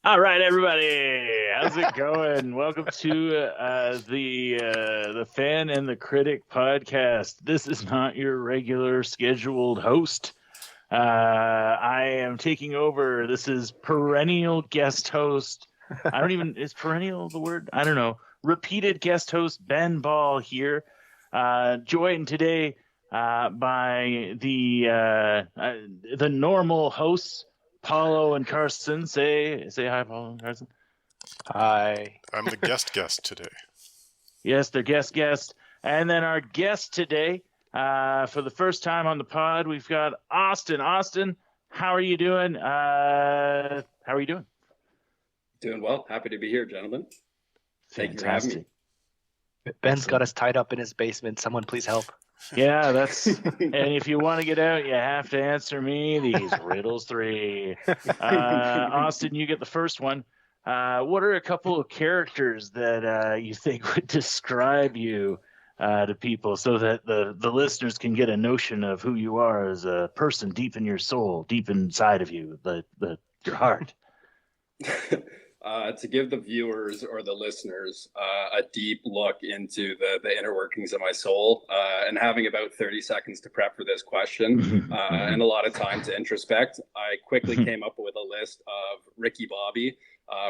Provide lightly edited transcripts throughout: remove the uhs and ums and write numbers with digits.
All right, everybody, how's it going? Welcome to the Fan and the Critic podcast. This is not your regular scheduled host. I am taking over. This is perennial guest host. Is perennial the word? I don't know. Repeated guest host Ben Ball here, joined today by the normal hosts. Paulo and Carson, say hi, Paulo and Carson. Hi. I'm the guest today. Yes, they're guest. And then our guest today, for the first time on the pod, we've got Austin. Austin, how are you doing? Doing well. Happy to be here, gentlemen. Thank you for having me. Ben's got us tied up in his basement. Someone please help. Yeah, and if you want to get out, you have to answer me these riddles 3. Austin, you get the first one. What are a couple of characters that you think would describe you to people so that the listeners can get a notion of who you are as a person deep in your soul, deep inside of you, your heart? To give the viewers or the listeners a deep look into the inner workings of my soul, and having about 30 seconds to prep for this question and a lot of time to introspect, I quickly came up with a list of Ricky Bobby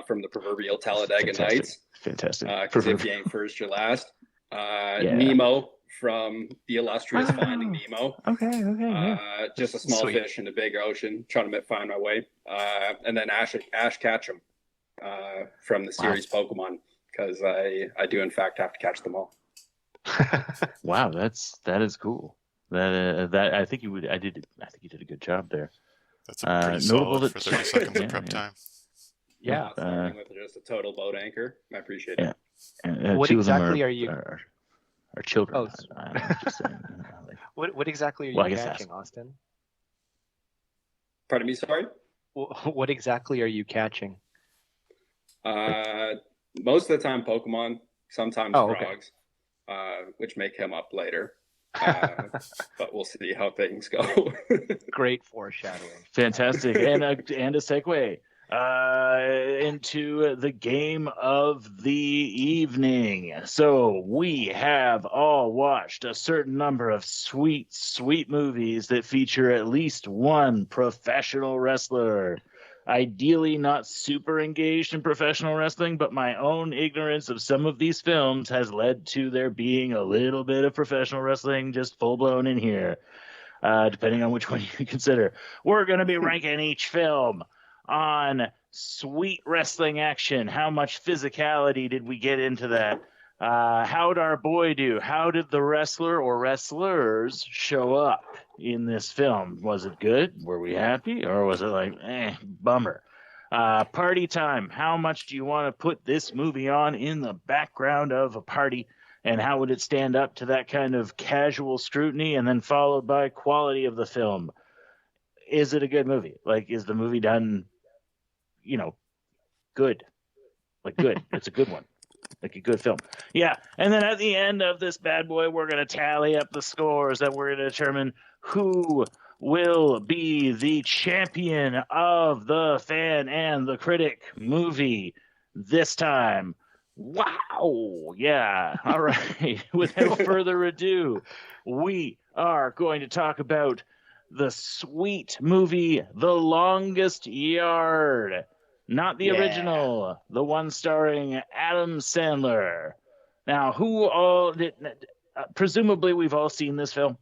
from the proverbial Talladega Nights. Fantastic. Because if you ain't first, you're last. Nemo from the illustrious Finding Nemo. Okay. Just a small fish in a big ocean, trying to find my way. And then Ash Ketchum. From the series Pokemon, because I do in fact have to catch them all. Wow, that is cool. That I think you did a good job there. That's a pretty solid for 30 seconds of prep time. Yeah, starting with just a total boat anchor. I appreciate it. And, what exactly are you? Are children? Oh, I'm just saying, what exactly are you catching, Austin? Pardon me, sorry. What exactly are you catching? Most of the time Pokemon, sometimes frogs, which may come up later. But we'll see how things go. Great foreshadowing. Fantastic. And a segue into the game of the evening. So we have all watched a certain number of sweet movies that feature at least one professional wrestler. Ideally not super engaged in professional wrestling, but my own ignorance of some of these films has led to there being a little bit of professional wrestling just full-blown in here, depending on which one you consider. We're going to be ranking each film on sweet wrestling action. How much physicality did we get into that? How'd our boy do? How did the wrestler or wrestlers show up in this film? Was it good? Were we happy? Or was it like, bummer? Party time. How much do you want to put this movie on in the background of a party? And how would it stand up to that kind of casual scrutiny? And then followed by quality of the film. Is it a good movie? Like, is the movie done, good? Like, good. It's a good one. Like a good film. Yeah. And then at the end of this bad boy, we're going to tally up the scores that we're going to determine who will be the champion of the Fan and the Critic movie this time. Wow. Yeah. All right. Without further ado, we are going to talk about the sweet movie, The Longest Yard. Not the original, the one starring Adam Sandler. Now, who all did? Presumably, we've all seen this film.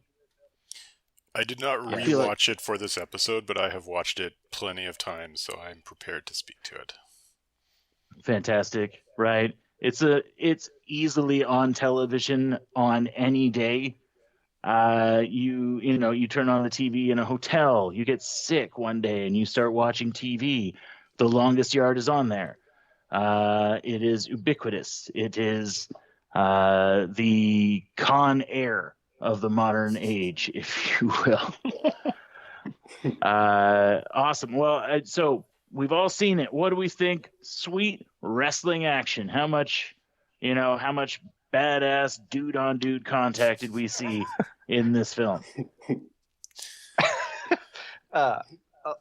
I did not rewatch it for this episode, but I have watched it plenty of times, so I'm prepared to speak to it. Fantastic, right? It's easily on television on any day. You turn on the TV in a hotel, you get sick one day, and you start watching TV. The Longest Yard is on there. It is ubiquitous. It is the Con Air of the modern age, if you will. Awesome. Well, so we've all seen it. What do we think? Sweet wrestling action. How much badass dude on dude contact did we see in this film? A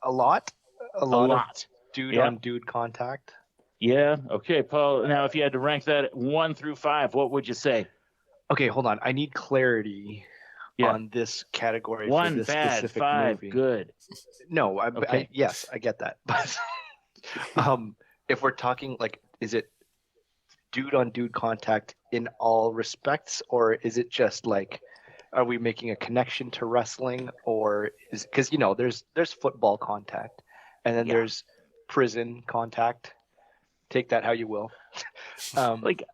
lot. A lot. Dude Yeah. on dude contact. Yeah. Okay, Paul. Now, if you had to rank that 1 through 5, what would you say? Okay, hold on. I need clarity Yeah. on this category for 1 this bad, specific 5 movie. good. No, Okay. yes, I get that. But if we're talking like, is it dude on dude contact in all respects, or is it just like, are we making a connection to wrestling, or is because there's football contact, and then Yeah. there's prison contact. Take that how you will. Like,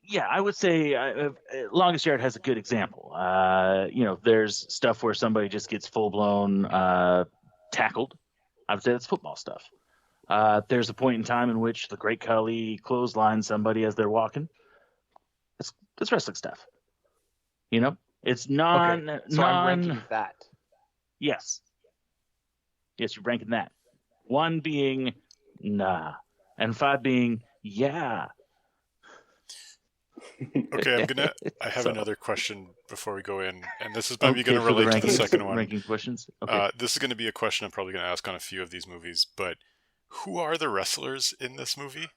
yeah, I would say Longest Yard has a good example. There's stuff where somebody just gets full blown tackled. I would say that's football stuff. There's a point in time in which the Great Khali clotheslines somebody as they're walking. It's wrestling stuff. It's non. So I'm ranking that. Yes, you're ranking that. 1 being nah, and 5 being yeah. Okay, I have another question before we go in, and this is maybe going to relate to the second one. Ranking questions. Okay. This is going to be a question I'm probably going to ask on a few of these movies, but who are the wrestlers in this movie?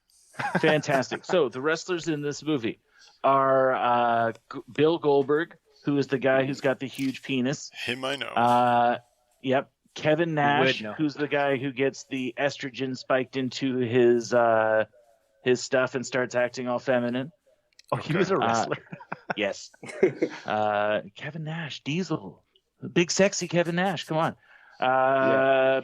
Fantastic. So the wrestlers in this movie are Bill Goldberg, who is the guy who's got the huge penis. Him I know. Yep. Kevin Nash, who's the guy who gets the estrogen spiked into his stuff and starts acting all feminine. Oh, he was a wrestler. Yes. Kevin Nash, Diesel. Big sexy Kevin Nash. Come on.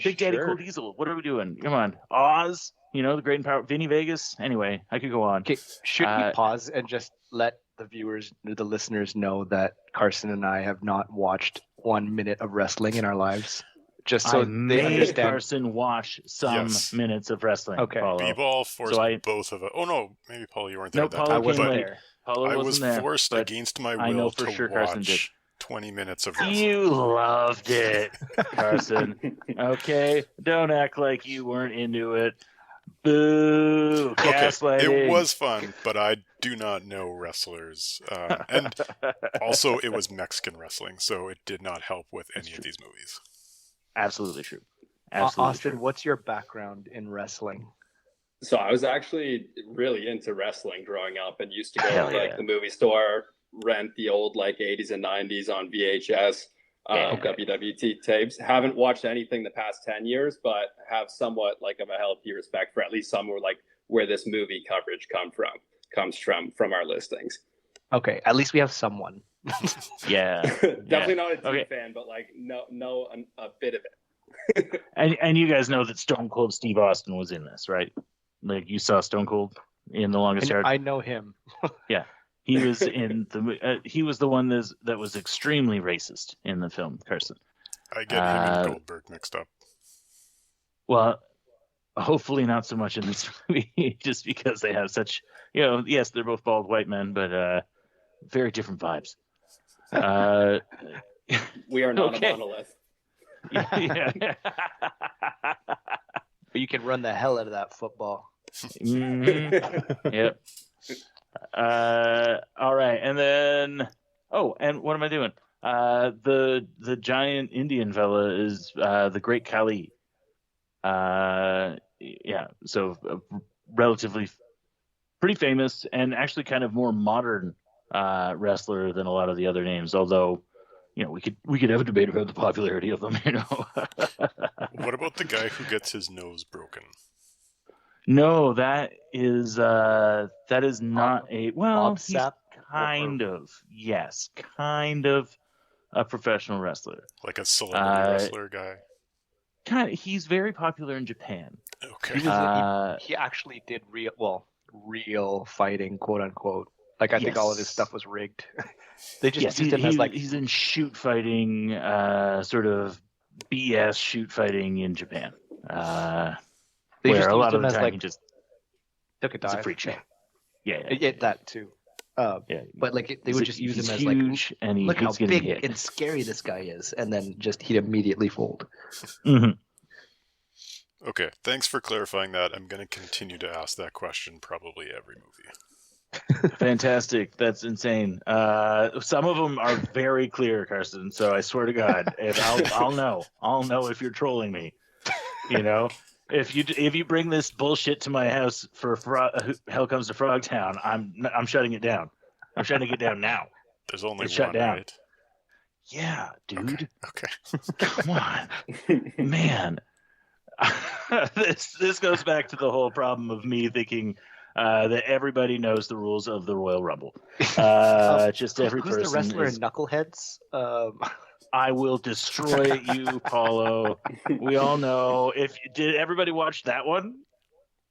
Big Daddy Cool Diesel. What are we doing? Come on. Oz, the great and powerful Vinny Vegas. Anyway, I could go on. Okay, should we pause and just let the listeners know that Carson and I have not watched 1 minute of wrestling in our lives? Just so they understand. Carson watch some minutes of wrestling. Okay. B-ball forced both of us. Oh no, maybe Paul, you weren't there. No, I wasn't there. I was forced against my will to watch 20 minutes of wrestling. You loved it, Carson. Okay, don't act like you weren't into it. Boo! Gaslighting. It was fun, but I do not know wrestlers, and also it was Mexican wrestling, so it did not help with any of these movies. Absolutely true. Absolutely Austin, true. What's your background in wrestling? So I was actually really into wrestling growing up and used to go to the movie store, rent the old 80s and 90s on VHS, WWT tapes. Haven't watched anything the past 10 years, but have somewhat of a healthy respect for at least some where this movie coverage comes from our listings. Okay, at least we have someone. Yeah. Definitely not a deep fan, but know a bit of it. and you guys know that Stone Cold Steve Austin was in this, right? You saw Stone Cold in The Longest Yard. I know him. Yeah, he was in the. He was the one that was extremely racist in the film, Carson. I get him and Goldberg mixed up. Well, hopefully not so much in this movie, just because they have such. Yes, they're both bald white men, but very different vibes. We are not a monolith. Yeah. But you can run the hell out of that football. Mm-hmm. Yep. All right, and then and what am I doing? The giant Indian fella is the Great Khali. So relatively pretty famous and actually kind of more modern wrestler than a lot of the other names, although we could have a debate about the popularity of them. What about the guy who gets his nose broken? No, that is not a he's kind of a professional wrestler, like a celebrity wrestler guy. Kind of, he's very popular in Japan. Okay, he actually did real fighting, quote unquote. I think all of his stuff was rigged. They just used him as he's in shoot fighting, sort of BS shoot fighting in Japan. They where just a lot used of the him time as he just took a dive. it's a freak show. Yeah, that too. But they would just use him as huge, and look how big hit. and scary this guy is, and then he'd immediately fold. Mm-hmm. Okay, thanks for clarifying that. I'm going to continue to ask that question probably every movie. Fantastic. That's insane. Some of them are very clear, Carson. So I swear to God, if I'll know if you're trolling me. If you bring this bullshit to my house for Hell Comes to Frogtown, I'm shutting it down. I'm shutting it down now. There's only It's one, shut down. right? Yeah, dude. Okay. Come on, man. This goes back to the whole problem of me thinking that everybody knows the rules of the Royal Rumble. Just every Who's person the wrestler is. in Knuckleheads? I will destroy you, Paulo. We all know. Did everybody watch that one?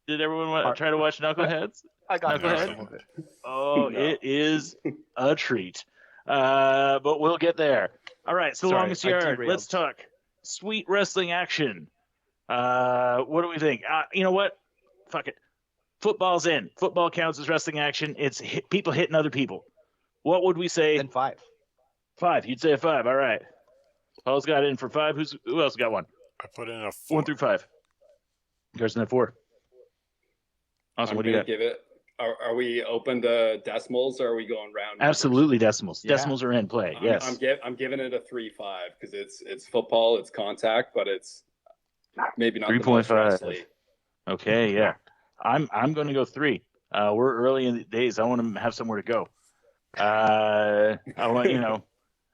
Did everyone try to watch Knuckleheads? I got Knucklehead? some of it. Oh, No. It is a treat. But we'll get there. All right, so Sorry, longest I yard. derailed. Let's talk sweet wrestling action. What do we think? You know what? Fuck it. Football's in. Football counts as wrestling action. It's people hitting other people. What would we say? Then 5. 5. You'd say a 5. All right. Paul's got in for 5. Who else got 1? I put in a 4. 1 through 5. Carson at 4. Awesome. I'm What do you gonna got? give it. Are we open to decimals, or are we going round? numbers? Absolutely decimals. Yeah. Decimals are in play. Yes. I'm giving it a 3.5 because it's football, it's contact, but it's maybe not the most 3.5. wrestling. Okay. Yeah. I'm going to go 3. We're early in the days. I want to have somewhere to go. I want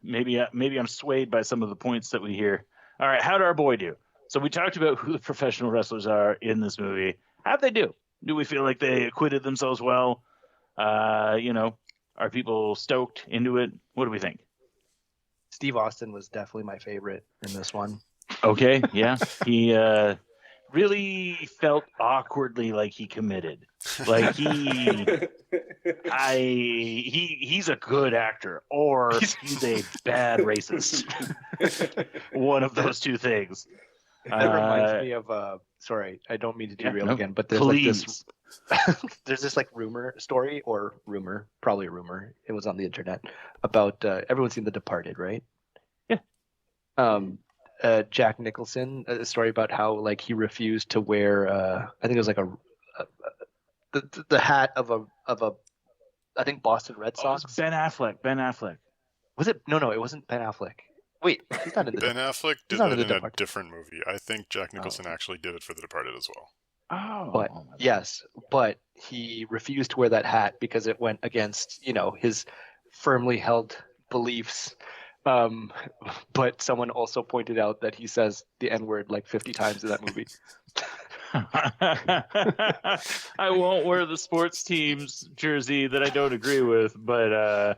maybe I'm swayed by some of the points that we hear. All right. How'd our boy do? So we talked about who the professional wrestlers are in this movie. How'd they do? Do we feel like they acquitted themselves well? Are people stoked into it? What do we think? Steve Austin was definitely my favorite in this one. Okay, yeah. He really felt awkwardly like he committed. Like he's a good actor or he's a bad racist. One of those two things. That reminds me of sorry, I don't mean to derail again, but there's please. there's this like probably a rumor. It was on the internet about everyone's seen The Departed, right? Yeah. Jack Nicholson, a story about how like he refused to wear I think it was like the hat of a I think Boston Red Sox. Ben Affleck. Was it? No, it wasn't Ben Affleck. Wait, he's not in the Ben Affleck he's did not that in The in a Departed. different movie. I think Jack Nicholson actually did it for The Departed as well. Oh, But yes, but he refused to wear that hat because it went against, his firmly held beliefs. But someone also pointed out that he says the N-word like 50 times in that movie. I won't wear the sports team's jersey that I don't agree with, but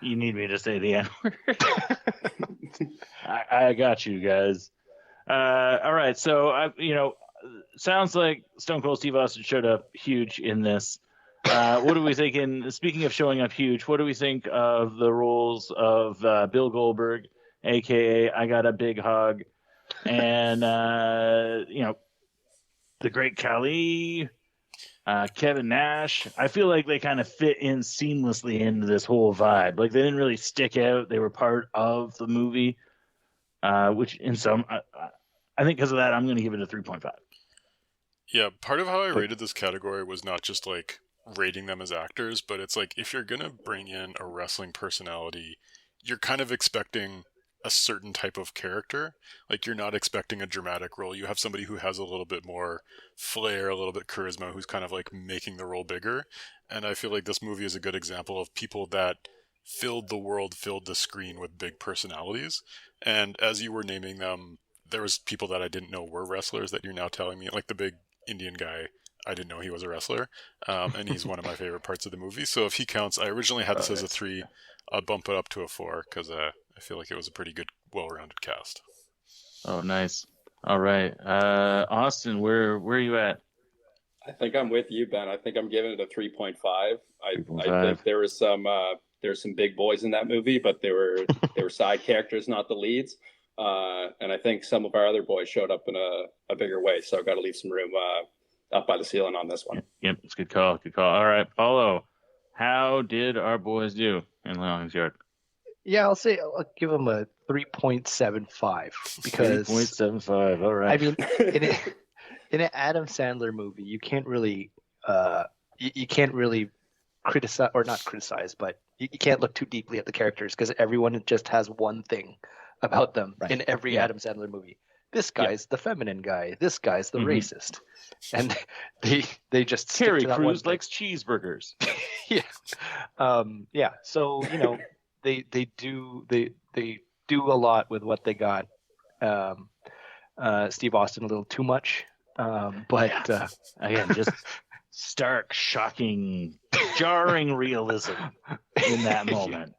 you need me to say the N-word. I got you guys. All right, so sounds like Stone Cold Steve Austin showed up huge in this. What are we thinking? Speaking of showing up huge, what do we think of the roles of Bill Goldberg, aka I Got a Big Hog, and the Great Khali, Kevin Nash? I feel like they kind of fit in seamlessly into this whole vibe. Like they didn't really stick out; they were part of the movie. Which in some, I think because of that, I'm going to give it a 3.5. Yeah, part of how I rated this category was not just like rating them as actors, but it's like if you're going to bring in a wrestling personality, you're kind of expecting a certain type of character. Like you're not expecting a dramatic role. You have somebody who has a little bit more flair, a little bit charisma, who's kind of like making the role bigger. And I feel like this movie is a good example of people that filled the screen with big personalities. And as you were naming them, there was people that I didn't know were wrestlers that you're now telling me, like the big Indian guy. I didn't know he was a wrestler, and he's one of my favorite parts of the movie. So if he counts, I originally had this as a 3. I'll bump it up to a 4 because I feel like it was a pretty good, well-rounded cast. Oh, nice. All right, Austin, where are you at? I think I'm with you, Ben. I think I'm giving it a 3.5. I 3.5. think there's some big boys in that movie, but they were side characters, not the leads. And I think some of our other boys showed up in a bigger way. So I've got to leave some room up by the ceiling on this one. Yep, it's a good call. Good call. All right, Paulo, how did our boys do in Long's Yard? Yeah, I'll give them a 3.75 because 3.75. All right. I mean, in an Adam Sandler movie, you can't really you can't really criticize, or not criticize, but you can't look too deeply at the characters because everyone just has one thing about them in every Adam Sandler movie. This guy's the feminine guy. This guy's the Mhm. racist, and they just stick Terry to that one Crews thing. likes cheeseburgers. Yeah. So they do a lot with what they got. Steve Austin a little too much, but Again, just stark, shocking, jarring realism in that moment.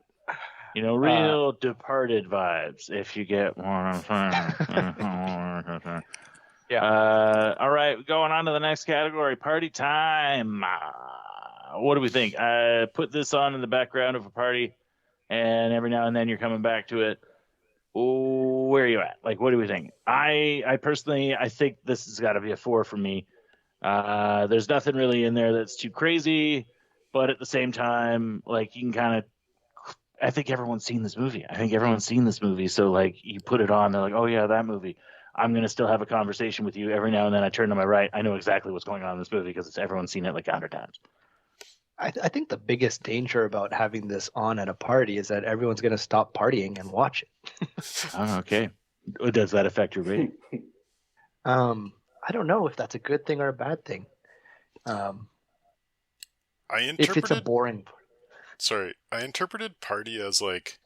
Real Departed vibes, if you get what I'm saying. Yeah. All right, going on to the next category, party time. What do we think? I put this on in the background of a party, and every now and then you're coming back to it. Where are you at? Like, what do we think? I personally, I think this has got to be a 4 for me. There's nothing really in there that's too crazy, but at the same time, like, you can kind of, I think everyone's seen this movie. So like, you put it on, they're like, oh yeah, that movie. I'm going to still have a conversation with you every now and then. I turn to my right. I know exactly what's going on in this movie because everyone's seen it like 100 times. I think the biggest danger about having this on at a party is that everyone's going to stop partying and watch it. Oh, okay. Does that affect your rating? I don't know if that's a good thing or a bad thing. If it's a boring. Sorry, I interpreted party as like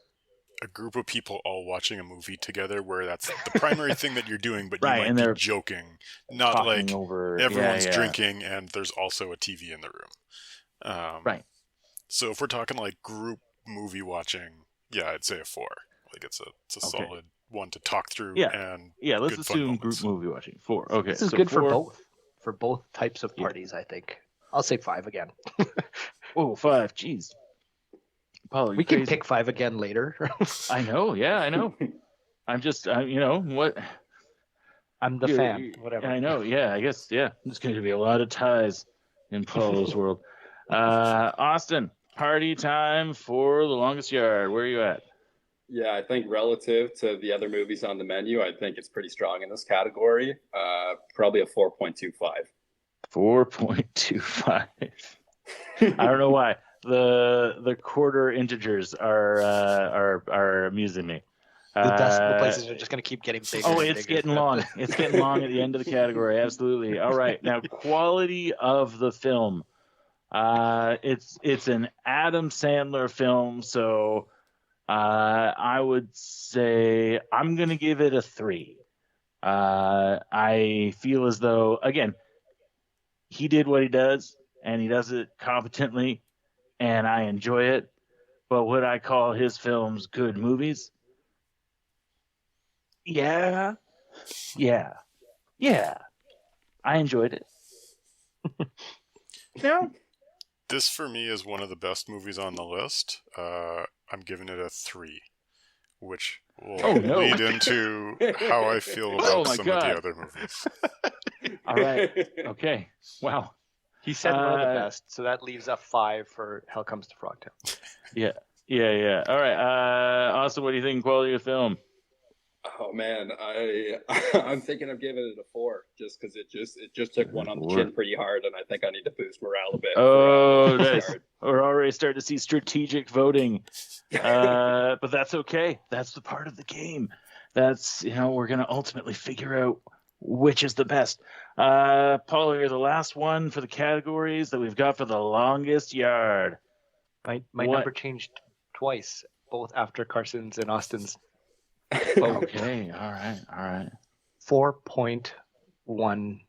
a group of people all watching a movie together, where that's the primary thing that you're doing, but Right, you and might they're be joking, not like over, everyone's drinking and there's also a TV in the room. Right. So if we're talking like group movie watching, yeah, I'd say a 4. Like it's a Okay. solid one to talk through. Yeah. And Yeah, let's good fun assume moments. group movie watching. 4. Okay. This is so good 4. for both types of parties, I think. I'll say 5 again. Oh, 5. Jeez. Paulo, We can pick 5 again later. I know. Yeah, I know. I'm just, what? I'm the fan. Whatever. I know. Yeah, I guess. Yeah, there's going to be a lot of ties in Paulo's world. Austin, party time for The Longest Yard. Where are you at? Yeah, I think relative to the other movies on the menu, I think it's pretty strong in this category. Probably a 4.25. 4.25. I don't know why. The quarter integers are amusing me. The decimal places are just going to keep getting bigger. Oh, and it's bigger. getting long. It's getting long at the end of the category. Absolutely. All right. Now, quality of the film. It's an Adam Sandler film, so I would say I'm going to give it a 3. I feel as though, again, he did what he does, and he does it competently, and I enjoy it. But would I call his films good movies? Yeah. I enjoyed it. No. This for me is one of the best movies on the list. I'm giving it a 3, which will lead into how I feel about some of the other movies. All right. Okay. Wow. He said one of the best, so that leaves a 5 for Hell Comes to Frogtown. Yeah. All right. Austin, what do you think? Quality of film? Oh man, I'm thinking of giving it a 4, just because it just took one on the chin pretty hard, and I think I need to boost morale a bit. Oh, nice. We're already starting to see strategic voting, but that's okay. That's the part of the game. That's we're gonna ultimately figure out which is the best. Paulo, you're the last one for the categories that we've got for The Longest Yard. My number changed twice, both after Carson's and Austin's. Okay, all right. 4.15.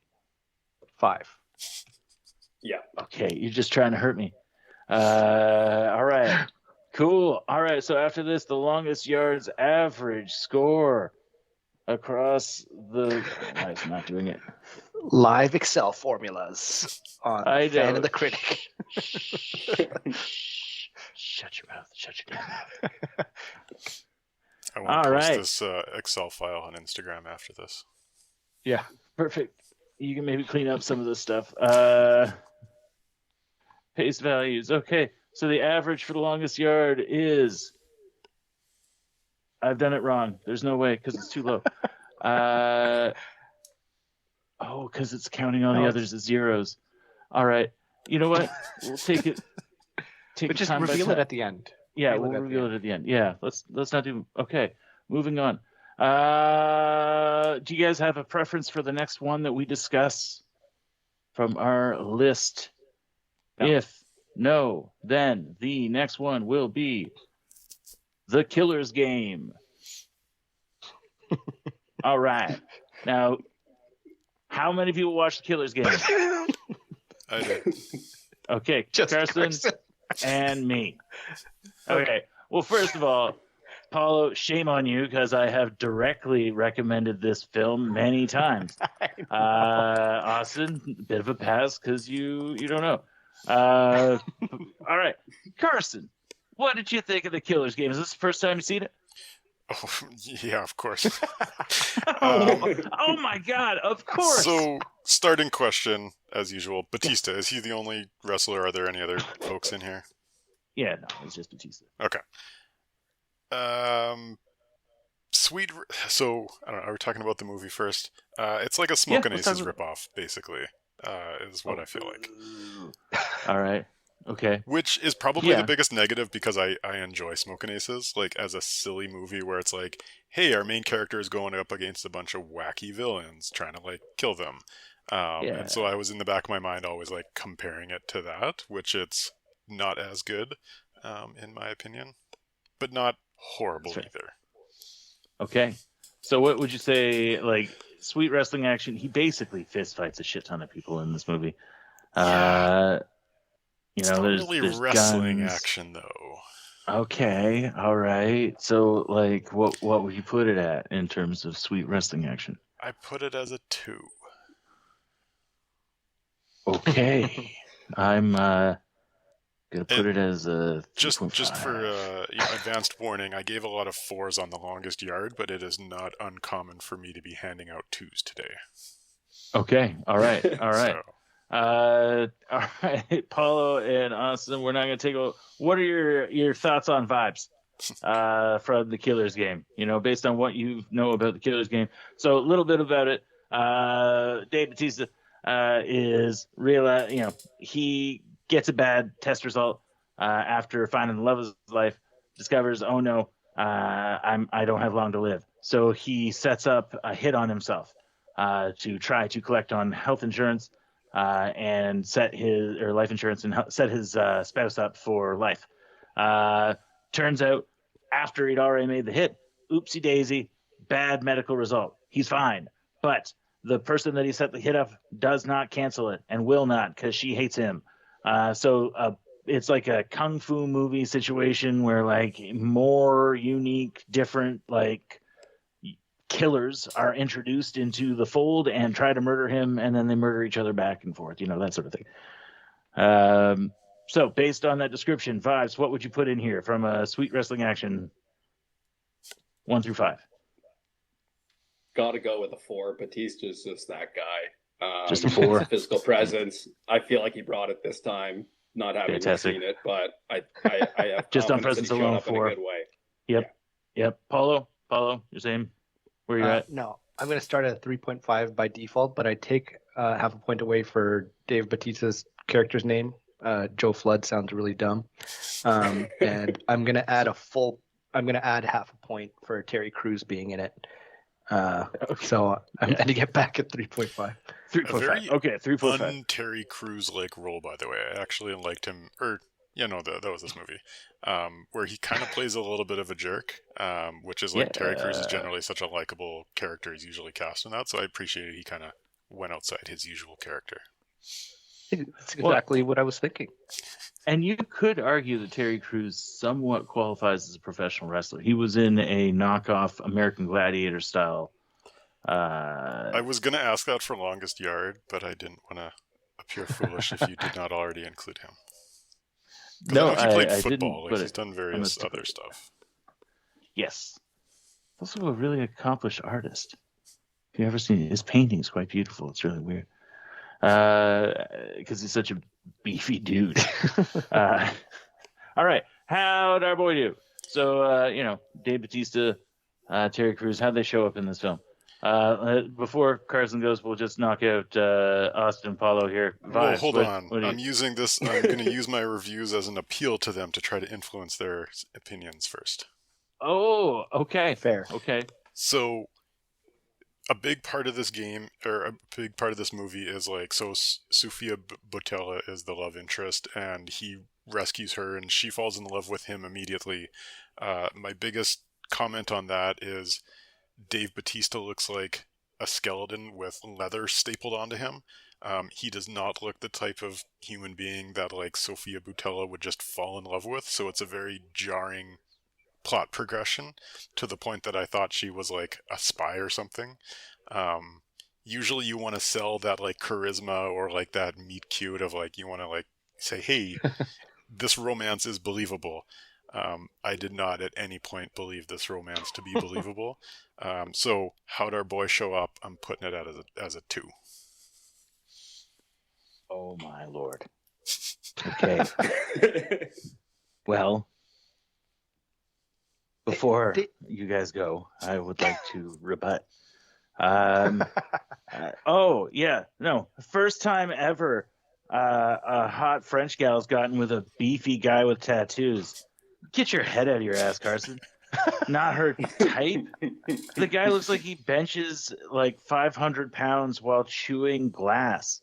Yeah. Okay, you're just trying to hurt me. All right. Cool. All right, so after this, The Longest Yard's average score across the... Why is it not doing it? Live Excel formulas on Fan The Critic. Shut your mouth. Shut your damn mouth. I want to post this Excel file on Instagram after this. Yeah. Perfect. You can maybe clean up some of this stuff. Pace values. Okay. So the average for The Longest Yard is... I've done it wrong. There's no way because it's too low. Because it's counting all the others as zeros. All right. You know what? We'll take it. But just reveal it at the end. Yeah, we'll reveal it at the end. Yeah, let's not do... Okay, moving on. Do you guys have a preference for the next one that we discuss from our list? No. If no, then the next one will be The Killer's Game. All right. Now, how many people watched The Killer's Game? I did. Okay, Just Carson and me. Okay. Well, first of all, Paulo, shame on you because I have directly recommended this film many times. Austin, a bit of a pass because you don't know. All right, Carson, what did you think of The Killer's Game? Is this the first time you've seen it? Oh, yeah, of course. Oh my God, of course. So, starting question, as usual, Batista, is he the only wrestler? Are there any other folks in here? Yeah, no, it's just Batista. Okay. Sweet. So, I don't know, are we talking about the movie first? It's like a Smokin' let's talk Aces about- ripoff, basically, is what I feel like. All right. Okay. Which is probably Yeah. the biggest negative because I enjoy Smokin' Aces, like, as a silly movie where it's like, hey, our main character is going up against a bunch of wacky villains trying to, like, kill them. Yeah. And so I was in the back of my mind always, like, comparing it to that, which it's not as good, in my opinion, but not horrible That's right. either. Okay. So what would you say, like, sweet wrestling action? He basically fist fights a shit ton of people in this movie. Yeah. It's not there's really there's wrestling guns. action, though. Okay, all right. So, like, what would you put it at in terms of sweet wrestling action? I put it as a 2. Okay, I'm gonna put And it as a Just 3.5. for advanced warning, I gave a lot of 4s on the longest yard, but it is not uncommon for me to be handing out 2s today. Okay, all right, all right. So, All right, Paulo and Austin, we're not going to take a. What are your thoughts on vibes from the Killer's Game? You know, based on what you know about the Killer's Game. So a little bit about it. Dave Batista is real. You know, he gets a bad test result after finding the love of his life. Discovers, oh no, I don't have long to live. So he sets up a hit on himself to try to collect on health insurance. And set his life insurance and set his spouse up for life. Turns out, after he'd already made the hit, oopsie daisy, bad medical result. He's fine, but the person that he set the hit up does not cancel it and will not because she hates him. So it's like a kung fu movie situation where, like, more unique, different, like, killers are introduced into the fold and try to murder him, and then they murder each other back and forth, you know, that sort of thing. So based on that description, vibes, what would you put in here from a sweet wrestling action 1 through 5? Gotta go with a 4. Batista's just that guy. Just a 4. Physical presence. I feel like he brought it this time, not having Fantastic. seen it, but I have Just on confidence that presence he showed alone, up in 4. a good way. Yep. Paulo, you're saying where you're at? No, I'm going to start at 3.5 by default, but I take half a point away for Dave Batista's character's name. Joe Flood sounds really dumb. And I'm going to add half a point for Terry Crews being in it. So I'm going to get back at 3.5. 3.5. Okay, 3.5. Un-Terry Crews-like role, by the way. I actually liked him, that was this movie, where he kind of plays a little bit of a jerk, which is like Terry Crews is generally such a likable character. He's usually cast in that, so I appreciated he kind of went outside his usual character. That's exactly what I was thinking. And you could argue that Terry Crews somewhat qualifies as a professional wrestler. He was in a knockoff American Gladiator style. I was going to ask that for Longest Yard, but I didn't want to appear foolish if you did not already include him. No, I know he played I football. didn't. Like, he's done various I'm a- other stuff. Yes. Also a really accomplished artist. If you've ever seen it, his painting is quite beautiful. It's really weird. Because he's such a beefy dude. All right. How'd our boy do? So, Dave Batista, Terry Crews, how'd they show up in this film? Before Carson goes, we'll just knock out Austin Paulo here. Well, Vibes. hold on. What do you- I'm going to use my reviews as an appeal to them to try to influence their opinions first. Oh, okay. Fair. Okay. So a big part of this game, or a big part of this movie, is like, so Sofia Boutella is the love interest, and he rescues her, and she falls in love with him immediately. My biggest comment on that is Dave Bautista looks like a skeleton with leather stapled onto him. He does not look the type of human being that like Sofia Boutella would just fall in love with, so it's a very jarring plot progression to the point that I thought she was like a spy or something. Usually you want to sell that like charisma or like that meet cute of like, you want to like say, hey, this romance is believable. I did not at any point believe this romance to be believable. So how'd our boy show up? I'm putting it out as a 2. Oh my lord. Okay. Well, before you guys go, I would like to rebut. Oh yeah, no, first time ever a hot French gal's gotten with a beefy guy with tattoos. Get your head out of your ass, Carson. Not her type. The guy looks like he benches like 500 pounds while chewing glass.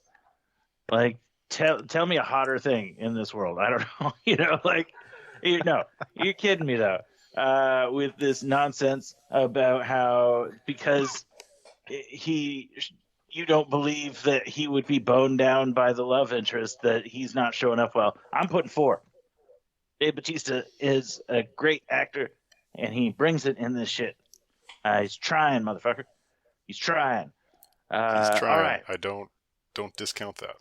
Like, tell me a hotter thing in this world. I don't know. No, you're kidding me though. With this nonsense about how because you don't believe that he would be boned down by the love interest, that he's not showing up well. I'm putting 4. Dave Bautista is a great actor, and he brings it in this shit. He's trying, motherfucker. He's trying. He's trying. All right. I don't discount that.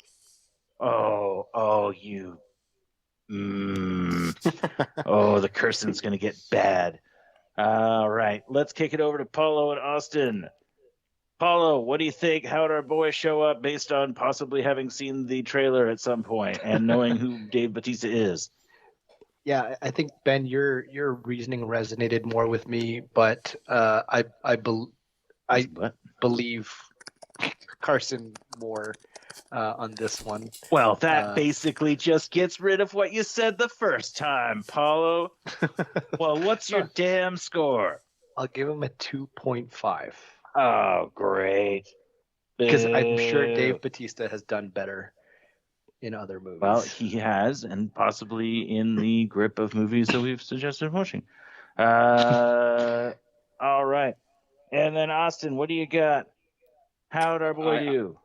You. Oh, the cursing's gonna get bad. All right, let's kick it over to Paulo and Austin. Paulo, what do you think? How did our boy show up based on possibly having seen the trailer at some point and knowing who Dave Bautista is? Yeah, I think, Ben, your reasoning resonated more with me, but I believe Carson more on this one. Well, that basically just gets rid of what you said the first time, Paulo. Well, what's your damn score? I'll give him a 2.5. Oh, great. Because I'm sure Dave Bautista has done better in other movies. Well, he has, and possibly in the grip of movies that we've suggested watching. All right. And then, Austin, what do you got? How'd our boy do?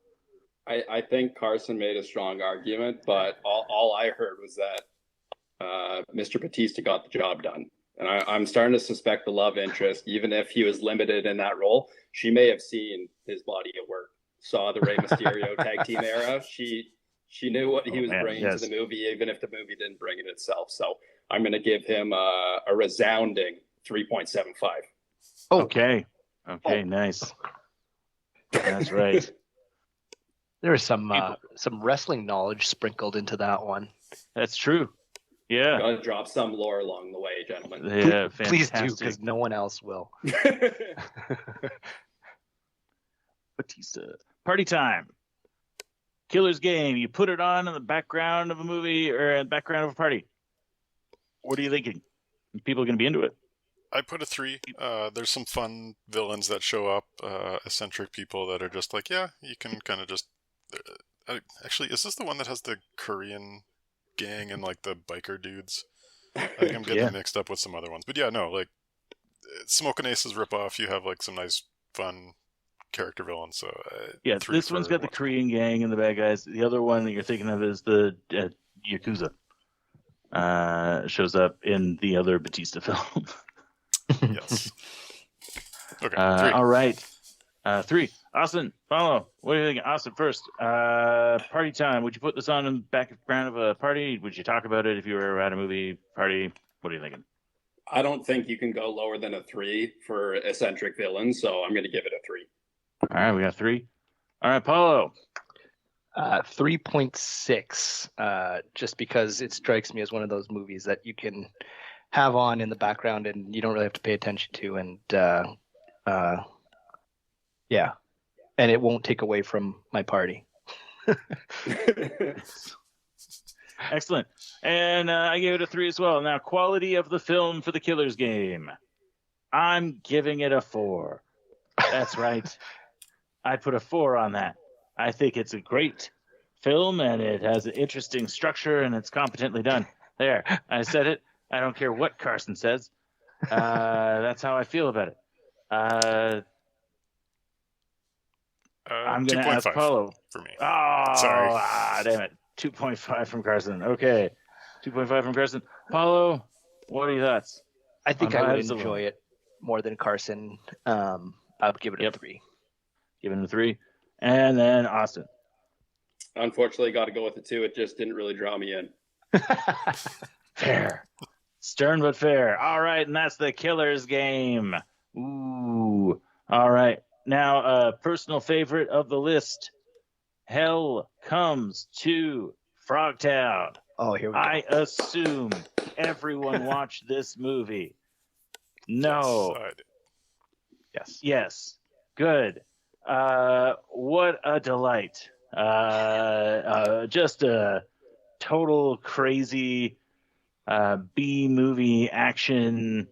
I think Carson made a strong argument, but all I heard was that Mr. Bautista got the job done. And I'm starting to suspect the love interest, even if he was limited in that role, she may have seen his body at work, saw the Rey Mysterio tag team era. She knew what he was bringing to the movie, even if the movie didn't bring it itself. So I'm going to give him a resounding 3.75. Okay, nice. That's right. There was some wrestling knowledge sprinkled into that one. That's true. Yeah. Gotta drop some lore along the way, gentlemen. Yeah, please do, because no one else will. Batista. Party time. Killer's Game. You put it on in the background of a movie or in the background of a party. What are you thinking? People are going to be into it. I put a 3. There's some fun villains that show up, eccentric people that are just like, yeah, you can kind of just... actually, is this the one that has the Korean gang and like the biker dudes? I think I'm getting mixed up with some other ones. But yeah, no, like Smoking Aces ripoff, you have like some nice, fun character villains. So this one's got the Korean gang and the bad guys. The other one that you're thinking of is the Yakuza. Shows up in the other Batista film. Yes. Okay. 3. All right. 3. Austin, Paulo, what do you think? Austin first. Party time. Would you put this on in the background of a party? Would you talk about it if you were at a movie party? What are you thinking? I don't think you can go lower than a 3 for eccentric villains, so I'm going to give it a 3. All right, we got 3. All right, Paulo. 3.6, just because it strikes me as one of those movies that you can have on in the background and you don't really have to pay attention to, and and it won't take away from my party. Excellent. And I gave it a 3 as well. Now, quality of the film for the Killer's Game. I'm giving it a 4. That's right. I put a 4 on that. I think it's a great film, and it has an interesting structure, and it's competently done. There, I said it. I don't care what Carson says. That's how I feel about it. I'm going to ask 2.5 Paulo. for me. Oh, Sorry. Damn it. 2.5 from Carson. Okay. 2.5 from Carson. Paulo, what are your thoughts? I think On I would Vibes Alone. enjoy it more than Carson. I would give it a 3. Giving it a 3. And then Austin. Unfortunately, got to go with a 2. It just didn't really draw me in. Fair. Stern but fair. All right, and that's the Killer's Game. Ooh. All right. Now, personal favorite of the list. Hell Comes to Frogtown. Oh, here we go. I assume everyone watched this movie. No. Yes, I did. Yes. Yes. Good. What a delight. Just a total crazy B movie action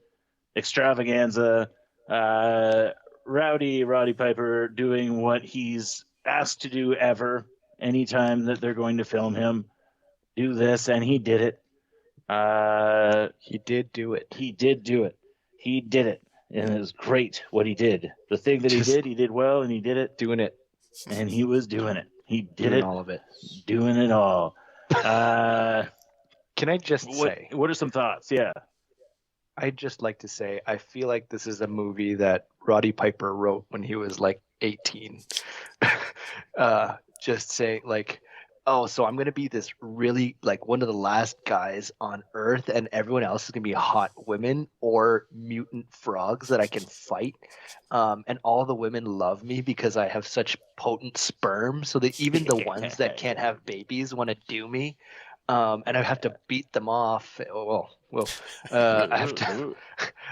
extravaganza. Roddy Piper doing what he's asked to do ever anytime that they're going to film him. Do this, and he did it. He did do it. He did do it. He did it. And it was great what he did. The thing that he did well, and he did it. Doing it. And he was doing it. He did Doing it. all of it. Doing it all. Can I just say? What are some thoughts? Yeah. I'd just like to say, I feel like this is a movie that Roddy Piper wrote when he was like 18. Just saying, like, oh, so I'm going to be this really, like, one of the last guys on Earth, and everyone else is going to be hot women or mutant frogs that I can fight. And all the women love me because I have such potent sperm, so that even the ones that can't have babies want to do me. And I have to beat them off. I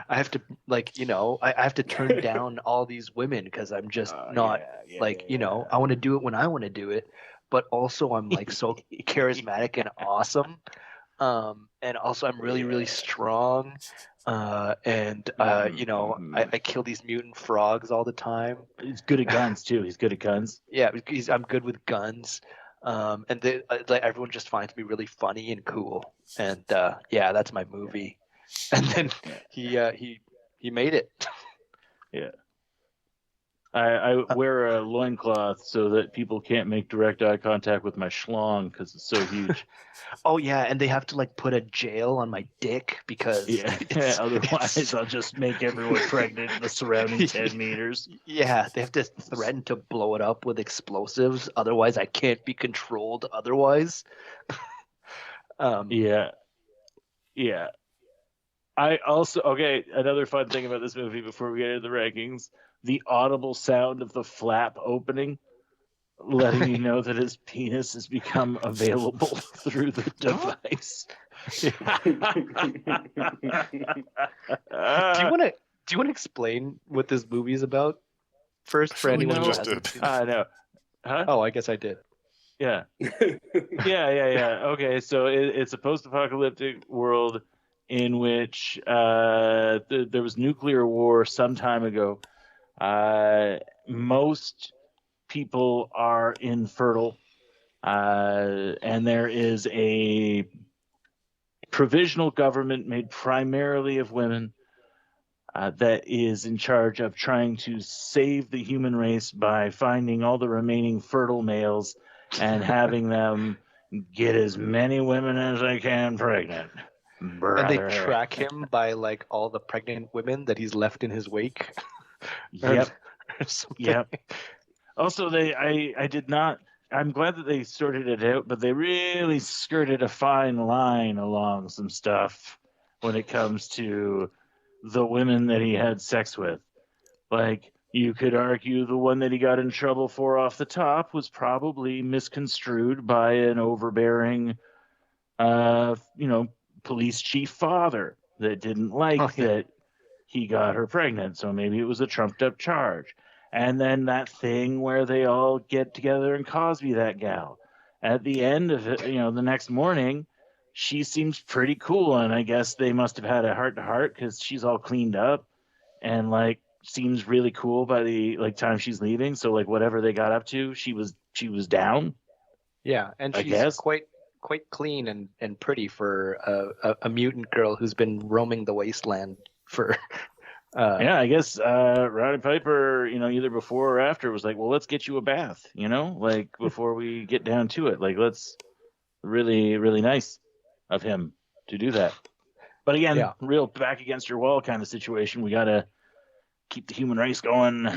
have to, like, you know, I have to turn down all these women because I'm just I want to do it when I want to do it, but also I'm like so charismatic and awesome, and also I'm really really strong, and I kill these mutant frogs all the time. He's good at guns too. He's good at guns. Yeah, I'm good with guns. And like everyone just finds me really funny and cool, and that's my movie. And then he made it. Yeah, I wear a loincloth so that people can't make direct eye contact with my schlong because it's so huge. Oh yeah, and they have to like put a jail on my dick because otherwise I'll just make everyone pregnant in the surrounding 10 meters. Yeah, they have to threaten to blow it up with explosives. Otherwise, I can't be controlled. Otherwise, yeah. I also another fun thing about this movie before we get into the rankings: the audible sound of the flap opening, letting you know that his penis has become available through the device. Do you want to explain what this movie is about first for anyone who hasn't seen it? I know. Huh? Oh, I guess I did. Yeah. Yeah. Okay, so it's a post-apocalyptic world in which there was nuclear war some time ago. Most people are infertile, and there is a provisional government made primarily of women that is in charge of trying to save the human race by finding all the remaining fertile males and having them get as many women as they can pregnant. And they track him by like all the pregnant women that he's left in his wake. Yep. Also, I'm glad that they sorted it out, but they really skirted a fine line along some stuff when it comes to the women that he had sex with. Like, you could argue the one that he got in trouble for off the top was probably misconstrued by an overbearing, police chief father that didn't like that he got her pregnant. So maybe it was a trumped up charge. And then that thing where they all get together and Cosby that gal. At the end of it, the next morning, she seems pretty cool. And I guess they must have had a heart-to-heart because she's all cleaned up. and like seems really cool by the like time she's leaving. So like whatever they got up to, she was down. Yeah, and I she's guess. quite clean and pretty for a mutant girl who's been roaming the wasteland for. Yeah, I guess Rowdy Piper, either before or after was like, well, let's get you a bath, like before we get down to it. Like, let's really, really nice of him to do that. But again, Yeah. real back against your wall kind of situation. We got to keep the human race going.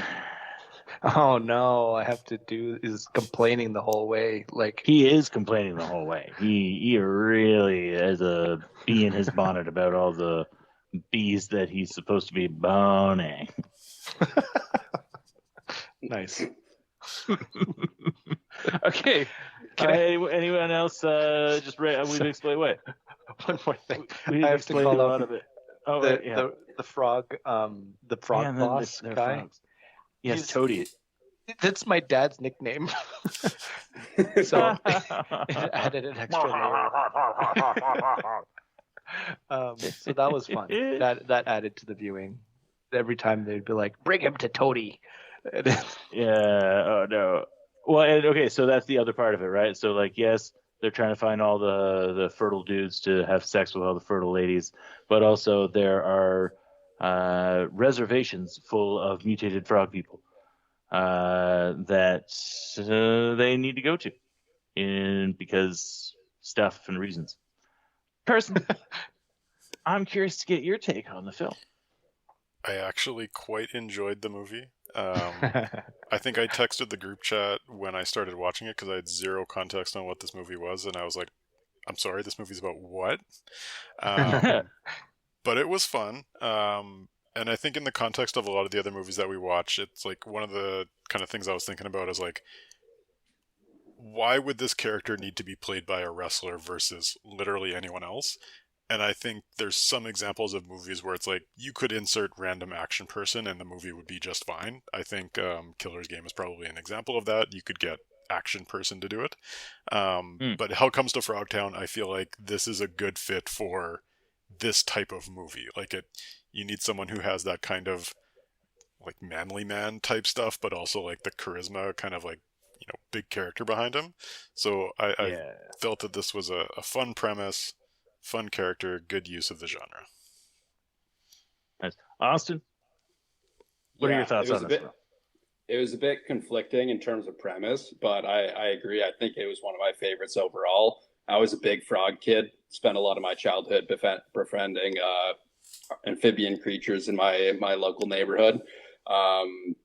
Oh no, I have to do is complaining the whole way. Like He is complaining the whole way. He really has a bee in his bonnet about all the bees that he's supposed to be boning. nice. Okay. Anyone else? We've explained what? One more thing. We I have to explained call a out lot of it. Oh, the, right, yeah. the frog Man, boss they're guy. frogs. Yes, He's- Toady. That's my dad's nickname. So it added an extra layer. So that was fun. That added to the viewing. Every time they'd be like, "Bring him to Toady." Yeah. Oh no. Well, okay. So that's the other part of it, right? So like, yes, they're trying to find all the fertile dudes to have sex with all the fertile ladies, but also there are reservations full of mutated frog people that they need to go to, because stuff and reasons. Person, I'm curious to get your take on the film. I actually quite enjoyed the movie. I think I texted the group chat when I started watching it because I had zero context on what this movie was, and I was like, I'm sorry, this movie's about what? But it was fun. And I think in the context of a lot of the other movies that we watch, it's like one of the kind of things I was thinking about is like, why would this character need to be played by a wrestler versus literally anyone else? And I think there's some examples of movies where it's like you could insert random action person and the movie would be just fine. I think Killer's Game is probably an example of that. You could get action person to do it. But Hell Comes to Frogtown, I feel like this is a good fit for this type of movie. Like you need someone who has that kind of like manly man type stuff, but also like the charisma, kind of like, big character behind him. So I felt that this was a fun premise, fun character, good use of the genre. Nice. Austin, what are your thoughts on this? It was a bit conflicting in terms of premise, but I agree. I think it was one of my favorites overall. I was a big frog kid, spent a lot of my childhood befriending amphibian creatures in my local neighborhood.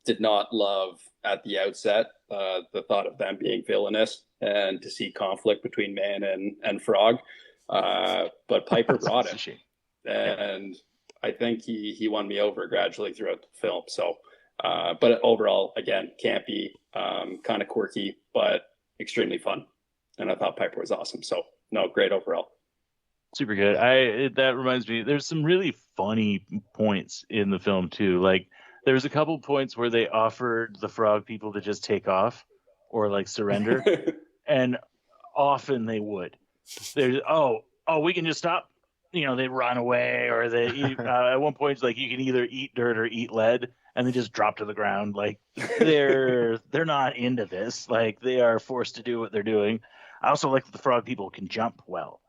Did not love at the outset the thought of them being villainous and to see conflict between man and frog. But Piper brought it, and I think he won me over gradually throughout the film. So, but overall, again, campy, kind of quirky, but extremely fun. And I thought Piper was awesome. So, no, great overall. Super good. That reminds me, there's some really funny points in the film too. Like there's a couple points where they offered the frog people to just take off or like surrender, and often they would. There's we can just stop. They run away, or they eat, at one point it's like you can either eat dirt or eat lead, and they just drop to the ground. Like they're not into this. Like they are forced to do what they're doing. I also like that the frog people can jump well.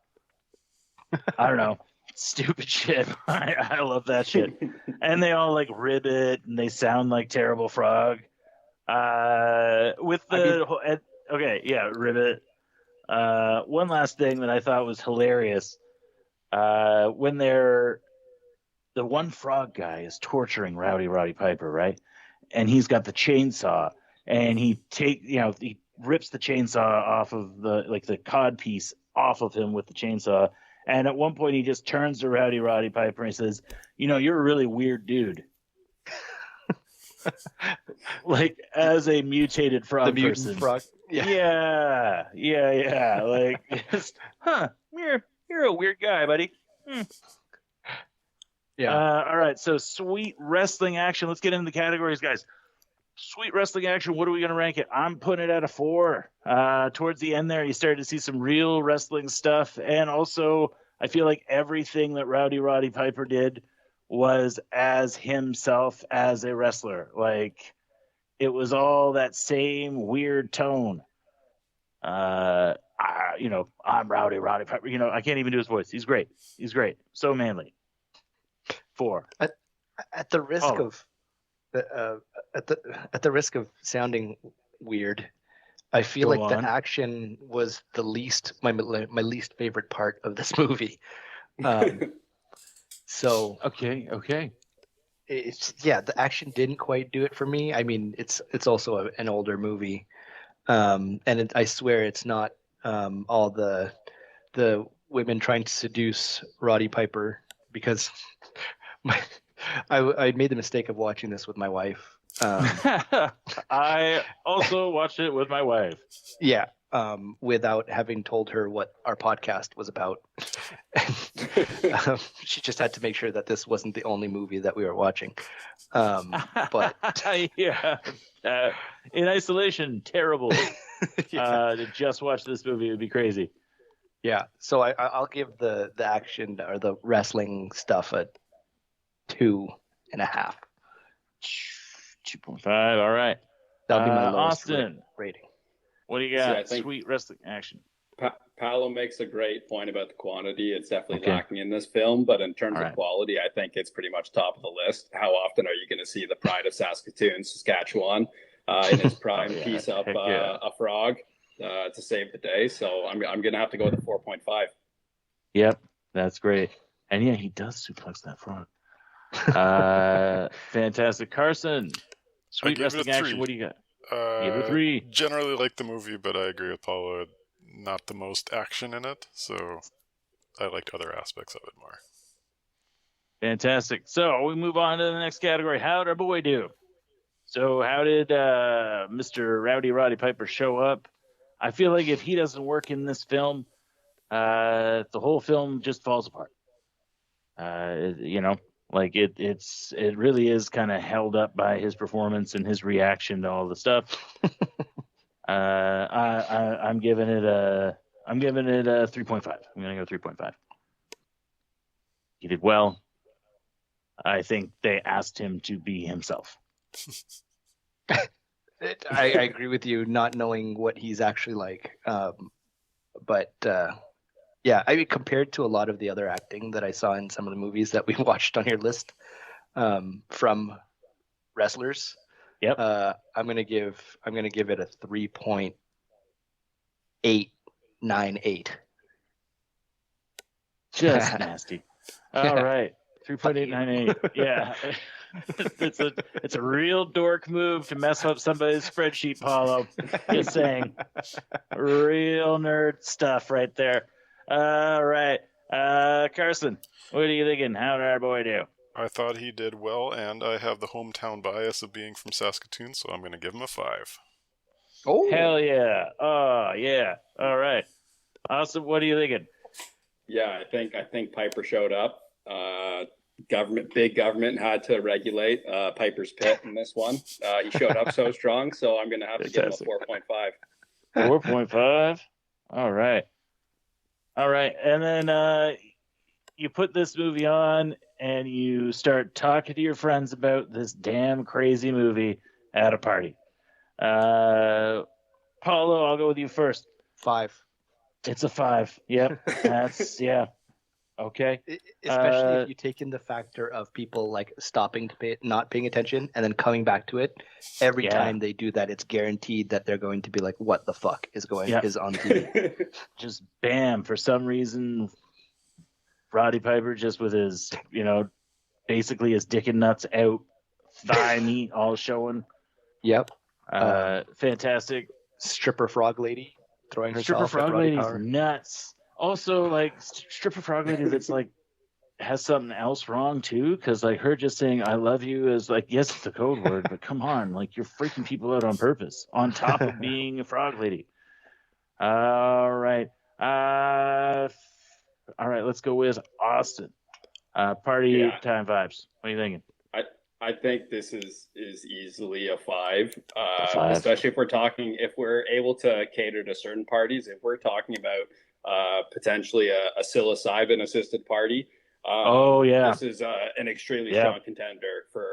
I don't know. Stupid shit. I love that shit. And they all like ribbit and they sound like terrible frog. Ribbit. One last thing that I thought was hilarious. When the one frog guy is torturing Rowdy Piper, right? And he's got the chainsaw, and he rips the chainsaw off of the cod piece off of him with the chainsaw. And at one point he just turns to Rowdy Piper and he says, you're a really weird dude. Like as a mutated frog person. Frog. Yeah. Like, you're a weird guy, buddy. Yeah. All right. So sweet wrestling action. Let's get into the categories, guys. Sweet wrestling action. What are we going to rank it? I'm putting it at a 4. Towards the end there, you started to see some real wrestling stuff. And also, I feel like everything that Roddy Piper did was as himself as a wrestler. Like, it was all that same weird tone. I'm Roddy Piper. I can't even do his voice. He's great. So manly. 4. At the risk Paulo. of at the risk of sounding weird, I feel Go like on. the action was my least favorite part of this movie. So Okay. the action didn't quite do it for me. I mean, it's also an older movie, and I swear it's not all the women trying to seduce Roddy Piper, because I made the mistake of watching this with my wife. I also watched it with my wife. Yeah, without having told her what our podcast was about. She just had to make sure that this wasn't the only movie that we were watching. But yeah, in isolation, terrible. To just watch this movie would be crazy. Yeah, so I'll give the action or the wrestling stuff a 2.5. 2.5. All right. That'll be my lowest Austin rating. What do you See, got? I think- Sweet wrestling action. Paolo makes a great point about the quantity. It's definitely Okay. lacking in this film, but in terms All right. of quality, I think it's pretty much top of the list. How often are you going to see the pride of Saskatoon, Saskatchewan, in his prime Oh, yeah. piece up Heck yeah. a frog to save the day? So I'm going to have to go with a 4.5. Yep, that's great. And yeah, he does suplex that frog. Fantastic. Carson, sweet gave it a wrestling action. 3. What do you got? Give it a 3. Generally like the movie, but I agree with Paulo. Not the most action in it, so I liked other aspects of it more. Fantastic. So we move on to the next category. How did our boy do? So how did Mr. Roddy Piper show up? I feel like if he doesn't work in this film, the whole film just falls apart. It really is kind of held up by his performance and his reaction to all the stuff. I'm giving it a 3.5. I'm gonna go 3.5. He did well. I think they asked him to be himself. I agree with you, not knowing what he's actually like. But yeah, I mean, compared to a lot of the other acting that I saw in some of the movies that we watched on your list, from wrestlers, Yep. I'm gonna give it a 3.898. Just nasty. All right. 3.898. Yeah. It's a real dork move to mess up somebody's spreadsheet, Paulo. Just saying. Real nerd stuff right there. All right. Carson, what are you thinking? How did our boy do? I thought he did well, and I have the hometown bias of being from Saskatoon, so I'm going to give him a 5. Oh, Hell yeah. Oh, yeah. All right. Austin, what are you thinking? Yeah, I think Piper showed up. Big government had to regulate Piper's pit in this one. He showed up so strong, so I'm going to have to give him a 4.5. 4.5. All right. And then you put this movie on and you start talking to your friends about this damn crazy movie at a party. Paulo, I'll go with you first. 5. It's a 5. Yep. That's, yeah. Okay. Especially if you take in the factor of people like stopping to not paying attention and then coming back to it. Every time they do that, it's guaranteed that they're going to be like, "What the fuck is on TV?" Just bam! For some reason, Roddy Piper just with his, basically his dick and nuts out, thigh meat all showing. Yep. Fantastic. Stripper frog lady throwing herself. Stripper frog at Roddy lady's Power. nuts. Also, like stripper frog lady that's like has something else wrong too, because like her just saying "I love you" is like, yes, it's a code word, but come on, like you're freaking people out on purpose. On top of being a frog lady. All right. Let's go with Austin. Party time vibes. What are you thinking? I think this is easily a 5, 5. Especially if we're able to cater to certain parties. If we're talking about potentially a psilocybin assisted party, Oh, yeah. This is an extremely Yeah. strong contender for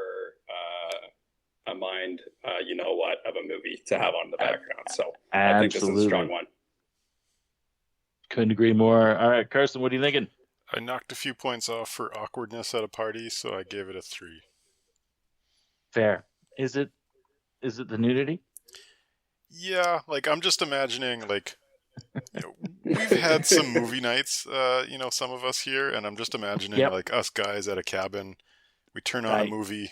a mind, you know what, of a movie to have on in the background. So I think this is a strong Absolutely. one. Couldn't agree more. All right, Carson, what are you thinking? I knocked a few points off for awkwardness at a party, so I gave it a 3. Fair. Is it the nudity? Yeah, like I'm just imagining, like, you know, we've had some movie nights, you know, some of us here, and I'm just imagining Yep. like us guys at a cabin. We turn on a Right. movie.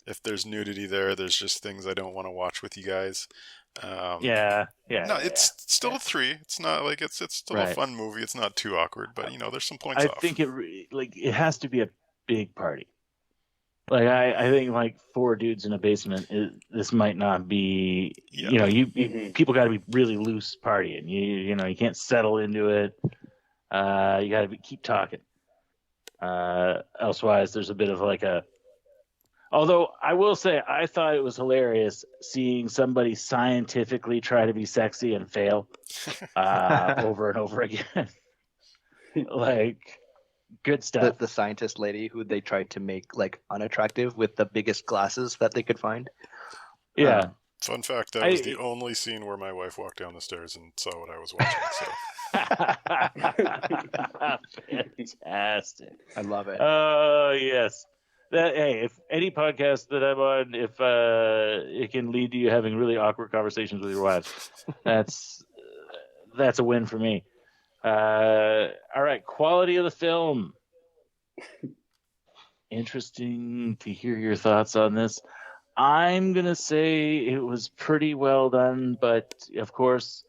If there's nudity there's just things I don't want to watch with you guys. Yeah. No, it's still a 3. It's not like it's still a Right. fun movie. It's not too awkward, but you know, there's some points I off. think it has to be a big party. Like I think like 4 dudes in a basement. This might not be. Yeah. You know, you Mhm. people got to be really loose partying. You know, you can't settle into it. You got to keep talking. Elsewise, there's a bit of like a. Although I will say, I thought it was hilarious seeing somebody scientifically try to be sexy and fail over and over again. Like, good stuff. The scientist lady who they tried to make like unattractive with the biggest glasses that they could find. Yeah. Fun fact, that was the only scene where my wife walked down the stairs and saw what I was watching. So Fantastic. I love it. Oh, yes. Hey, if any podcast that I'm on, if it can lead to you having really awkward conversations with your wives, that's a win for me. All right, quality of the film. Interesting to hear your thoughts on this. I'm gonna say it was pretty well done, but of course,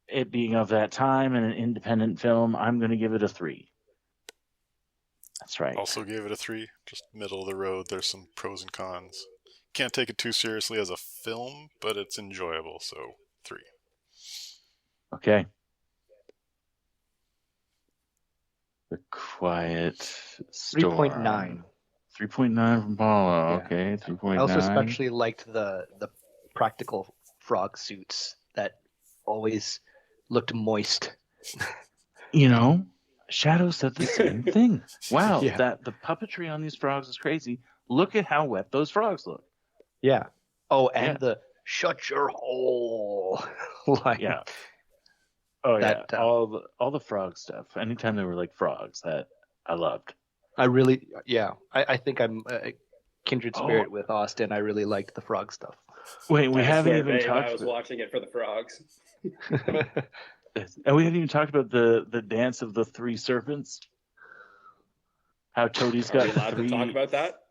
it being of that time and an independent film, I'm gonna give it a 3. That's right. also gave it a 3. Just middle of the road. There's some pros and cons. Can't take it too seriously as a film, but it's enjoyable. So 3. Okay. The Quiet Storm. 3.9. 3.9 from Paula. Yeah. Okay, 3.9. I also especially liked the practical frog suits that always looked moist. You know, Shadow said the same thing. Wow, Yeah. that the puppetry on these frogs is crazy. Look at how wet those frogs look. Yeah. Oh, and Yeah. the shut your hole line. Yeah. Oh That, yeah, all the frog stuff. Anytime they were like frogs, that I loved. I really, yeah. I think I'm a kindred spirit with Austin. I really liked the frog stuff. Wait, we I haven't swear, even babe, talked. I was watching it for the frogs. And we haven't even talked about the dance of the 3 serpents. How Toadie's Are got we allowed 3. to talk about that?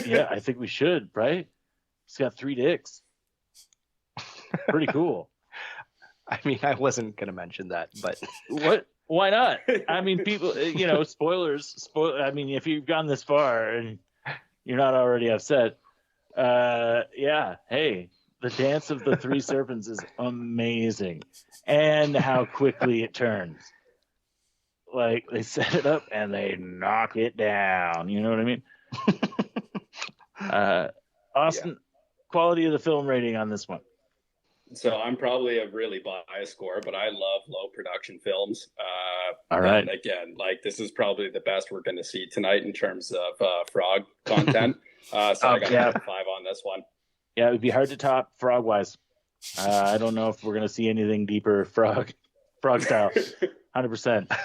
Yeah, I think we should, right? He's got 3 dicks. Pretty cool. I mean, I wasn't gonna mention that, but What? Why not? I mean, people, you know, spoilers. I mean, if you've gone this far and you're not already upset, yeah. Hey, the dance of the 3 serpents is amazing, and how quickly it turns. Like they set it up and they knock it down. You know what I mean? Austin, quality of the film rating on this one. So I'm probably a really biased score, but I love low production films. All right. And again, like this is probably the best we're going to see tonight in terms of frog content. So I got yeah. a 5 on this one. Yeah, it would be hard to top frog wise. I don't know if we're gonna see anything deeper frog style. 100%.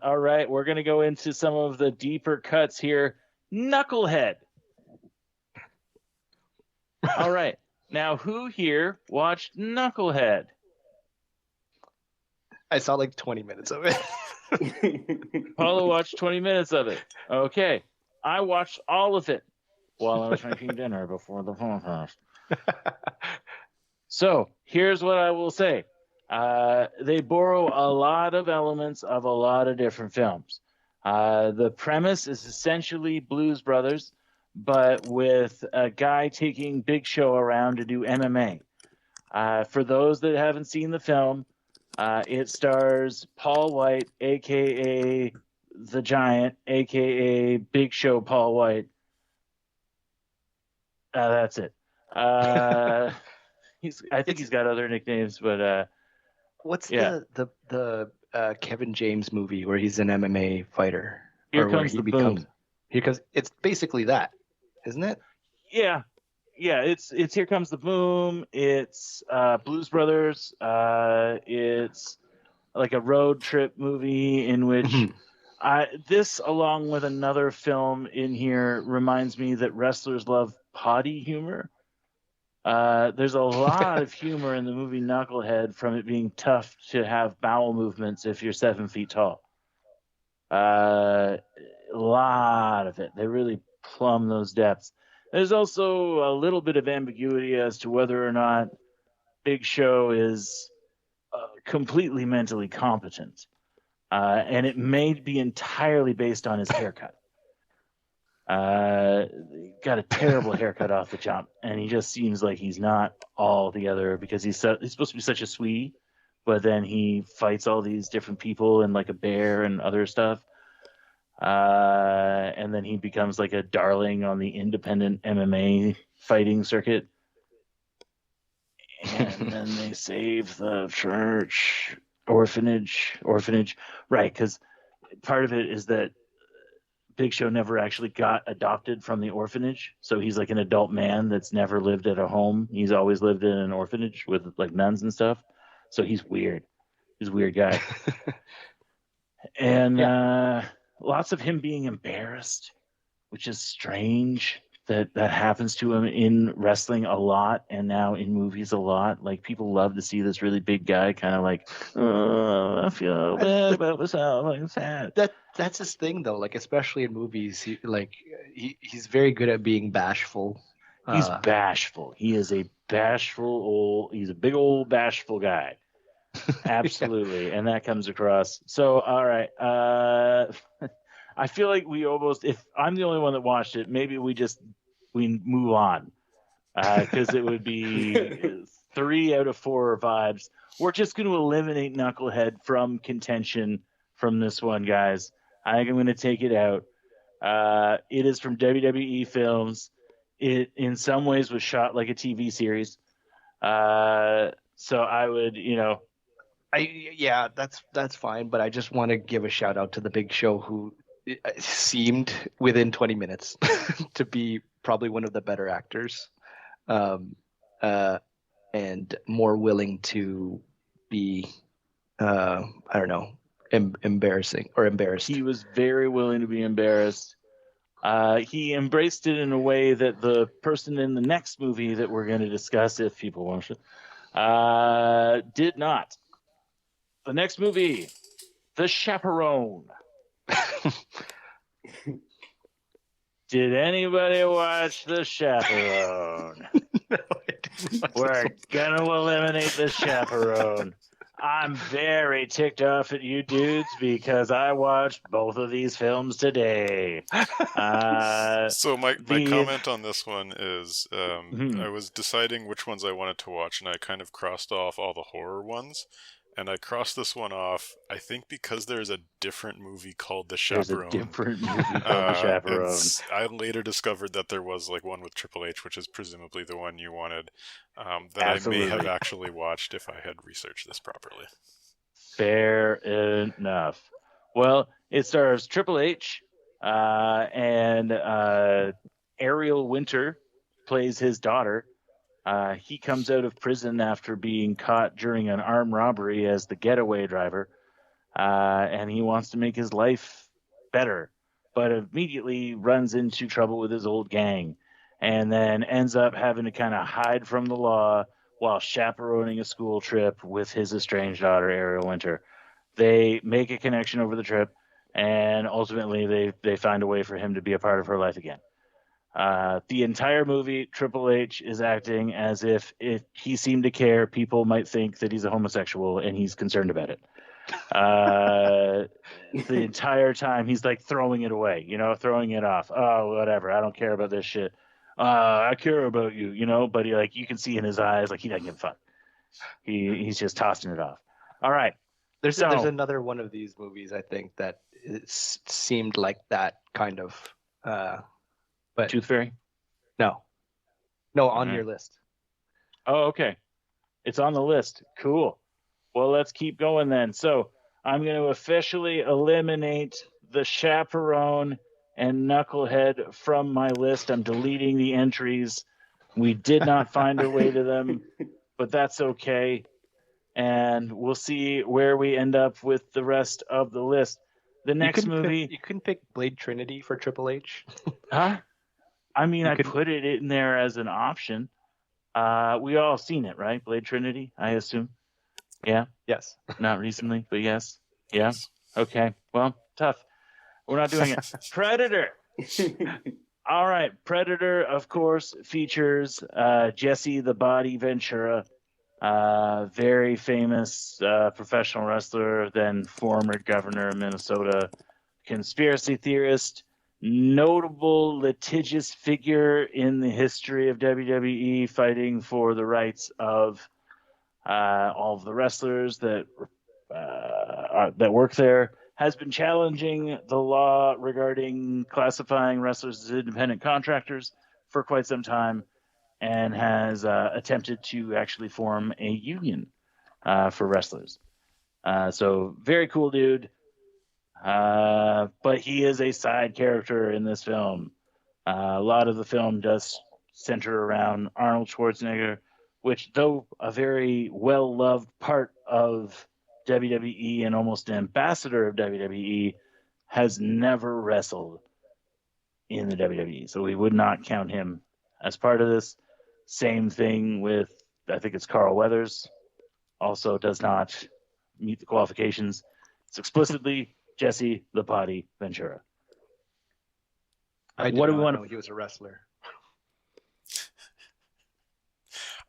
All right, we're gonna go into some of the deeper cuts here. Knucklehead. All right. Now, who here watched Knucklehead? I saw like 20 minutes of it. Paula watched 20 minutes of it. Okay. I watched all of it while I was making dinner before the podcast. So, here's what I will say. They borrow a lot of elements of a lot of different films. The premise is essentially Blues Brothers, but with a guy taking Big Show around to do MMA. For those that haven't seen the film, it stars Paul White, a.k.a. The Giant, a.k.a. Big Show Paul White. That's it. I think he's got other nicknames, but What's yeah. the Kevin James movie where he's an MMA fighter, Here or where Comes he the becomes Boom. because it's basically that, isn't it? Yeah, yeah. It's Here Comes the Boom. It's Blues Brothers. It's like a road trip movie in which this, along with another film in here, reminds me that wrestlers love potty humor. There's a lot of humor in the movie Knucklehead from it being tough to have bowel movements if you're 7 feet tall. A lot of it. They really plumb those depths. There's also a little bit of ambiguity as to whether or not Big Show is completely mentally competent. And it may be entirely based on his haircut. Got a terrible haircut off the jump, and he just seems like he's not all together because he's supposed to be such a sweetie, but then he fights all these different people and like a bear and other stuff. And then he becomes like a darling on the independent MMA fighting circuit. And then they save the church orphanage, right? Because part of it is that Big Show never actually got adopted from the orphanage, so he's like an adult man that's never lived at a home. He's always lived in an orphanage with like nuns and stuff. So he's weird. He's a weird guy. And lots of him being embarrassed, which is strange that happens to him in wrestling a lot and now in movies a lot. Like people love to see this really big guy kind of like, oh, I feel bad about myself. I'm sad. That's his thing though. Like especially in movies, he's very good at being bashful. He's bashful. He is a bashful he's a big old bashful guy. Absolutely. And that comes across. So, all right. I feel like we almost, if I'm the only one that watched it, maybe we move on. Because it would be 3 out of 4 vibes. We're just going to eliminate Knucklehead from contention from this one, guys. I think I'm going to take it out. It is from WWE Films. It, in some ways, was shot like a TV series. So I would, that's fine. But I just want to give a shout out to the Big Show, who seemed within 20 minutes to be probably one of the better actors, and more willing to be, I don't know, embarrassed. He was very willing to be embarrassed. He embraced it in a way that the person in the next movie that we're going to discuss, if people want to, did not. The next movie, The Chaperone. Did anybody watch The Chaperone? No, I didn't. We're gonna eliminate The Chaperone. I'm very ticked off at you dudes because I watched both of these films today. So my comment on this one is I was deciding which ones I wanted to watch, and I kind of crossed off all the horror ones. And I crossed this one off, I think, because there's a different movie called The Chaperone. There's a different movie called The Chaperone. I later discovered that there was like one with Triple H, which is presumably the one you wanted, that Absolutely. I may have actually watched if I had researched this properly. Fair enough. Well, it stars Triple H, and Ariel Winter plays his daughter. He comes out of prison after being caught during an armed robbery as the getaway driver, and he wants to make his life better, but immediately runs into trouble with his old gang, and then ends up having to kind of hide from the law while chaperoning a school trip with his estranged daughter, Ariel Winter. They make a connection over the trip, and ultimately they find a way for him to be a part of her life again. The entire movie, Triple H is acting as if he seemed to care, people might think that he's a homosexual, and he's concerned about it. The entire time, he's like throwing it away, throwing it off. Oh, whatever. I don't care about this shit. I care about you, but you can see in his eyes, like he doesn't give a fuck. He's just tossing it off. All right. There's another one of these movies, I think, that seemed like that kind of. But Tooth Fairy? No, on your list. Oh, okay. It's on the list. Cool. Well, let's keep going then. So, I'm going to officially eliminate the chaperone and knucklehead from my list. I'm deleting the entries. We did not find our way to them, but that's okay. And we'll see where we end up with the rest of the list. The next movie. You couldn't pick Blade Trinity for Triple H. Huh? I mean, You I could- put it in there as an option. We all seen it, right? Blade Trinity, I assume. Yeah. Yes. Not recently, but yes. Yeah. Yes. Okay. Well, tough. We're not doing it. Predator. All right. Predator, of course, features Jesse the Body Ventura, very famous professional wrestler, then former governor of Minnesota, conspiracy theorist, notable litigious figure in the history of WWE, fighting for the rights of all of the wrestlers that work there, has been challenging the law regarding classifying wrestlers as independent contractors for quite some time, and has attempted to actually form a union for wrestlers. So very cool dude. But he is a side character in this film. A lot of the film does center around Arnold Schwarzenegger, which, though a very well-loved part of WWE and almost an ambassador of WWE, has never wrestled in the WWE. So we would not count him as part of this. Same thing with, I think it's Carl Weathers, also does not meet the qualifications. It's explicitly Jesse the Body Ventura. I did What do not we want know he was a wrestler.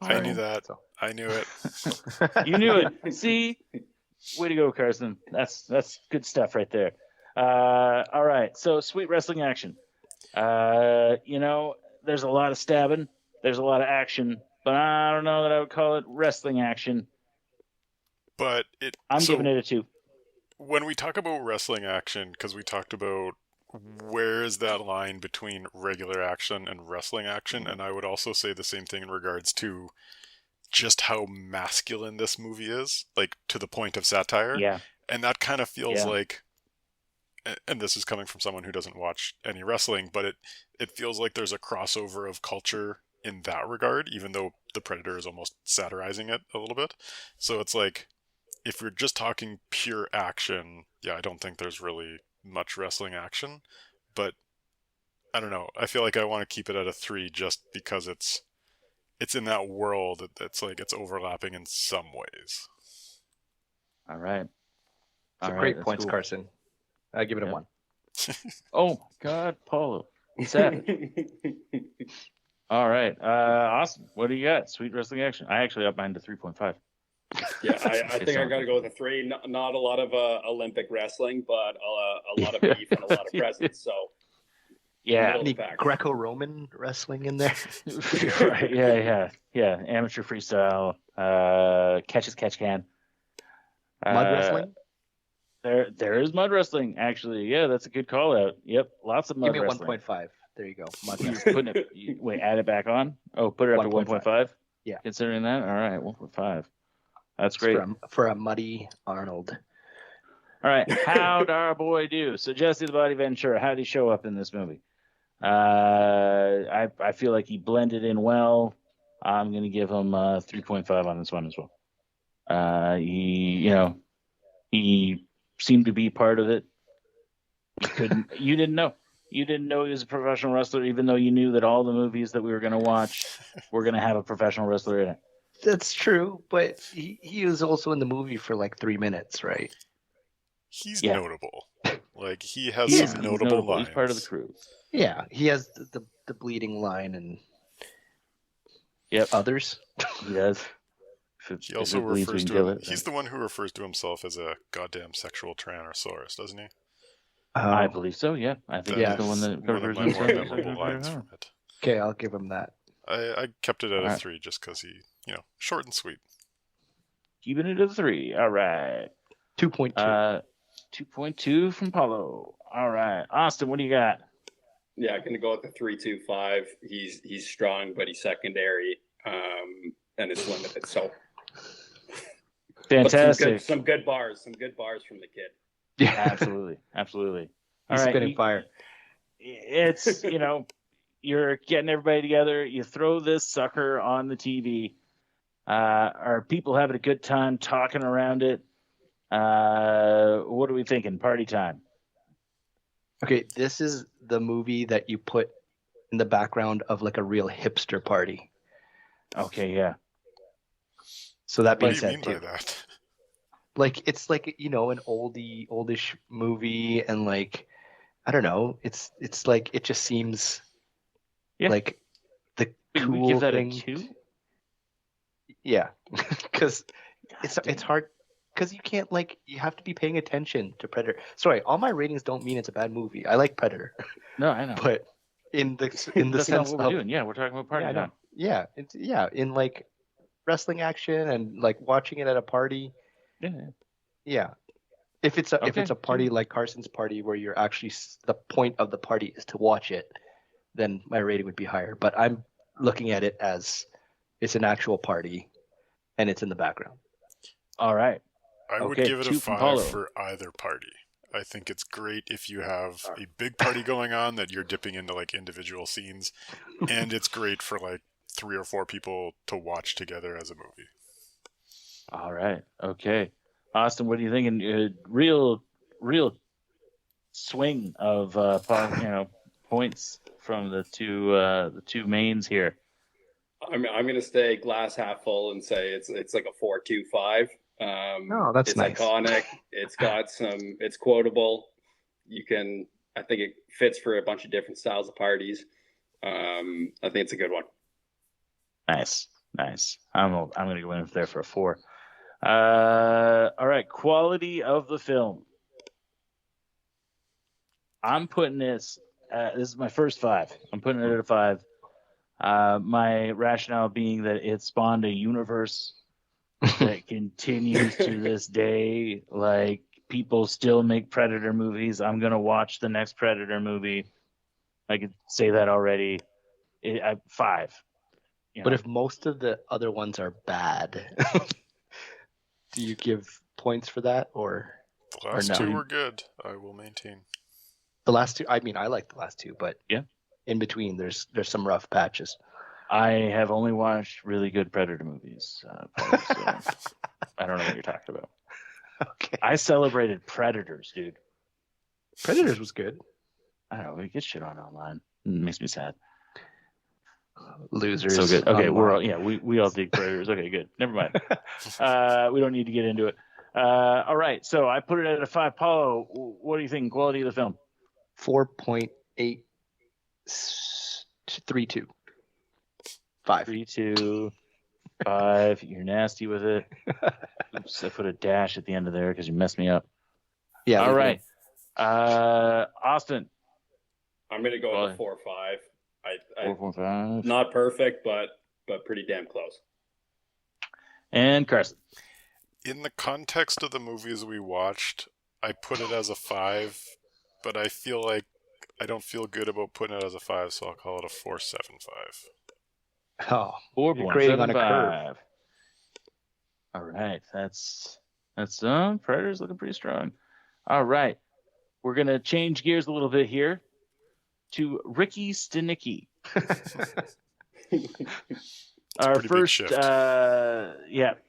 I knew Sorry. that. So- I knew it. You knew it. See? Way to go, Carson. That's good stuff right there. All right. So, sweet wrestling action. There's a lot of stabbing. There's a lot of action. But I don't know that I would call it wrestling action. But I'm giving it a 2. When we talk about wrestling action, because we talked about where is that line between regular action and wrestling action, and I would also say the same thing in regards to just how masculine this movie is, like to the point of satire. Yeah. And that kind of feels Yeah. like, and this is coming from someone who doesn't watch any wrestling, but it feels like there's a crossover of culture in that regard, even though the Predator is almost satirizing it a little bit. So it's like, if we're just talking pure action, yeah, I don't think there's really much wrestling action, but I don't know. I feel like I want to keep it at a 3 just because it's in that world. It's like it's overlapping in some ways. All right. Some All right, great that's points, cool. Carson. I give it a Yeah. 1. Oh, my God, Paulo. 7. All right. Awesome. What do you got? Sweet wrestling action. I actually up mine to 3.5. Yeah, I think I got to go with a 3. Not a lot of Olympic wrestling, but a lot of beef and a lot of presence. So Yeah. Middle Any fact. Greco-Roman wrestling in there? Right. Yeah. Amateur freestyle. Catch as catch can. Mud wrestling? There is mud wrestling, actually. Yeah, that's a good call out. Yep. Lots of mud Give me a wrestling. 1.5. There you go. Mud You're wrestling. putting it, wait, add it back on? Oh, put it up to 1.5. 1.5? Yeah. Considering that? All right, 1.5. That's It's great. for a muddy Arnold. All right, how'd our boy do? So Jesse the Body Ventura, how did he show up in this movie? I feel like he blended in well. I'm going to give him 3.5 on this one as well. He seemed to be part of it. You didn't know. You didn't know he was a professional wrestler, even though you knew that all the movies that we were going to watch were going to have a professional wrestler in it. That's true, but he was also in the movie for like 3 minutes, right? He's Yeah. notable. Like, he has Yeah, some he's notable notable. lines. He's part of the crew. Yeah, he has the bleeding line and Yep, others. he does. He also refers to him, he's the one who refers to himself as a goddamn sexual Tyrannosaurus, doesn't he? I believe so. Yeah, I think Yeah. he's the one that one of refers my to more himself as memorable a lines from it. Okay, I'll give him that. I kept it at a Alright. 3 just because he, short and sweet. Keeping it at 3. All right. 2.2. 2.2 from Paulo. All right. Austin, what do you got? Yeah, going to go with the 3.25. He's strong, but he's secondary, and it's limited. So But Fantastic. some good bars from the kid. Yeah, Absolutely. Absolutely. All he's right. spitting fire. It's, you're getting everybody together. You throw this sucker on the TV. Are people having a good time talking around it? What are we thinking? Party time. Okay, this is the movie that you put in the background of like a real hipster party. Okay, yeah. So that What being do you said, mean by too, that? like it's like an oldish movie, and like I don't know, it's like it just seems Yeah. like the Wait, we cool give that thing. a 2? Yeah, because it's damn. hard because you can't you have to be paying attention to Predator. Sorry, all my ratings don't mean it's a bad movie. I like Predator, No, I know. but in the That's not sense what we're of doing. Yeah, we're talking about party yeah, I know. time. Yeah, in like wrestling action and like watching it at a party. Yeah. Yeah, if it's a Okay, party like Carson's party where you're actually the point of the party is to watch it, then my rating would be higher. But I'm looking at it as it's an actual party, and it's in the background. All right. I would Okay, give it a 2 from 5 Paulo. for either party. I think it's great if you have a big party going on that you're dipping into like individual scenes, and it's great for like 3 or 4 people to watch together as a movie. All right. Okay. Austin, what are you thinking? Real swing of points from the two mains here. I'm going to stay glass half full and say it's like a 4.25. Oh, that's it's nice. iconic. It's got it's quotable. I think it fits for a bunch of different styles of parties. I think it's a good one. Nice. I'm gonna go in there for a 4. All right. Quality of the film. I'm putting this. This is my first 5. I'm putting it at a 5. My rationale being that it spawned a universe that continues to this day. Like, people still make Predator movies. I'm gonna watch the next Predator movie. I could say that already. 5. But if most of the other ones are bad, do you give points for that or The last no? 2 were good. I will maintain. The last 2? I mean, I like the last 2, but yeah, in between, there's some rough patches. I have only watched really good Predator movies, Paul, so I don't know what you're talking about. Okay. I celebrated Predators, dude. Predators was good. I don't know. We get shit on online. It makes me sad. Losers. So good. Okay, online. we all dig Predators. Okay, good. Never mind. We don't need to get into it. All right, so I put it at a 5. Paulo, what do you think? Quality of the film? 4.832. 5. 3, 2, 5. You're nasty with it. Oops, I put a dash at the end of there because you messed me up. Yeah. All right. Austin. I'm going to go with a 4.5. 4.5. Not perfect, but pretty damn close. And Carson. In the context of the movies we watched, I put it as a 5, but I feel like I don't feel good about putting it as a 5, so I'll call it a 4.75. Oh, 4.75. you're grading on a curve. All right, that's Predator's looking pretty strong. All right, we're gonna change gears a little bit here to Ricky Stenicki. Our first,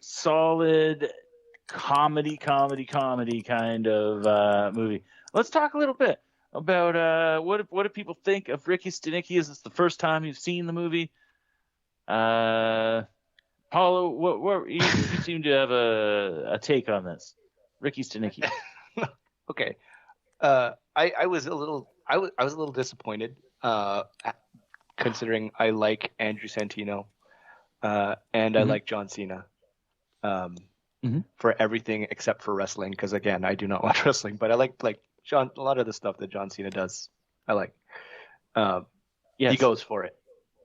solid comedy kind of movie. Let's talk a little bit about what do people think of Ricky Stenicki? Is this the first time you've seen the movie? Paulo, what you seem to have a take on this, Ricky Stenicki. Okay, I was a little disappointed, considering I like Andrew Santino, and I like John Cena, for everything except for wrestling, because again I do not watch wrestling, but I like John, a lot of the stuff that John Cena does. I like. He goes for it.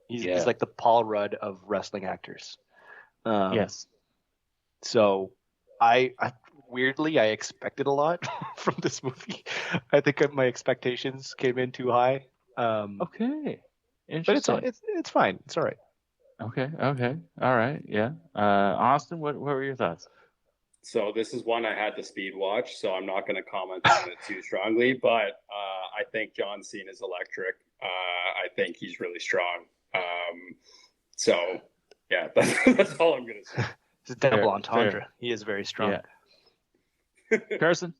He's like the Paul Rudd of wrestling actors. Yes. So I weirdly, I expected a lot from this movie. I think my expectations came in too high. Okay. But it's fine. It's all right. Okay. All right. Yeah. Austin, what were your thoughts? So this is one I had to speed watch, so I'm not going to comment on it too strongly. But I think John Cena is electric. I think he's really strong. So yeah, that's all I'm going to say. It's a double Fair, entendre. fair. He is very strong. Yeah. Carson?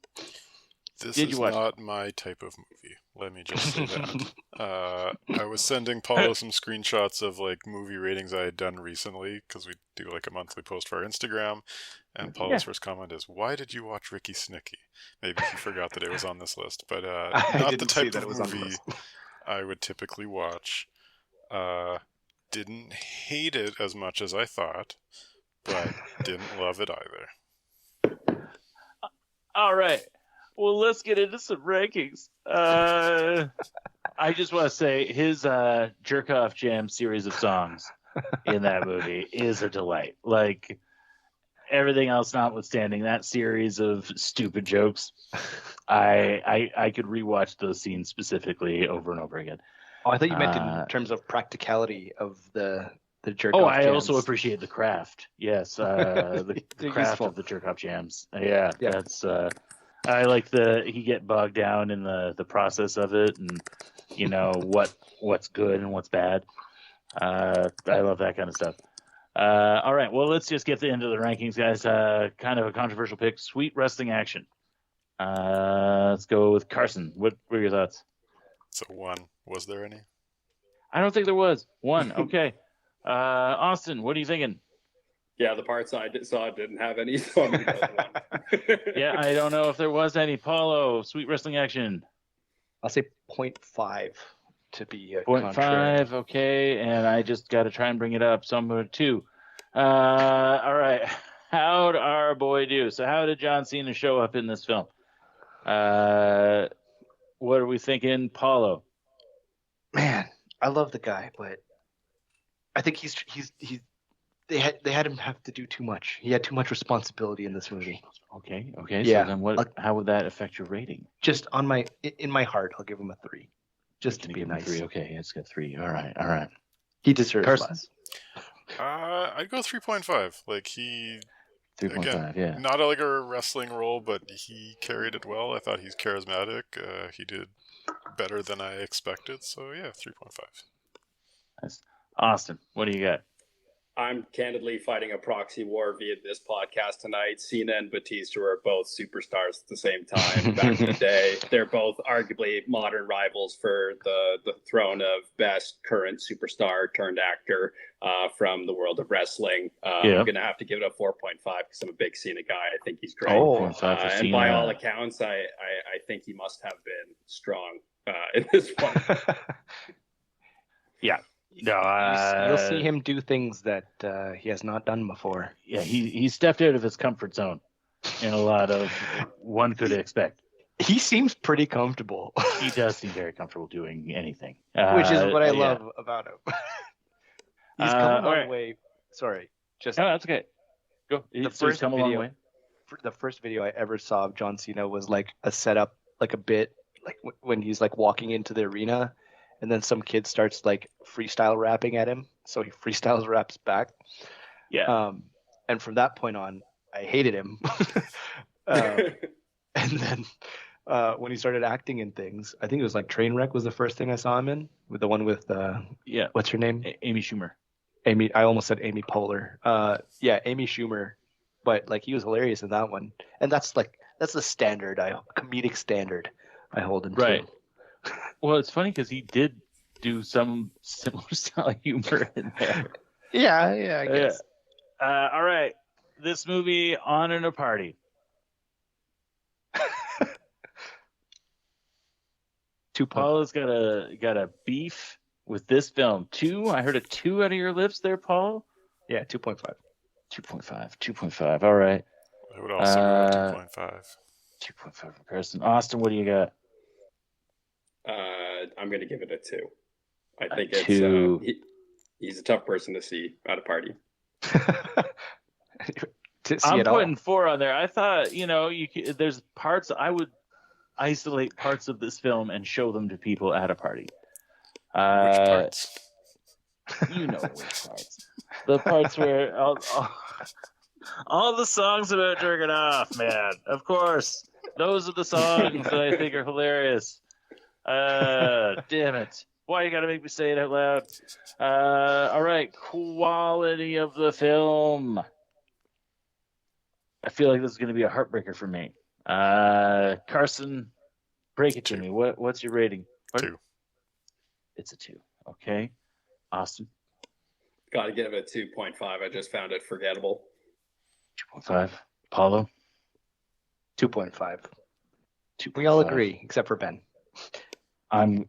This Did is you watch not my type of movie. Let me just say that. I was sending Paulo some screenshots of like movie ratings I had done recently because we do like a monthly post for our Instagram. And Paulo's first comment is, "Why did you watch Ricky Snicky?" Maybe he forgot that it was on this list, but not the didn't see type that of it was on the movie list. I would typically watch. Didn't hate it as much as I thought, but didn't love it either. All right. Well, let's get into some rankings. I just want to say his Jerk Off Jam series of songs in that movie is a delight. Like, everything else notwithstanding, that series of stupid jokes, I could rewatch those scenes specifically over and over again. Oh, I thought you meant in terms of practicality of the jerk Oh, off I jams. also appreciate the craft. Yes, the They're craft useful. of the jerk off jams. Yeah, Yeah. that's. I like he get bogged down in the process of it, and you know what's good and what's bad. I love that kind of stuff. All right, well, let's just get into the rankings, guys. Kind of a controversial pick: Sweet Wrestling Action. Let's go with Carson. What were your thoughts? So one, was there any? I don't think there was one. Okay, Austin, what are you thinking? Yeah, the parts I saw didn't have any, so I'm going to go with one. Yeah, I don't know if there was any. Paulo, Sweet Wrestling Action. I'll say 0.5 to be 0.5, okay, and I just got to try and bring it up, so I'm going to 2. All right, how'd our boy do? So how did John Cena show up in this film? What are we thinking, Paulo? Man, I love the guy, but I think he's they had him have to do too much. He had too much responsibility in this movie. Okay. Yeah. So then how would that affect your rating? Just in my heart, I'll give him a 3, just to be nice. 3. Okay, it's got 3. All right. He deserves Carson? less. I'd go 3.5. Like he 3.5. Yeah. Not like a wrestling role, but he carried it well. I thought he's charismatic. He did better than I expected. So yeah, 3.5. Nice. Austin, what do you got? I'm candidly fighting a proxy war via this podcast tonight. Cena and Batista were both superstars at the same time back in the day. They're both arguably modern rivals for the throne of best current superstar turned actor from the world of wrestling. I'm going to have to give it a 4.5 because I'm a big Cena guy. I think he's great. And by all accounts, I think he must have been strong in this one. Yeah. No, you'll see him do things that he has not done before. Yeah, he stepped out of his comfort zone in a lot of one could expect. He seems pretty comfortable. He does seem very comfortable doing anything, which is what I love about him. He's come a long way. Sorry, no, that's okay. Go. The first video I ever saw of John Cena was like a setup, like a bit, like when he's like walking into the arena. And then some kid starts like freestyle rapping at him, so he freestyles raps back. Yeah. And from that point on, I hated him. And then when he started acting in things, I think it was like Trainwreck was the first thing I saw him in, with the one with what's her name? Amy Schumer. I almost said Amy Poehler. Amy Schumer. But like he was hilarious in that one, and that's the standard, comedic standard I hold him to. Well, it's funny because he did do some similar style humor in there. Yeah, I guess. All right, this movie, On in a Party. Paula's got a beef with this film. 2. I heard a 2 out of your lips there, Paul. Yeah, 2.5. 2.5. All right. I would also go 2.5. 2.5 for Kirsten. Austin, what do you got? I'm going to give it a 2. I think it's 2. He's a tough person to see at a party. I'm putting 4 on there. I thought, there's parts I would isolate parts of this film and show them to people at a party. Which parts? You know which parts. The parts where All the songs about jerking off, man. Of course. Those are the songs that I think are hilarious. Damn it. Why you gotta make me say it out loud? All right. Quality of the film. I feel like this is going to be a heartbreaker for me. Carson, break it to 2. me. What's your rating? Pardon? 2. It's a 2. Okay. Austin, Got to give it a 2.5. I just found it forgettable. 2.5. Paulo, 2.5. 2.5. We all agree, except for Ben. I'm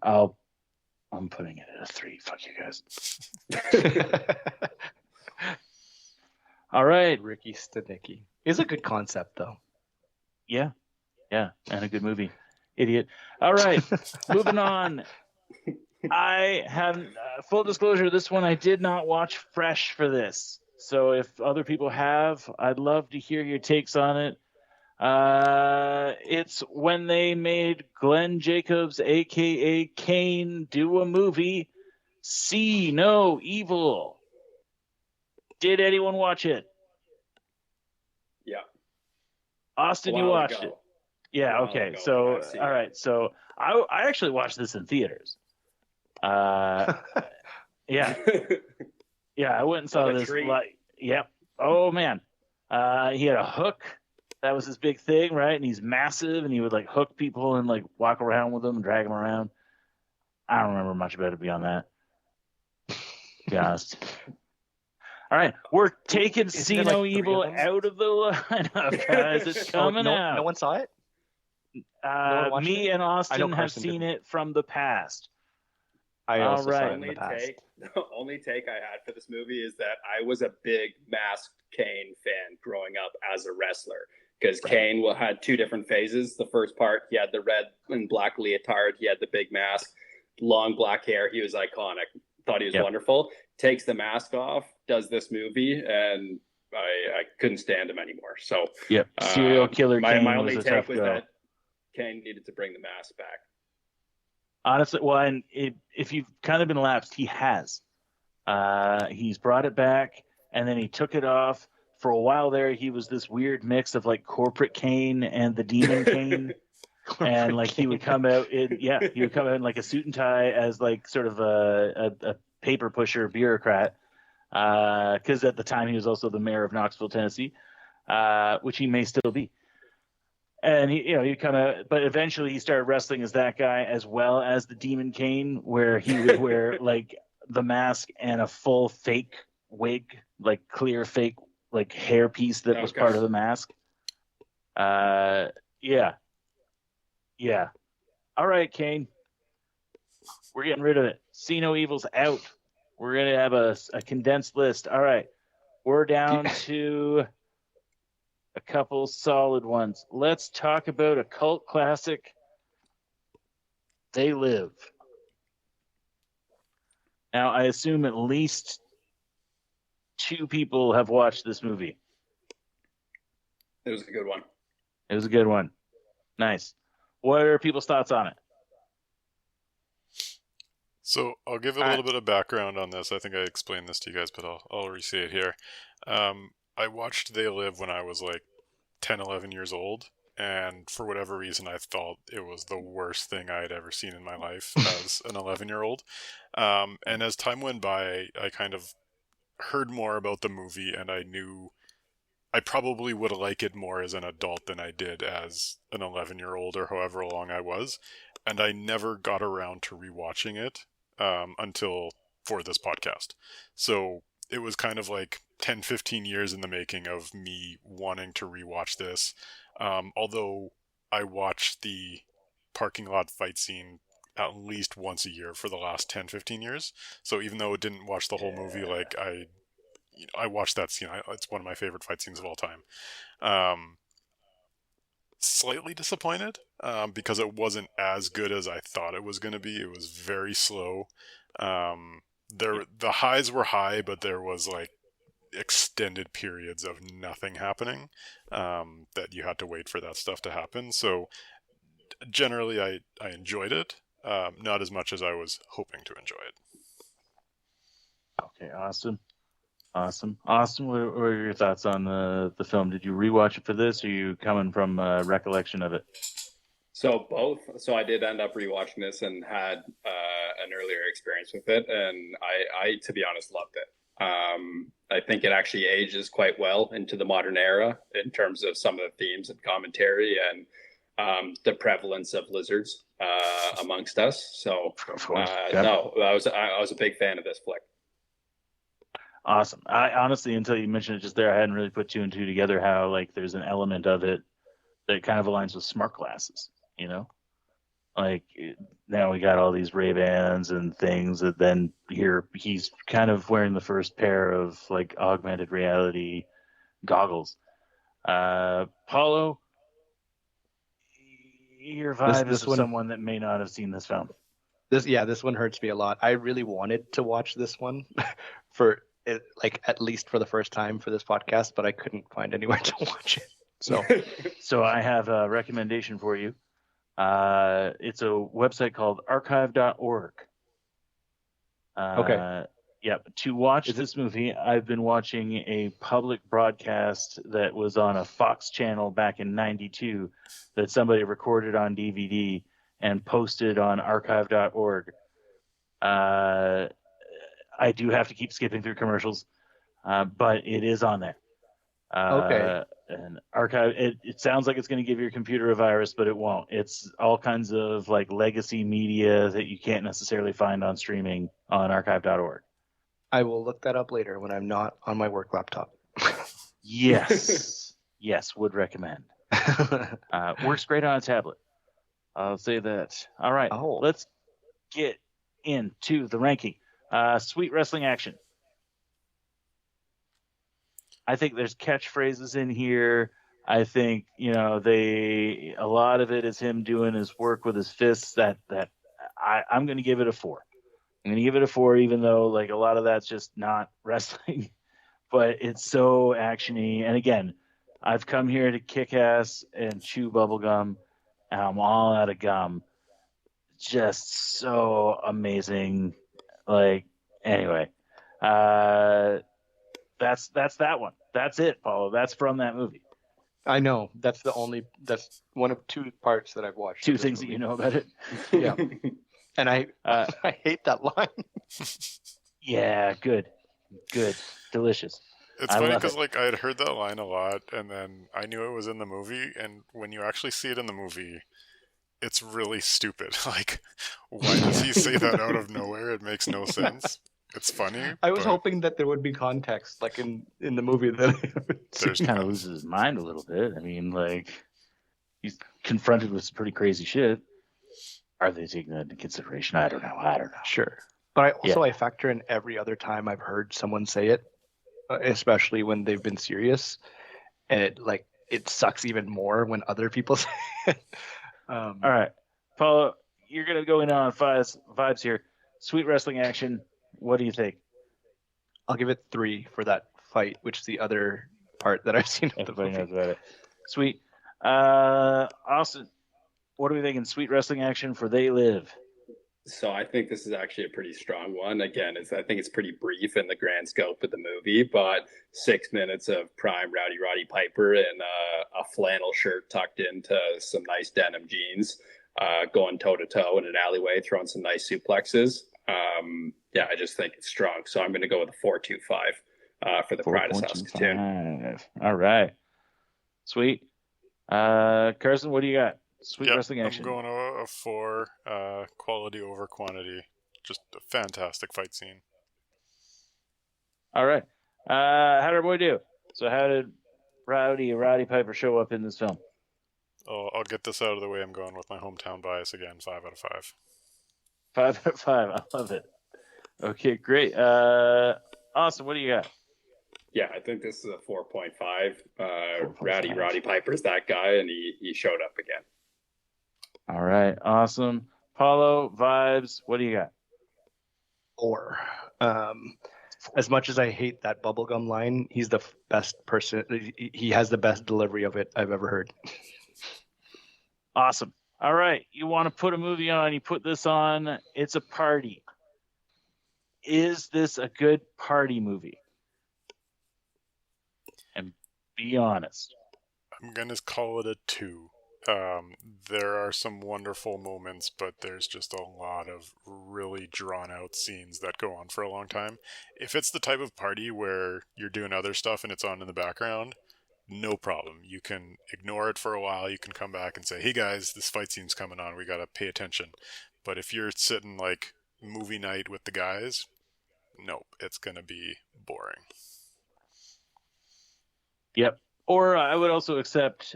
putting it at a 3. Fuck you guys. All right. Ricky Stenicki. It's a good concept, though. Yeah. And a good movie. Idiot. All right. Moving on. I have full disclosure. This one I did not watch fresh for this. So if other people have, I'd love to hear your takes on it. It's when they made Glenn Jacobs, aka Kane, do a movie. See No Evil. Did anyone watch it? Yeah. Austin, you watched it. Yeah. Okay. So all right. So I actually watched this in theaters. Yeah. Yeah. I went and saw this. Yep. Oh man. He had a hook. That was his big thing, right? And he's massive, and he would like hook people and like walk around with them and drag them around. I don't remember much about it beyond that. To be honest. All right, we're taking See No Evil out of the lineup, guys. It's coming out. No one saw it? Me and Austin have seen it from the past. I also saw it in the past. The only take I had for this movie is that I was a big Masked Kane fan growing up as a wrestler, because Kane had 2 different phases. The first part, he had the red and black leotard. He had the big mask, long black hair. He was iconic. Thought he was wonderful. Takes the mask off, does this movie, and I couldn't stand him anymore. So serial killer. My only take was that Kane needed to bring the mask back. Honestly, well, and if you've kind of been lapsed, he has. He's brought it back, and then he took it off. For a while there, he was this weird mix of like corporate Kane and the demon Kane. And like he would come out in like a suit and tie as like sort of a paper pusher bureaucrat, because at the time he was also the mayor of Knoxville, Tennessee, which he may still be. And he'd come out, but eventually he started wrestling as that guy as well as the Demon Kane, where he would wear like the mask and a full fake wig, like clear fake like hair piece that was part of the mask. Yeah. All right, Kane. We're getting rid of it. See No Evil's out. We're going to have a condensed list. All right. We're down to a couple solid ones. Let's talk about a cult classic, They Live. Now, I assume at least 2 people have watched this movie. It was a good one. It was a good one. Nice. What are people's thoughts on it? So I'll give a little bit of background on this. I think I explained this to you guys, but I'll re-say it here. I watched They Live when I was like 10, 11 years old, and for whatever reason, I thought it was the worst thing I had ever seen in my life as an 11-year-old. And as time went by, I kind of heard more about the movie, and I knew I probably would like it more as an adult than I did as an 11-year-old or however long I was. And I never got around to rewatching it until for this podcast. So it was kind of like 10, 15 years in the making of me wanting to rewatch this. Although I watched the parking lot fight scene at least once a year for the last 10, 15 years. So even though I didn't watch the whole movie, like I watched that scene. It's one of my favorite fight scenes of all time. Slightly disappointed because it wasn't as good as I thought it was going to be. It was very slow. The highs were high, but there was like extended periods of nothing happening that you had to wait for that stuff to happen. So generally, I enjoyed it, not as much as I was hoping to enjoy it. Okay, Austin. Awesome. Austin, what are your thoughts on the film? Did you rewatch it for this, or are you coming from a recollection of it? So both. So I did end up rewatching this and had an earlier experience with it, and I, to be honest, loved it. I think it actually ages quite well into the modern era in terms of some of the themes and commentary and the prevalence of lizards amongst us. So Of course. Yep. no, I was a big fan of this flick. Awesome. I honestly, until you mentioned it just there, I hadn't really put two and two together. How like there's an element of it that kind of aligns with smart glasses. You know, like now we got all these Ray-Bans and things that then here he's kind of wearing the first pair of like augmented reality goggles. Paulo, your vibe This is of one, someone that may not have seen this film. this one hurts me a lot. I really wanted to watch this one for it, like at least for the first time for this podcast, but I couldn't find anywhere to watch it. So I have a recommendation for you. It's a website called archive.org. Okay. Yep. To watch this movie, I've been watching a public broadcast that was on a Fox channel back in '92 that somebody recorded on DVD and posted on archive.org. I do have to keep skipping through commercials, but it is on there. Okay. And archive, it sounds like it's going to give your computer a virus, but it won't. It's all kinds of like legacy media that you can't necessarily find on streaming on archive.org. I will look that up later when I'm not on my work laptop. Yes. Yes, would recommend. Works great on a tablet. I'll say that. All right. Oh. Let's get into the ranking. Sweet wrestling action. I think there's catchphrases in here. I think, a lot of it is him doing his work with his fists. I'm going to give it a 4. I'm going to give it a 4, even though like a lot of that's just not wrestling, but it's so actiony. And again, I've come here to kick ass and chew bubble gum, and I'm all out of gum. Just so amazing. Like, anyway, that's that one. That's it, Paulo. That's from that movie. I know. That's one of 2 parts that I've watched. 2 things that you know about it. Yeah. And I hate that line. Yeah, good. Delicious. It's funny because like I had heard that line a lot, and then I knew it was in the movie, and when you actually see it in the movie, it's really stupid. Like, why does he say that out of nowhere? It makes no sense. It's funny. I was hoping that there would be context, like in the movie that he kind of loses his mind a little bit. I mean, like he's confronted with some pretty crazy shit. Are they taking that into consideration? I don't know. Sure, but I factor in every other time I've heard someone say it, especially when they've been serious, and it sucks even more when other people say it. All right, Paula, you're gonna go in on vibes here. Sweet wrestling action. What do you think? I'll give it 3 for that fight, which is the other part that I've seen. Everybody knows about it. Sweet. Austin, what are we thinking? Sweet wrestling action for They Live. So I think this is actually a pretty strong one. Again, I think it's pretty brief in the grand scope of the movie, but 6 minutes of prime Roddy Piper in a flannel shirt tucked into some nice denim jeans, going toe to toe in an alleyway, throwing some nice suplexes. I just think it's strong. So I'm going to go with a 4.25 for the Pride of Saskatoon. All right. Sweet. Carson, what do you got? Sweet wrestling action. I'm going a 4, quality over quantity. Just a fantastic fight scene. All right. How did our boy do? So how did Roddy Piper show up in this film? I'll get this out of the way. I'm going with my hometown bias again. 5 out of 5. 5 out of 5. I love it. Okay, great. Austin, what do you got? Yeah, I think this is a 4.5. Roddy Piper's that guy, and he showed up again. All right, awesome. Paulo, vibes, what do you got? 4. As much as I hate that bubblegum line, he's the best person. He has the best delivery of it I've ever heard. Awesome. All right, you want to put a movie on, you put this on, it's a party. Is this a good party movie? Be honest. I'm gonna call it a 2. There are some wonderful moments, but there's just a lot of really drawn out scenes that go on for a long time. If it's the type of party where you're doing other stuff and it's on in the background, no problem. You can ignore it for a while. You can come back and say, hey guys, this fight scene's coming on. We gotta pay attention. But if you're sitting like movie night with the guys, nope, it's gonna be boring. Yep. Or I would also accept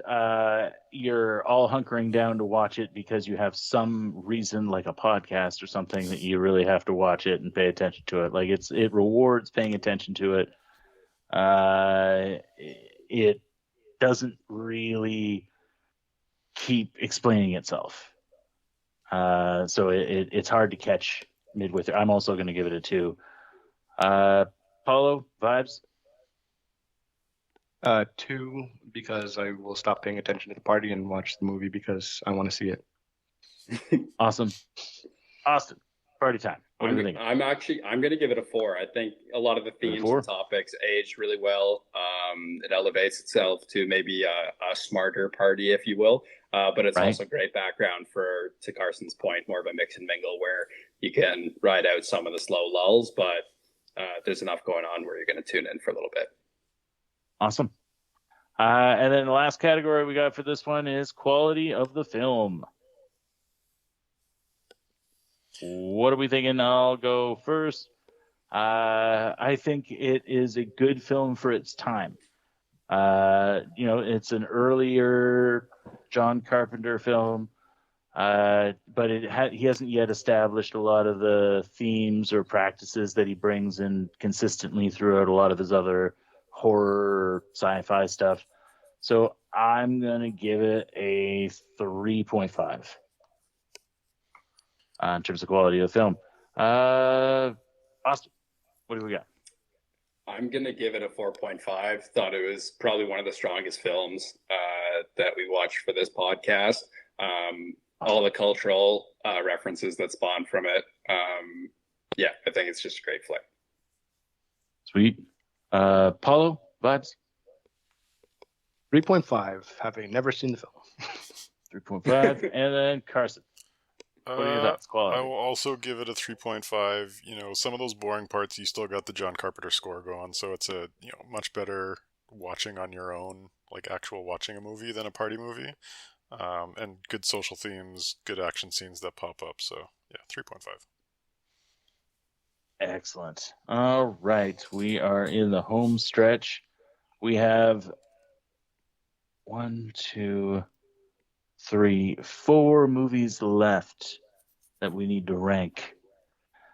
you're all hunkering down to watch it because you have some reason, like a podcast or something, that you really have to watch it and pay attention to it. Like it rewards paying attention to it. It doesn't really keep explaining itself. So it's hard to catch midway through. I'm also going to give it a 2. Paulo, vibes? 2, because I will stop paying attention to the party and watch the movie because I want to see it. Awesome. Austin, party time. What do you think? I'm going to give it a 4. I think a lot of the themes and topics age really well. It elevates itself to maybe a smarter party, if you will. But it's also great background to Carson's point, more of a mix and mingle where you can ride out some of the slow lulls, but there's enough going on where you're going to tune in for a little bit. Awesome. And then the last category we got for this one is quality of the film. What are we thinking? I'll go first. I think it is a good film for its time. It's an earlier John Carpenter film, but he hasn't yet established a lot of the themes or practices that he brings in consistently throughout a lot of his other horror sci-fi stuff. So I'm going to give it a 3.5 in terms of quality of the film. Austin, what do we got? I'm going to give it a 4.5. Thought it was probably one of the strongest films that we watched for this podcast. All the cultural references that spawned from it. I think it's just a great flick. Sweet. Paulo, vibes? 3.5, having never seen the film. 3.5. And then Carson. What are your thoughts? Quality. I will also give it a 3.5. Some of those boring parts, you still got the John Carpenter score going, so it's a much better watching on your own, like actual watching a movie than a party movie. And good social themes, good action scenes that pop up. So yeah, 3.5. Excellent. All right. We are in the home stretch. We have 4 movies left that we need to rank.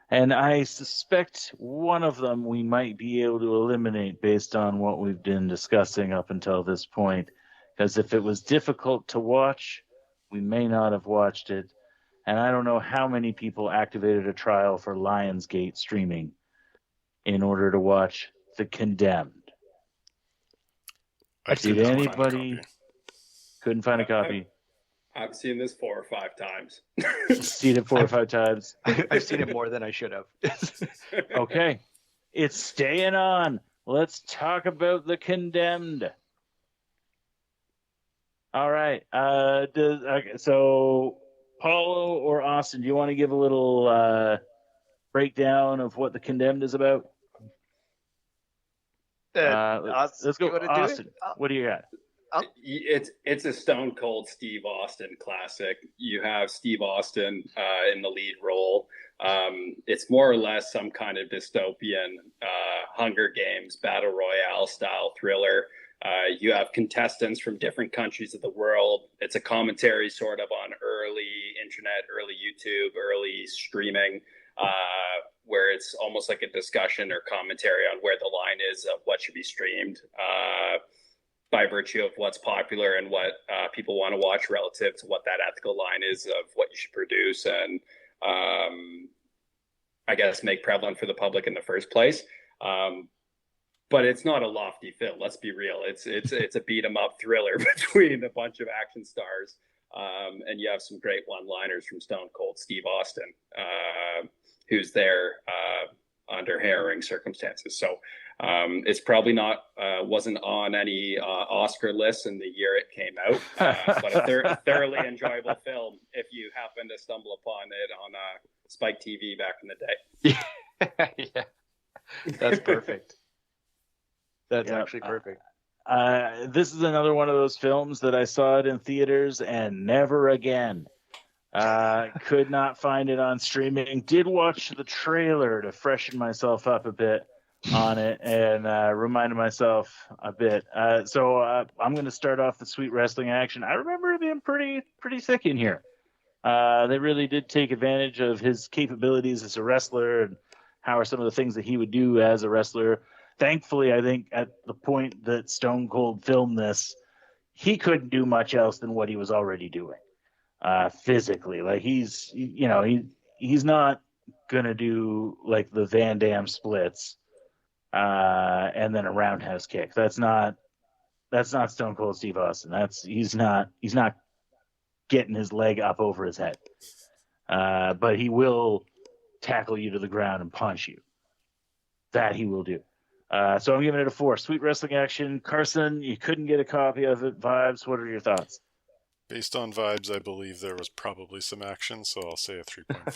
And I suspect one of them we might be able to eliminate based on what we've been discussing up until this point. Because if it was difficult to watch, we may not have watched it. And I don't know how many people activated a trial for Lionsgate streaming in order to watch The Condemned. Did anybody couldn't find a copy? I've seen this 4 or 5 times. Seen it 4 or 5 times. I've seen it more than I should have. Okay. It's staying on. Let's talk about The Condemned. All right. So Paulo or Austin, do you want to give a little breakdown of what The Condemned is about? Let's go, Austin. What do you got? It's a stone cold Steve Austin classic. You have Steve Austin in the lead role. It's more or less some kind of dystopian Hunger Games battle royale style thriller. You have contestants from different countries of the world. It's a commentary sort of on early internet, early YouTube, early streaming, where it's almost like a discussion or commentary on where the line is of what should be streamed by virtue of what's popular and what people want to watch relative to what that ethical line is of what you should produce and I guess make prevalent for the public in the first place. But it's not a lofty film. Let's be real. It's a beat 'em up thriller between a bunch of action stars, and you have some great one-liners from Stone Cold Steve Austin, who's there under harrowing circumstances. So it's probably not wasn't on any Oscar lists in the year it came out, but a thoroughly enjoyable film if you happen to stumble upon it on Spike TV back in the day. Yeah, that's perfect. That's actually perfect. This is another one of those films that I saw it in theaters and never again. Could not find it on streaming. Did watch the trailer to freshen myself up a bit on it and reminded myself a bit. So I'm going to start off the Sweet Wrestling Action. I remember it being pretty thick in here. They really did take advantage of his capabilities as a wrestler and how are some of the things that he would do as a wrestler. Thankfully, I think at the point that Stone Cold filmed this, he couldn't do much else than what he was already doing. Physically, like he's not gonna do like the Van Damme splits and then a roundhouse kick. That's not Stone Cold Steve Austin. He's not getting his leg up over his head, but he will tackle you to the ground and punch you. That he will do. So I'm giving it a 4. Sweet Wrestling Action. Carson, you couldn't get a copy of it. Vibes, what are your thoughts? Based on vibes, I believe there was probably some action, so I'll say a 3.5.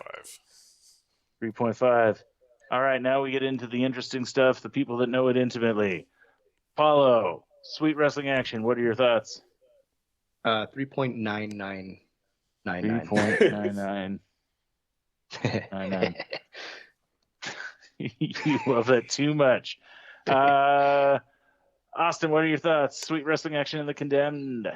3.5. All right, now we get into the interesting stuff, the people that know it intimately. Paulo, Sweet Wrestling Action, what are your thoughts? 3.99. 3.99. 99. You love that too much. Austin, what are your thoughts? Sweet Wrestling Action and The Condemned.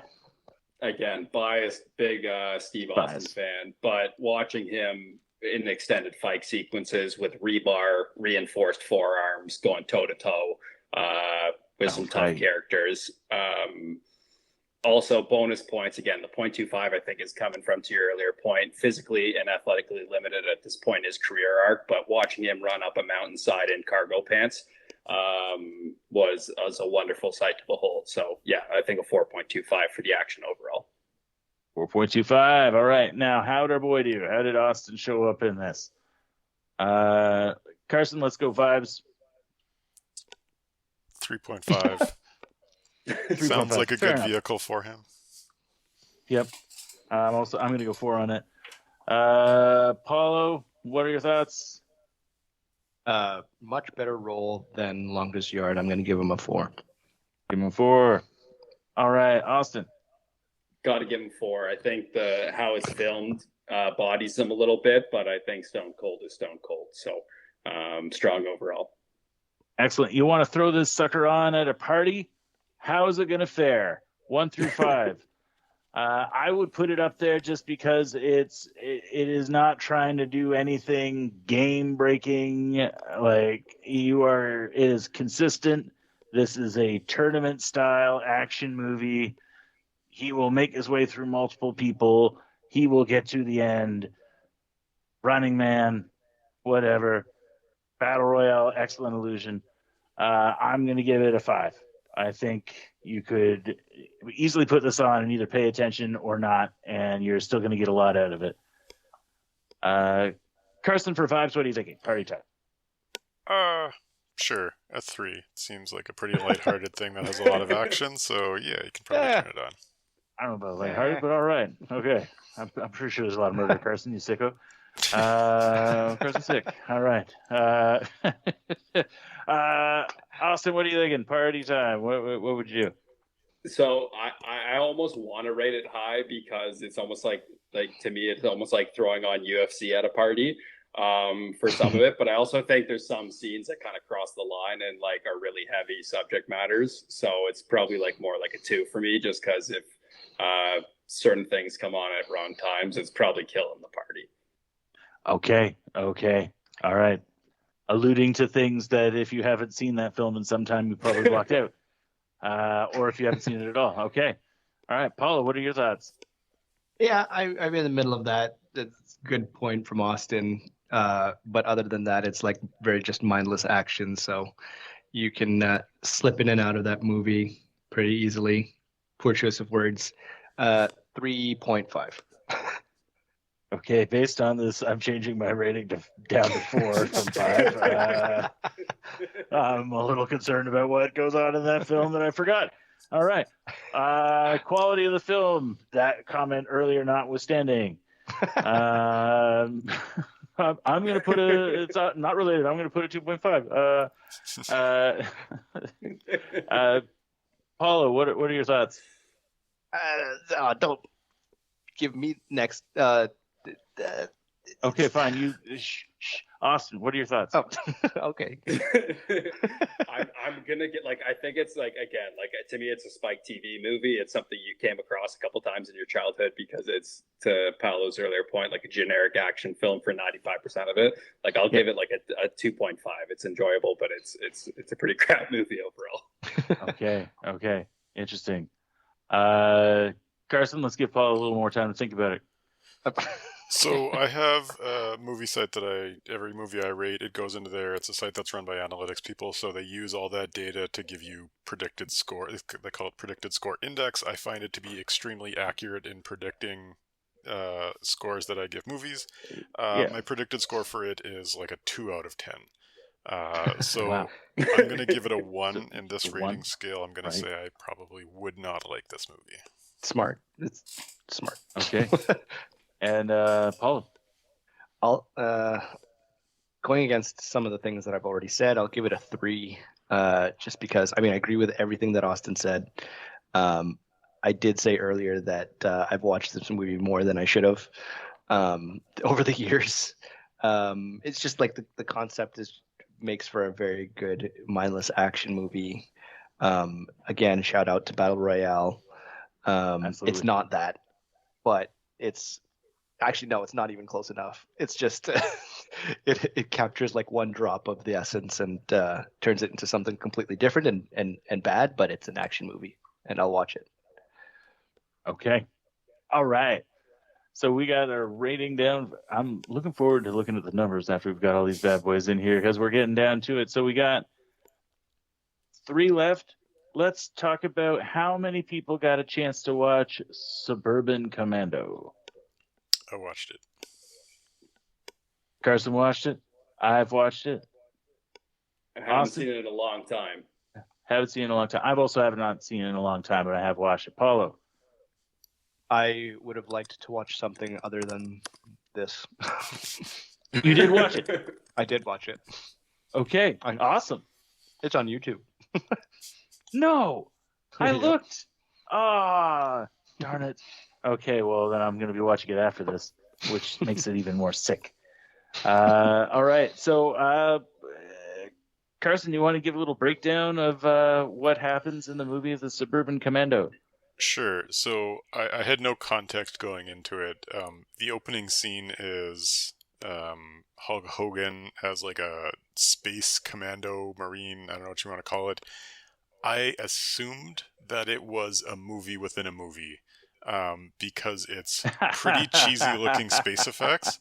Again, biased, big Steve Austin fan, but watching him in extended fight sequences with rebar, reinforced forearms, going toe to toe with some tough characters. Also, bonus points. Again, the 0.25 I think is coming from, to your earlier point, physically and athletically limited at this point in his career arc, but watching him run up a mountainside in cargo pants was a wonderful sight to behold. So yeah, I think a 4.25 for the action overall. 4.25. All right. Now, how did our boy do? How did Austin show up in this? Carson, let's go vibes. 3.5. Sounds like a good vehicle for him. Yep. I'm going to go 4 on it. Paulo, what are your thoughts? Much better role than Longest Yard. I'm going to give him a 4. Give him a 4. All right, Austin. Got to give him 4. I think how it's filmed bodies him a little bit, but I think Stone Cold is Stone Cold. So strong overall. Excellent. You want to throw this sucker on at a party? How is it going to fare? 1 through 5. I would put it up there just because it is not trying to do anything game breaking. Like it is consistent. This is a tournament style action movie. He will make his way through multiple people. He will get to the end. Running Man, whatever. Battle Royale, excellent illusion. I'm going to give it a 5. I think you could easily put this on and either pay attention or not, and you're still going to get a lot out of it. Carson, for vibes, what are you thinking? Party time. Sure. A 3. It seems like a pretty lighthearted thing that has a lot of action, so yeah, you can probably turn it on. I don't know about lighthearted, but all right. Okay. I'm pretty sure there's a lot of murder, Carson, you sicko. Carson's sick. All right. Austin, what are you thinking? Party time. What would you do? So I almost want to rate it high because it's almost like to me it's almost like throwing on UFC at a party for some of it. But I also think there's some scenes that kind of cross the line and like are really heavy subject matters. So it's probably like more like a 2 for me, just because if certain things come on at wrong times, it's probably killing the party. Okay. All right. Alluding to things that if you haven't seen that film in some time, you probably blocked out. Or if you haven't seen it at all. Okay. All right. Paula, what are your thoughts? Yeah, I'm in the middle of that. That's a good point from Austin. But other than that, it's like very just mindless action. So you can slip in and out of that movie pretty easily. Poor choice of words. 3.5. Okay, based on this, I'm changing my rating down to 4 from 5. I'm a little concerned about what goes on in that film that I forgot. All right. Quality of the film, that comment earlier notwithstanding. I'm going to put it's not related. I'm going to put a 2.5. Paulo, what are your thoughts? Don't give me next. Okay, fine. You, Austin, what are your thoughts? Oh, okay. I'm gonna get I think it's again to me it's a Spike TV movie. It's something you came across a couple times in your childhood because it's, to Paolo's earlier point, like a generic action film for 95% of it. I'll give it a 2.5. It's enjoyable, but it's a pretty crap movie overall. Okay, interesting. Carson, let's give Paul a little more time to think about it. So I have a movie site that every movie I rate, it goes into there. It's a site that's run by analytics people, so they use all that data to give you predicted score. They call it predicted score index. I find it to be extremely accurate in predicting scores that I give movies. My predicted score for it is like a 2 out of 10. So Wow. I'm going to give it a 1 in this rating 1? scale. I'm going to say I probably would not like this movie. Smart. It's smart. Okay. And Paul? I'll going against some of the things that I've already said, I'll give it a 3. Just because I agree with everything that Austin said. I did say earlier that I've watched this movie more than I should have over the years. It's just like the concept makes for a very good mindless action movie. Again, shout out to Battle Royale. It's not that, but it's actually, no, it's not even close enough. It's just it captures like one drop of the essence and turns it into something completely different and bad, but it's an action movie and I'll watch it. Okay. All right. So we got our rating down. I'm looking forward to looking at the numbers after we've got all these bad boys in here because we're getting down to it. So we got 3 left. Let's talk about how many people got a chance to watch Suburban Commando. I watched it. Carson watched it. I've watched it. I haven't seen it in a long time. Haven't seen it in a long time. I've also not seen it in a long time, but I have watched it. Paulo? I would have liked to watch something other than this. You did watch it? I did watch it. Okay, awesome. It's on YouTube. No, I looked. Darn it. Okay, well, then I'm going to be watching it after this, which makes it even more sick. All right, so Carson, you want to give a little breakdown of what happens in the movie of the Suburban Commando? Sure. So I had no context going into it. The opening scene is Hulk Hogan as like a space commando marine. I don't know what you want to call it. I assumed that it was a movie within a movie because it's pretty cheesy looking space effects.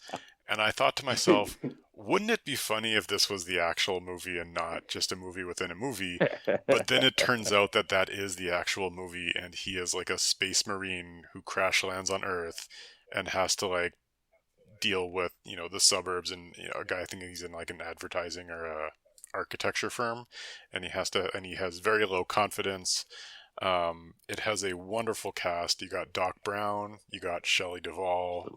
And I thought to myself, wouldn't it be funny if this was the actual movie and not just a movie within a movie? But then it turns out that is the actual movie, and he is like a space marine who crash lands on Earth and has to like deal with, the suburbs, and a guy, I think he's in like an advertising or a architecture firm, and he has very low confidence. It has a wonderful cast. You got Doc Brown, you got Shelley Duvall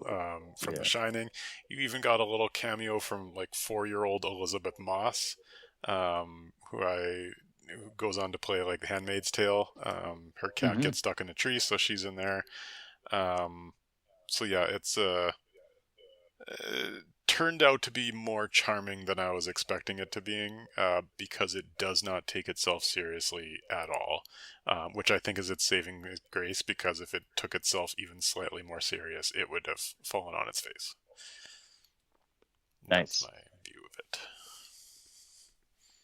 from The Shining. You even got a little cameo from like 4-year-old Elizabeth Moss, who goes on to play like The Handmaid's Tale. Her cat gets stuck in a tree, so she's in there. So yeah, it's turned out to be more charming than I was expecting it to being, because it does not take itself seriously at all, which I think is its saving grace, because if it took itself even slightly more serious, it would have fallen on its face. Nice. That's my view of it.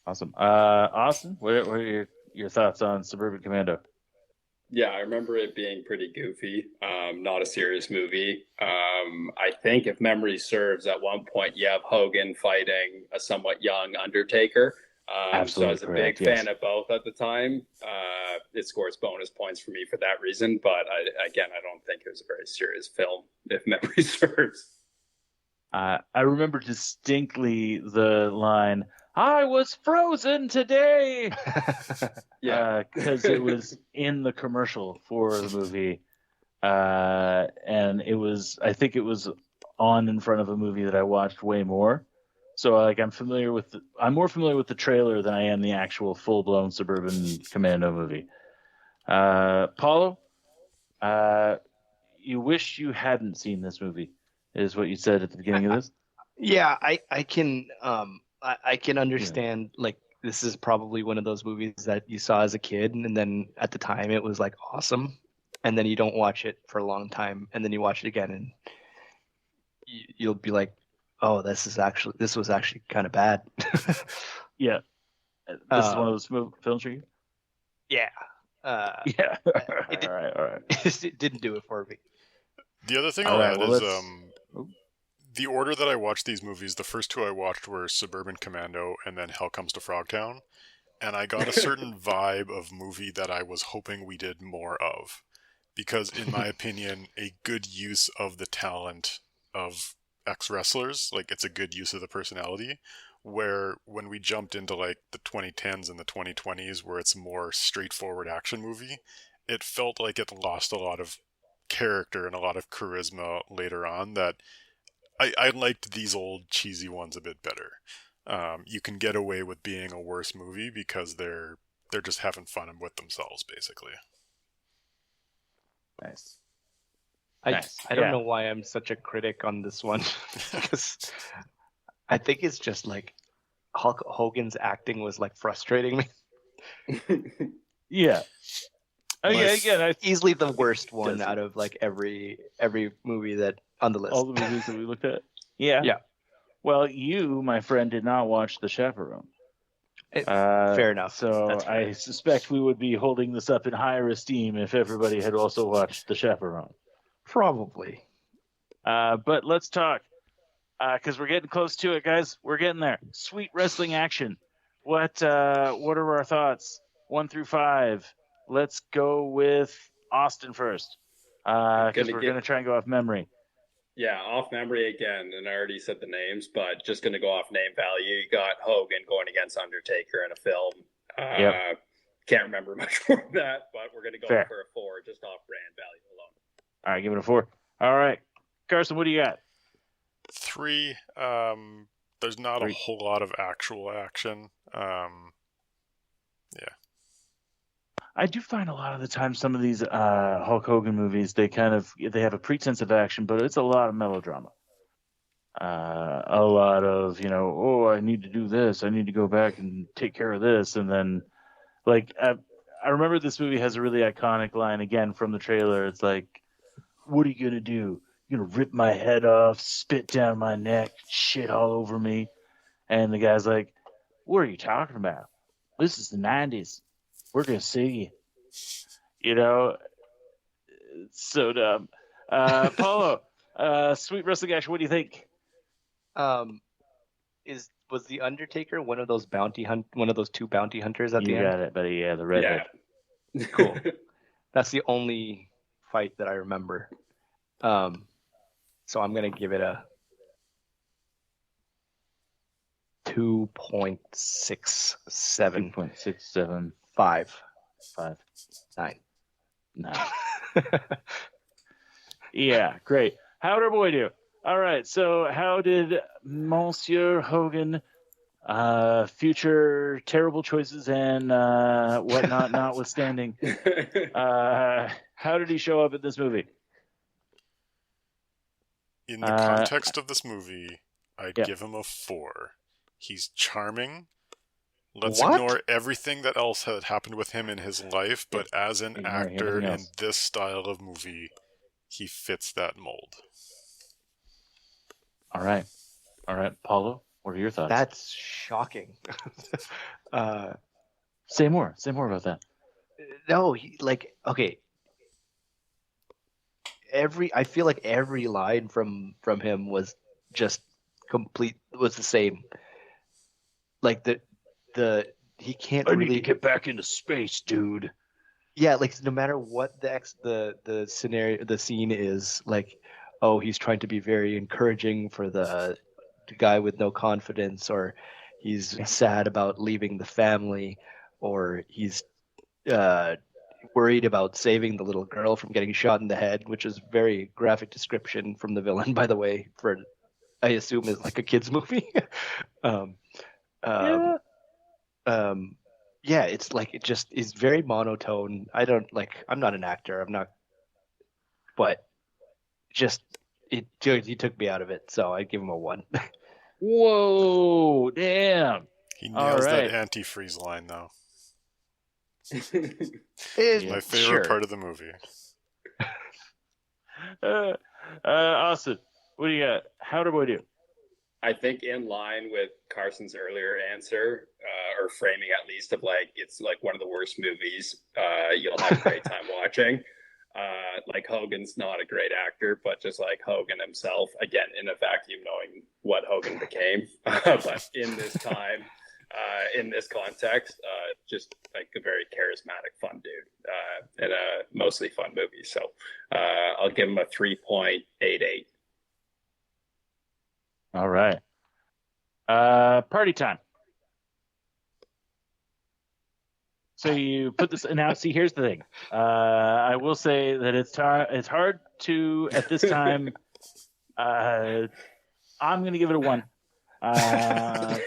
Awesome. Austin, what are your thoughts on Suburban Commando? Yeah, I remember it being pretty goofy, not a serious movie. I think if memory serves, at one point you have Hogan fighting a somewhat young Undertaker. So I was a big fan of both at the time. It scores bonus points for me for that reason. But I don't think it was a very serious film, if memory serves. I remember distinctly the line, "I was frozen today," Yeah. because it was in the commercial for the movie, and I think it was on in front of a movie that I watched way more. So like I'm more familiar with the trailer than I am the actual full-blown Suburban Commando movie. Paulo, you wish you hadn't seen this movie, is what you said at the beginning of this. Yeah, I can I can understand like this is probably one of those movies that you saw as a kid and then at the time it was like awesome and then you don't watch it for a long time and then you watch it again and you'll be like, oh, this was actually kind of bad. Yeah, this is one of those films for you. Yeah. Yeah. It did- all right. It didn't do it for me. The other thing All I'll right, add well, is let's- the order that I watched these movies, the first two I watched were Suburban Commando and then Hell Comes to Frogtown. And I got a certain vibe of movie that I was hoping we did more of. Because, in my opinion, a good use of the talent of ex-wrestlers, like it's a good use of the personality, where when we jumped into like the 2010s and the 2020s where it's a more straightforward action movie, it felt like it lost a lot of character and a lot of charisma later on that I liked these old cheesy ones a bit better. You can get away with being a worse movie because they're just having fun with themselves, basically. Nice. I Nice. don't Yeah. know why I'm such a critic on this one because I think it's just like Hulk Hogan's acting was like frustrating me. Yeah. Again, Easily the worst one Does it? out of like every movie that on the list. all the movies that we looked at. Yeah. Yeah. Well, you, my friend, did not watch The Chaperone. Fair enough. So That's fair. I suspect we would be holding this up in higher esteem if everybody had also watched The Chaperone. Probably. But let's talk, because we're getting close to it, guys. We're getting there. Sweet wrestling action. What are our thoughts? 1 through 5. Let's go with Austin first, because we're going to try and go off memory. Yeah, off memory again, and I already said the names, but just going to go off name value. You got Hogan going against Undertaker in a film. Yep. Can't remember much more than that, but we're going to go Fair. for a 4, just off brand value alone. All right, give it a 4. All right, Carson, what do you got? 3. There's not 3. a whole lot of actual action. Yeah. I do find a lot of the time some of these Hulk Hogan movies, they have a pretense of action, but it's a lot of melodrama. A lot of, oh, I need to do this. I need to go back and take care of this. And then, like, I remember this movie has a really iconic line, again, from the trailer. It's like, what are you going to do? You're going to rip my head off, spit down my neck, shit all over me. And the guy's like, what are you talking about? This is the 90s. We're going to see you. It's so dumb. Paulo, sweet wrestling action, what do you think? Was the Undertaker one of those two bounty hunters at the You end? got it, buddy. Yeah, the redhead. Yeah. Cool. That's the only fight that I remember. So I'm gonna give it a 2.67. 2.67. 5. 9. 9. Yeah, great. How'd our boy do? All right, so how did Monsieur Hogan, future terrible choices and whatnot notwithstanding, how did he show up in this movie? In the context of this movie, I'd give him a 4. He's charming. Let's ignore everything that else had happened with him in his life, but as an actor in this style of movie, he fits that mold. All right, Paulo, what are your thoughts? That's shocking. Say more about that. No, okay. I feel like every line from him was just was the same. Like he can't really need to get back into space, dude. Yeah, like no matter what the scenario, the scene is, like, oh, he's trying to be very encouraging for the guy with no confidence, or he's sad about leaving the family, or he's worried about saving the little girl from getting shot in the head, which is very graphic description from the villain, by the way, for I assume is like a kids movie. um, um, um, yeah, it's like it just is very monotone. I'm not an actor. I'm not, but just he took me out of it, so I'd give him a 1. Whoa, damn. He All nails right. that antifreeze line, though. It's My favorite sure. part of the movie. Austin, what do you got? How do I do? I think in line with Carson's earlier answer, or framing at least of like, it's like one of the worst movies you'll have a great time watching. Like Hogan's not a great actor, but just like Hogan himself, again, in a vacuum, knowing what Hogan became. But in this time, in this context, just like a very charismatic, fun dude, and a mostly fun movie. So I'll give him a 3.88. All right. Party time. So you put this, now see, here's the thing. I will say that it's hard to, at this time, I'm going to give it a 1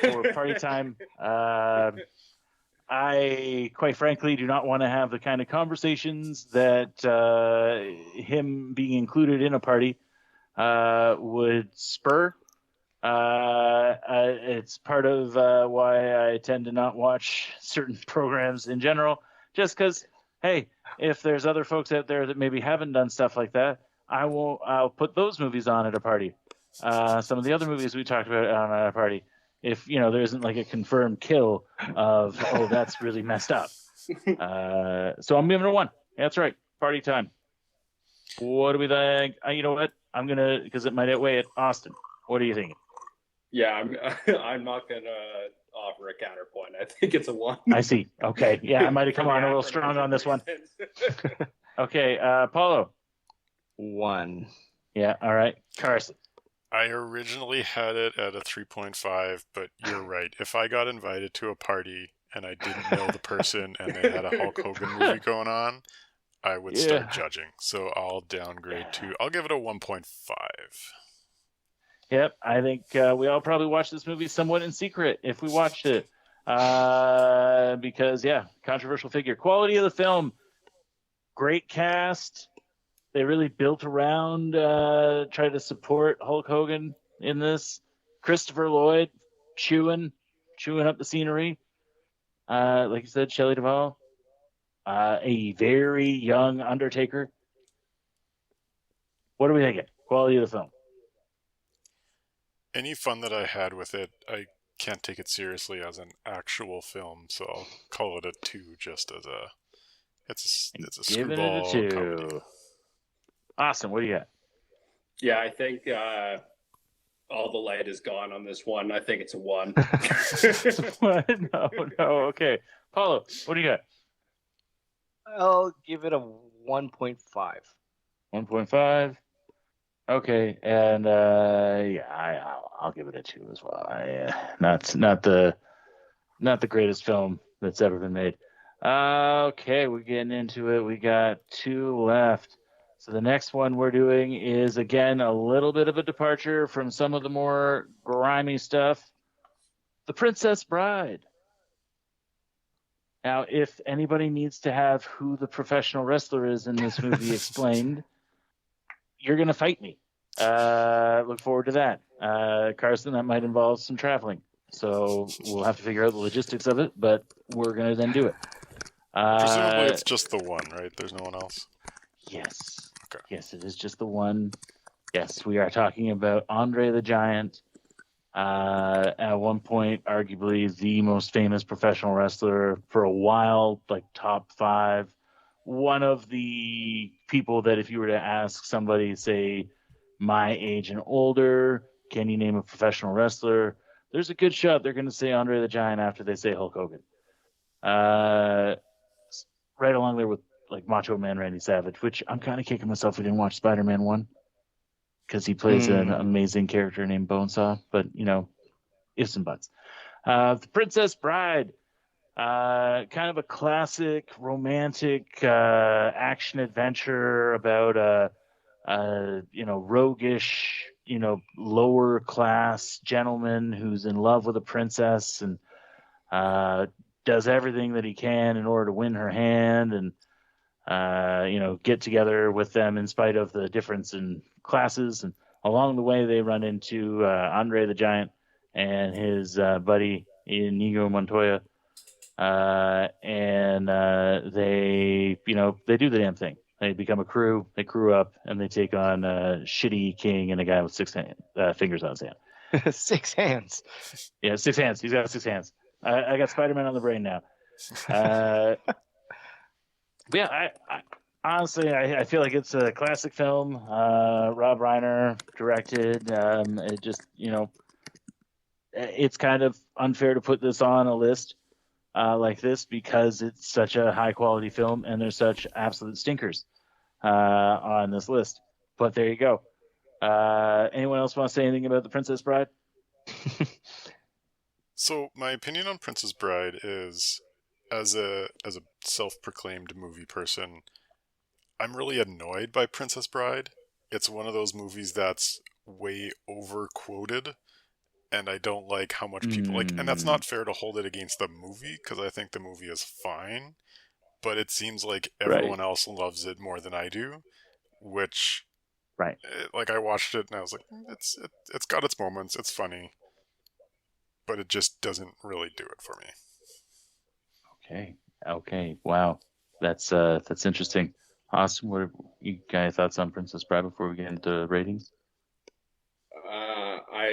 for party time. I, quite frankly, do not want to have the kind of conversations that him being included in a party would spur. It's part of why I tend to not watch certain programs in general, just because, hey, if there's other folks out there that maybe haven't done stuff like that, I'll put those movies on at a party. Some of the other movies we talked about on a party, if there isn't like a confirmed kill of, oh, that's really messed up. So I'm giving it a 1. That's right. Party time. What do we think? You know what? I'm gonna, because it might outweigh it. Austin, what are you thinking? Yeah, I'm not gonna offer a counterpoint. I think it's a 1. I see. Okay. Yeah, I might have come on a little strong on this one. Okay, Paulo. 1. Yeah, all right. Carson. I originally had it at a 3.5, but you're right. If I got invited to a party and I didn't know the person and they had a Hulk Hogan movie going on, I would start judging. So I'll downgrade to, I'll give it a 1.5. Yep, I think we all probably watched this movie somewhat in secret if we watched it. Because, yeah, controversial figure. Quality of the film, great cast. They really built around, try to support Hulk Hogan in this. Christopher Lloyd chewing up the scenery. Like you said, Shelley Duvall. A very young Undertaker. What are we thinking? Quality of the film. Any fun that I had with it, I can't take it seriously as an actual film, so I'll call it a 2 just as a... It's a screwball comedy. Awesome. What do you got? Yeah, I think all the light is gone on this one. I think it's a 1. No. Okay. Paulo, what do you got? I'll give it a 1.5. 1.5. Okay, and I'll give it a 2 as well. Not the greatest film that's ever been made. Okay, we're getting into it. We got 2 left. So the next one we're doing is, again, a little bit of a departure from some of the more grimy stuff. The Princess Bride. Now, if anybody needs to have who the professional wrestler is in this movie explained, you're going to fight me. Look forward to that. Carson, that might involve some traveling. So we'll have to figure out the logistics of it, but we're going to then do it. Presumably it's just the one, right? There's no one else? Yes. Okay. Yes, it is just the one. Yes, we are talking about Andre the Giant. At one point, arguably the most famous professional wrestler for a while, like top 5. One of the people that if you were to ask somebody, say, my age and older, can you name a professional wrestler? There's a good shot they're going to say Andre the Giant after they say Hulk Hogan. Right along there with like Macho Man Randy Savage, which I'm kind of kicking myself we didn't watch Spider-Man 1. because he plays an amazing character named Bonesaw. But ifs and buts. The Princess Bride, kind of a classic romantic action adventure about a roguish, lower class gentleman who's in love with a princess and does everything that he can in order to win her hand and get together with them in spite of the difference in classes. And along the way, they run into Andre the Giant and his buddy Inigo Montoya, and they do the damn thing. They become a crew. They crew up and they take on a shitty king and a guy with six fingers on his hand. 6 hands. Yeah, 6 hands. He's got 6 hands. I got Spider-Man on the brain now. Yeah, I honestly, I feel like it's a classic film. Rob Reiner directed. It just, it's kind of unfair to put this on a list like this because it's such a high quality film and there's such absolute stinkers on this list. But there you go. Anyone else want to say anything about The Princess Bride? So my opinion on Princess Bride is, as a self-proclaimed movie person, I'm really annoyed by Princess Bride. It's one of those movies that's way over-quoted, and I don't like how much people like. And that's not fair to hold it against the movie, because I think the movie is fine, but it seems like everyone else loves it more than I do, which, like, I watched it and I was like, it's got its moments, it's funny, but it just doesn't really do it for me. Okay. Wow. That's interesting. Austin, what are you guys' thoughts on Princess Bride before we get into ratings?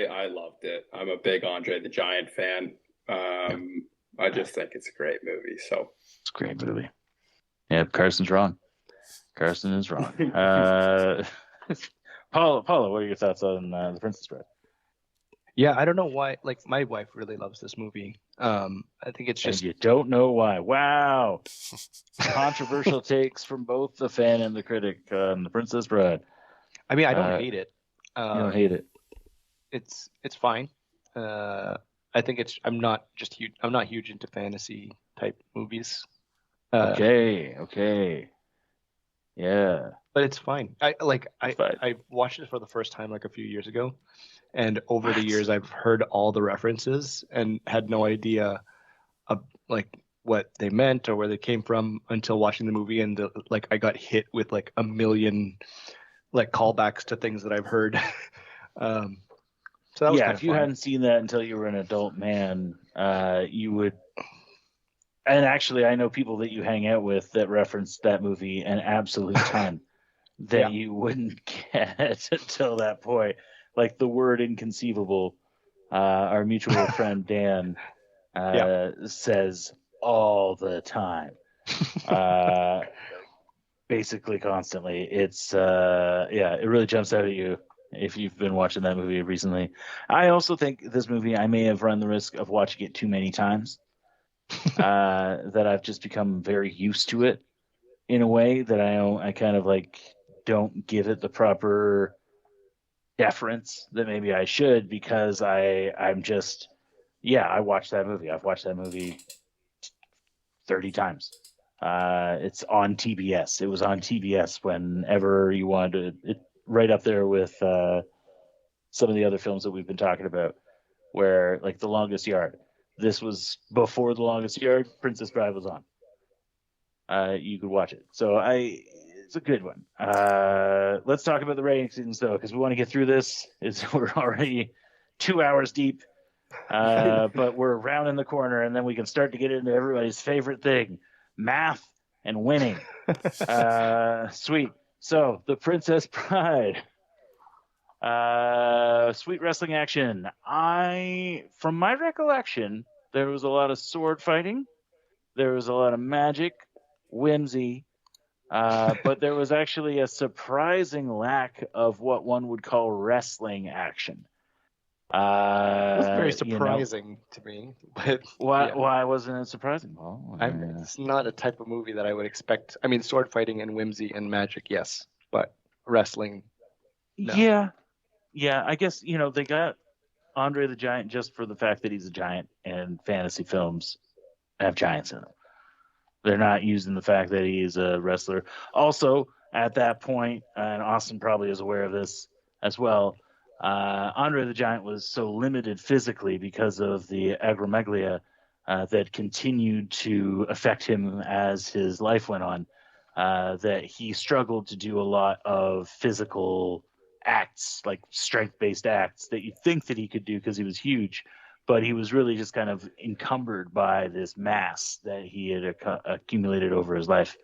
I loved it. I'm a big Andre the Giant fan. I just think it's a great movie. So it's a great movie. Yeah, Carson's wrong. Carson is wrong. Paula, what are your thoughts on The Princess Bride? Yeah, I don't know why. Like, my wife really loves this movie. I think it's just... And you don't know why. Wow. Controversial takes from both the fan and the critic on The Princess Bride. I mean, I don't hate it. You don't hate it. It's fine. I think I'm not huge into fantasy type movies. Okay. Yeah. But it's fine. I watched it for the first time like a few years ago. And over the years, I've heard all the references and had no idea of like what they meant or where they came from until watching the movie. And I got hit with like a million like callbacks to things that I've heard. So that was if you hadn't seen that until you were an adult man, you would. And actually, I know people that you hang out with that reference that movie an absolute ton that you wouldn't get until that point. Like the word inconceivable, our mutual friend Dan says all the time, basically constantly. It's it really jumps out at you if you've been watching that movie recently. I also think this movie, I may have run the risk of watching it too many times, that I've just become very used to it in a way that I kind of like don't give it the proper deference that maybe I should, because I'm just I watched that movie. I've watched that movie 30 times. It's on TBS. It was on TBS whenever you wanted it, right up there with some of the other films that we've been talking about, where like The Longest Yard. This was before The Longest Yard. Princess Bride was on. You could watch it. So it's a good one. Let's talk about the ratings though, because we want to get through this. We're already 2 hours deep, but we're rounding the corner, and then we can start to get into everybody's favorite thing: math and winning. Sweet. So, The Princess Bride. Sweet wrestling action. From my recollection, there was a lot of sword fighting. There was a lot of magic, whimsy. But there was actually a surprising lack of what one would call wrestling action. It was very surprising to me. But why wasn't it surprising? Well, it's not a type of movie that I would expect. I mean, sword fighting and whimsy and magic, yes, but wrestling, no. Yeah, Yeah, I guess, they got Andre the Giant just for the fact that he's a giant, and fantasy films have giants in them. They're not using the fact that he is a wrestler. Also, at that point, and Austin probably is aware of this as well, Andre the Giant was so limited physically because of the acromegalia that continued to affect him as his life went on, that he struggled to do a lot of physical acts, like strength-based acts that you think that he could do because he was huge, but he was really just kind of encumbered by this mass that he had accumulated over his life.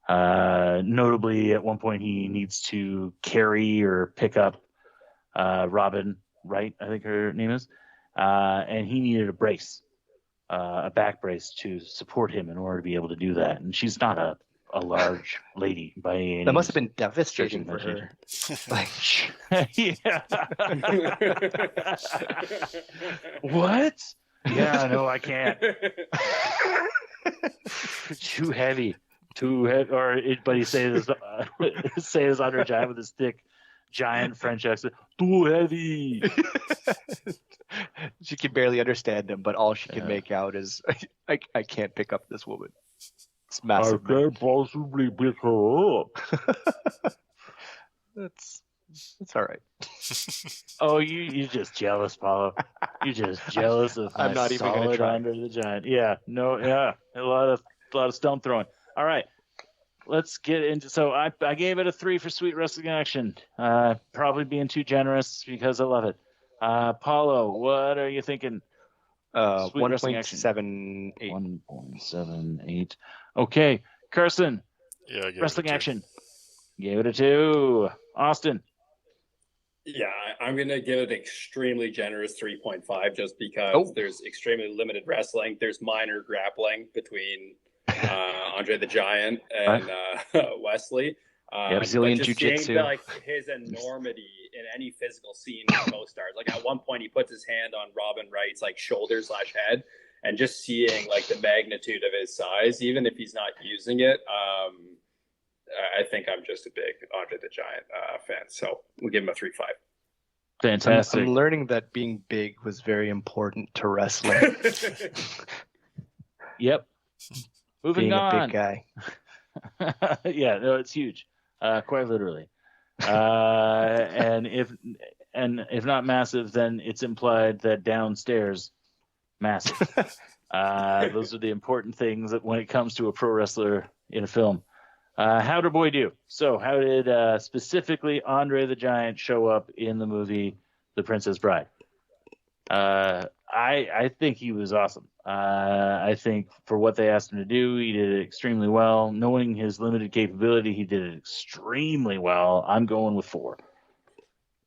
Notably, at one point, he needs to carry or pick up Robin Wright, I think her name is, and he needed a brace, a back brace to support him in order to be able to do that. And she's not a large lady by any That must have been stretch devastating of for imagination. her. Like, Yeah. What? Yeah, no, I can't. Too heavy. But he says Andre Giant with his thick, giant French accent. Too heavy. she can barely understand him, but all she can Yeah. make out is, I can't pick up this woman. It's I massive. can't possibly pick her up. That's all right. Oh, you're just jealous, Paulo. You're just jealous of I'm my not even gonna solid try. Andre the Giant. Yeah, no, yeah, a lot of stone throwing. All right, let's get into. So I gave it a 3 for Sweet Wrestling Action. Probably being too generous because I love it. Paulo, what are you thinking? Sweet Wrestling Action. 1.78. 1.78. Okay, Carson, Yeah, I gave Wrestling it a 2. Action. Gave it a 2. Austin. Yeah, I'm going to give it extremely generous 3.5 just because there's extremely limited wrestling. There's minor grappling between Andre the Giant and Wesley. Brazilian but just jiu-jitsu. seeing like his enormity in any physical scene with co-stars. Like at one point he puts his hand on Robin Wright's like shoulder/head, and just seeing like the magnitude of his size, even if he's not using it. I think I'm just a big Andre the Giant fan, so we'll give him a 3.5. Fantastic. I'm learning that being big was very important to wrestling. Yep. Moving being on. a big guy. Yeah, no, it's huge, quite literally. And if not massive, then it's implied that downstairs, massive. Those are the important things that when it comes to a pro wrestler in a film. How did Boy do? So, how did specifically Andre the Giant show up in the movie The Princess Bride? I think he was awesome. I think for what they asked him to do, he did it extremely well. Knowing his limited capability, he did it extremely well. I'm going with 4.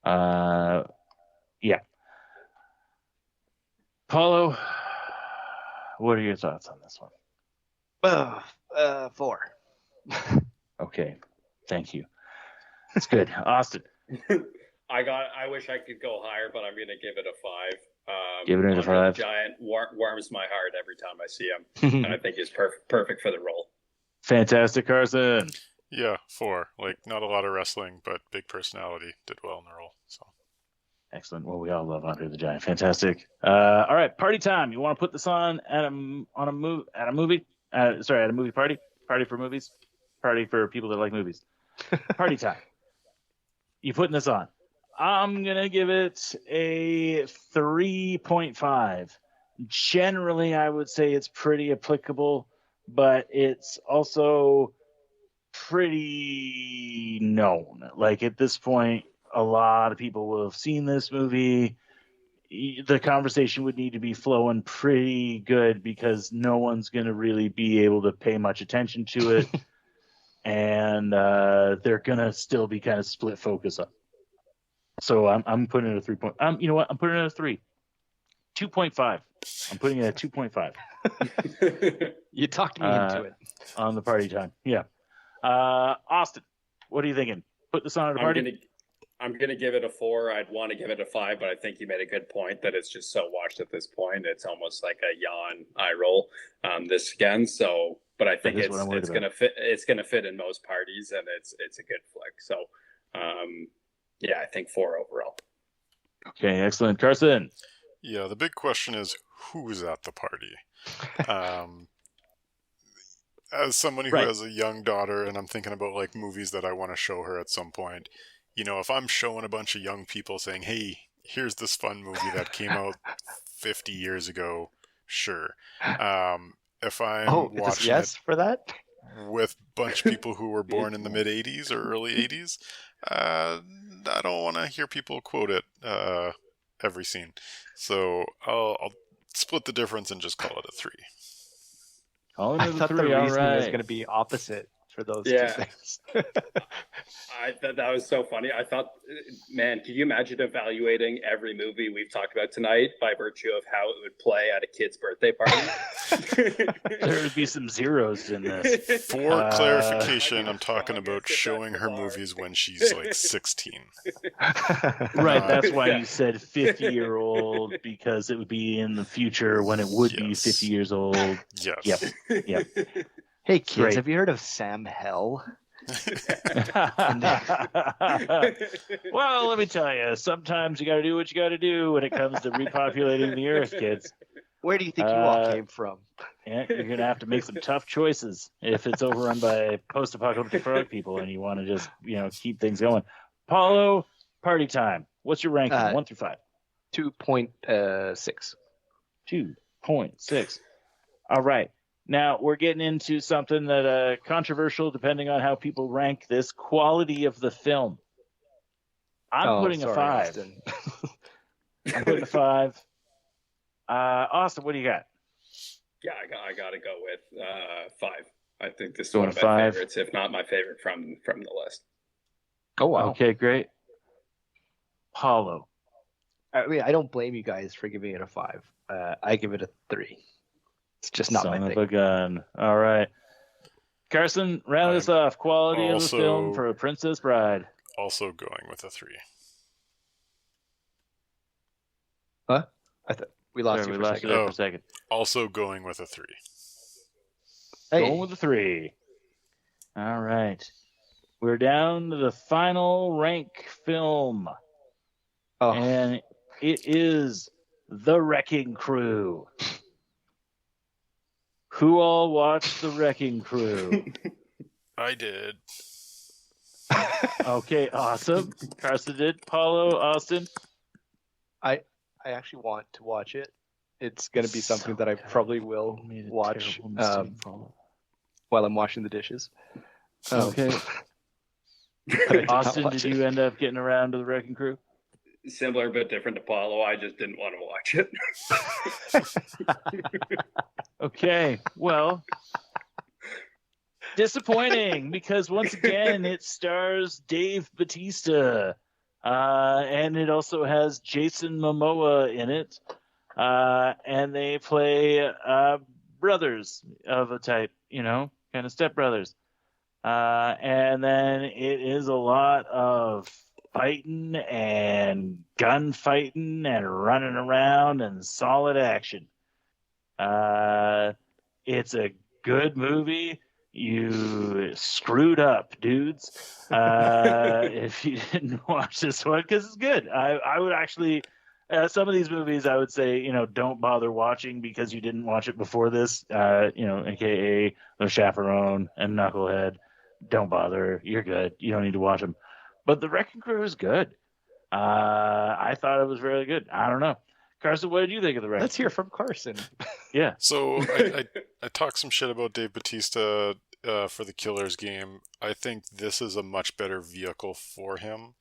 Yeah. Paulo, what are your thoughts on this one? 4. Okay, thank you. That's good. Austin. I wish I could go higher, but I'm going to give it a 5. Give it a 5. The Giant warms my heart every time I see him, and I think he's perfect for the role. Fantastic, Carson. Yeah, 4. Like, not a lot of wrestling, but big personality. Did well in the role. So Excellent. Well, we all love Andre the Giant. Fantastic. All right, party time. You want to put this on at a movie party? Party for movies? Party for people that like movies. Party time. You putting this on? I'm going to give it a 3.5. Generally, I would say it's pretty applicable, but it's also pretty known. Like at this point, a lot of people will have seen this movie. The conversation would need to be flowing pretty good because no one's going to really be able to pay much attention to it. And they're going to still be kind of split focus on. So I'm putting it at 3. You know what? I'm putting it at 3. 2.5. I'm putting it at 2.5. You talked me into it. On the party time. Yeah. Austin, what are you thinking? Put this on at a party? I'm gonna give it a 4. I'd want to give it a 5, but I think you made a good point that it's just so watched at this point. It's almost like a yawn eye roll this again. So, but I think it's gonna fit. It's gonna fit in most parties, and it's a good flick. So, yeah, I think 4 overall. Okay, excellent. Carson. Yeah, the big question is who's at the party? Um, as somebody who Right. has a young daughter and I'm thinking about like movies that I want to show her at some point, if I'm showing a bunch of young people saying, hey, here's this fun movie that came out 50 years ago, sure. If I'm It's a watching yes for that? with a bunch of people who were born in the mid 80s or early 80s, I don't want to hear people quote it every scene. So I'll split the difference and just call it a 3. Calling I it a thought 3, the all reasoning was right. going to be opposite for those two Yeah. things. I thought that was so funny. I thought, man, can you imagine evaluating every movie we've talked about tonight by virtue of how it would play at a kid's birthday party? There would be some zeros in this. For clarification, I'm talking about showing her movies when she's like 16. Right, that's why you said 50-year-old, because it would be in the future when it would be Yes. 50 years old. Yes. Yep. Hey kids, Great. have you heard of Sam Hell? Well, let me tell you, sometimes you got to do what you got to do when it comes to repopulating the earth, kids. Where do you think you all came from? Yeah, you're going to have to make some tough choices if it's overrun by post-apocalyptic frog people and you want to just, keep things going. Paulo, party time. What's your ranking? 1 through 5. 2.6. 2.6. All right. Now we're getting into something that controversial, depending on how people rank this. Quality of the film. I'm putting a 5. Austin. I'm putting a 5. Austin, what do you got? Yeah, I got to go with 5. I think this is Going one of my 5. favorites, if not my favorite from the list. Oh wow. Okay, great. Paulo. I mean, I don't blame you guys for giving it a 5. I give it a 3. It's just not Son my of thing. a gun. All right. Carson, round us off. Quality of the also- film for A Princess Bride. Also going with a 3. Huh? We lost Sorry, you we for a lost you second. there Oh. for a second. Also going with a 3. Hey, Going with a 3. All right. We're down to the final rank film. oh, And it is The Wrecking Crew. Who all watched The Wrecking Crew? I did. Okay, awesome. Carson did. Paulo, Austin. I actually want to watch it. It's going to be something that I good. probably will Made a watch terrible mistake, Paulo. while I'm washing the dishes. Okay. but I did not Austin, watch did it. you end up getting around to The Wrecking Crew? Similar but different to Paulo. I just didn't want to watch it. Okay, well, disappointing, because once again it stars Dave Bautista, and it also has Jason Momoa in it, and they play brothers of a type, kind of stepbrothers, and then it is a lot of fighting and gunfighting and running around and solid action. It's a good movie. You screwed up, dudes, if you didn't watch this one, because it's good. I would actually, some of these movies I would say, don't bother watching because you didn't watch it before this, aka The Chaperone and Knucklehead. Don't bother. You're good. You don't need to watch them. But The Wrecking Crew is good. I thought it was really good. I don't know. Carson, what did you think of The Wrecking Let's hear from Carson. Yeah. So I talked some shit about Dave Bautista for the Killers game. I think this is a much better vehicle for him.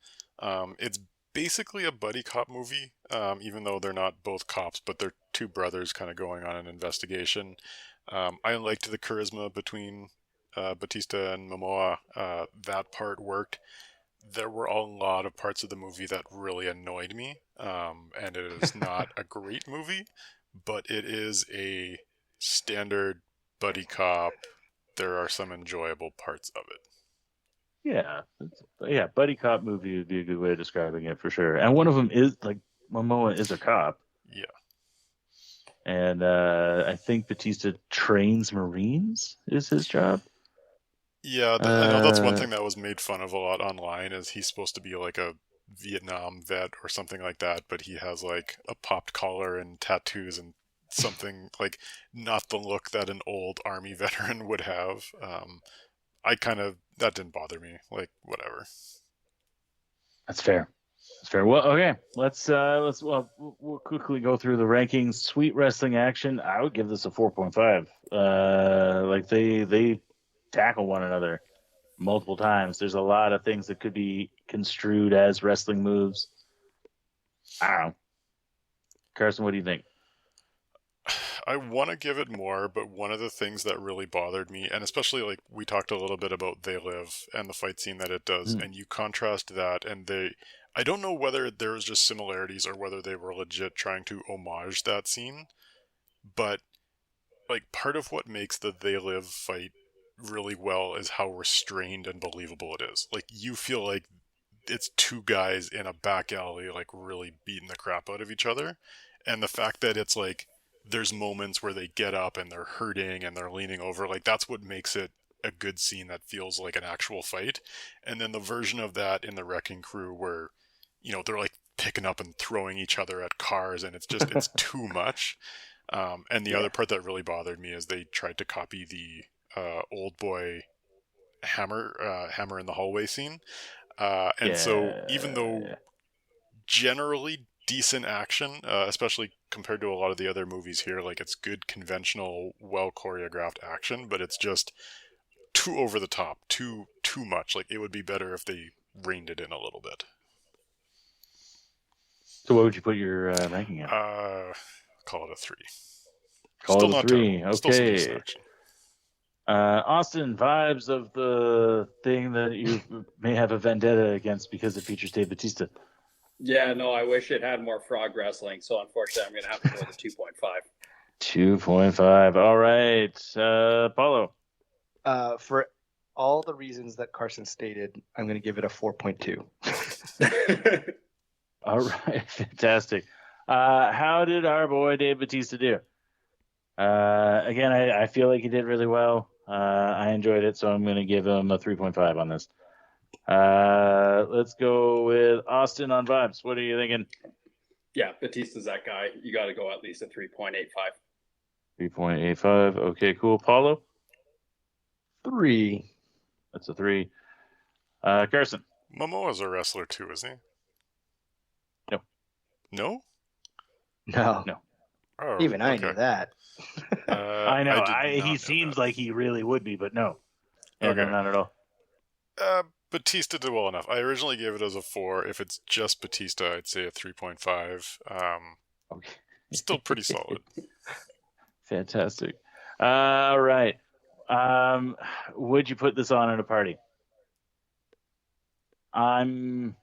It's basically a buddy cop movie, even though they're not both cops, but they're two brothers kind of going on an investigation. I liked the charisma between Bautista and Momoa. That part worked. There were a lot of parts of the movie that really annoyed me, and it is not a great movie, but it is a standard buddy cop. There are some enjoyable parts of it. Yeah, buddy cop movie would be a good way of describing it for sure. And one of them is like Momoa is a cop. Yeah. And I think Batista trains Marines is his job. Yeah, I know that's one thing that was made fun of a lot online, is he's supposed to be like a Vietnam vet or something like that, but he has like a popped collar and tattoos and something like not the look that an old army veteran would have. That didn't bother me. Like, whatever. That's fair. That's fair. Well, okay. We'll quickly go through the rankings. Sweet wrestling action. I would give this a 4.5. Like they tackle one another multiple times. There's a lot of things that could be construed as wrestling moves. I don't know. Carson, what do you think? I want to give it more, but one of the things that really bothered me, and especially like we talked a little bit about They Live and the fight scene that it does, and you contrast that, and I don't know whether there was just similarities or whether they were legit trying to homage that scene, but like part of what makes the They Live fight really well is how restrained and believable it is. Like you feel like it's two guys in a back alley like really beating the crap out of each other, and the fact that it's like there's moments where they get up and they're hurting and they're leaning over, like that's what makes it a good scene that feels like an actual fight. And then the version of that in the Wrecking Crew where they're like picking up and throwing each other at cars, and it's too much. And the other part that really bothered me is they tried to copy the old boy hammer in the hallway scene. So even though generally decent action, especially compared to a lot of the other movies here, like it's good conventional, well choreographed action, but it's just too over the top, too much. Like it would be better if they reined it in a little bit. So what would you put your ranking at? Call it a 3. Call Still it a not 3. terrible. Still some decent Okay. action. Austin, vibes of the thing that you may have a vendetta against because it features Dave Bautista. Yeah, no, I wish it had more frog wrestling. So unfortunately, I'm going to have to go with a 2.5. 2.5. All right. Paulo. For all the reasons that Carson stated, I'm going to give it a 4.2. All right. Fantastic. How did our boy Dave Bautista do? Again, I feel like he did really well. I enjoyed it, so I'm going to give him a 3.5 on this. Let's go with Austin on vibes. What are you thinking? Yeah, Batista's that guy. You got to go at least a 3.85. 3.85. Okay, cool. Paulo? 3. That's a 3. Carson? Momoa's a wrestler too, isn't he? No. No? No. Oh, Even I knew that. I know. He know seems that. like he really would be, but no. Yeah, Okay. no, not at all. Batista did well enough. I originally gave it as a 4. If it's just Batista, I'd say a 3.5. Okay. Still pretty solid. Fantastic. All right. Would you put this on at a party? Carson,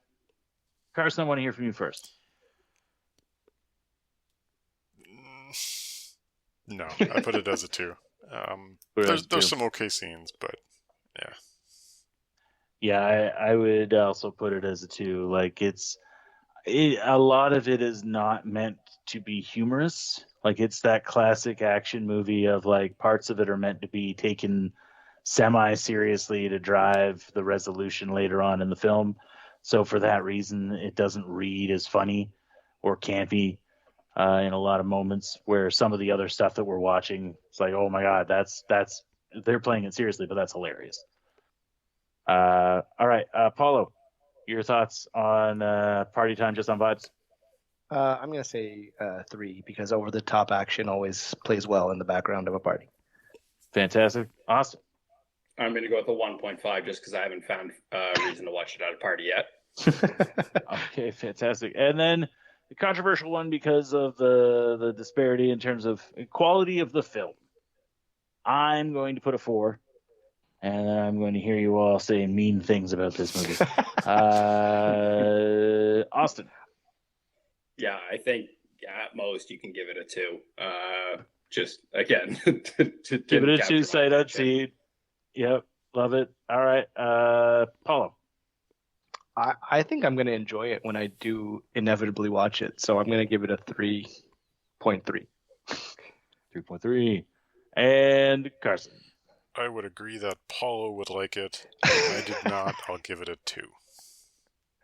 I want to hear from you first. No, I put it as a 2. There's some okay scenes, but yeah. Yeah, I would also put it as a 2. Like a lot of it is not meant to be humorous. Like it's that classic action movie of like parts of it are meant to be taken semi-seriously to drive the resolution later on in the film. So for that reason, it doesn't read as funny or campy in a lot of moments where some of the other stuff that we're watching, it's like, oh my God, that's they're playing it seriously, but that's hilarious. All right, Paulo, your thoughts on Party Time just on vibes? I'm going to say 3 because over-the-top action always plays well in the background of a party. Fantastic. Awesome. I'm going to go with a 1.5 just because I haven't found a reason to watch it at a party yet. Okay, fantastic. And then the controversial one because of the disparity in terms of quality of the film. I'm going to put a 4. And I'm going to hear you all saying mean things about this movie. Austin. Yeah, I think at most you can give it a 2. Just again, to give it a 2 sight unseen. Yep, love it. All right, Paulo. I think I'm going to enjoy it when I do inevitably watch it. So I'm going to give it a 3.3. 3.3. And Carson. I would agree that Paulo would like it. I did not. I'll give it a 2.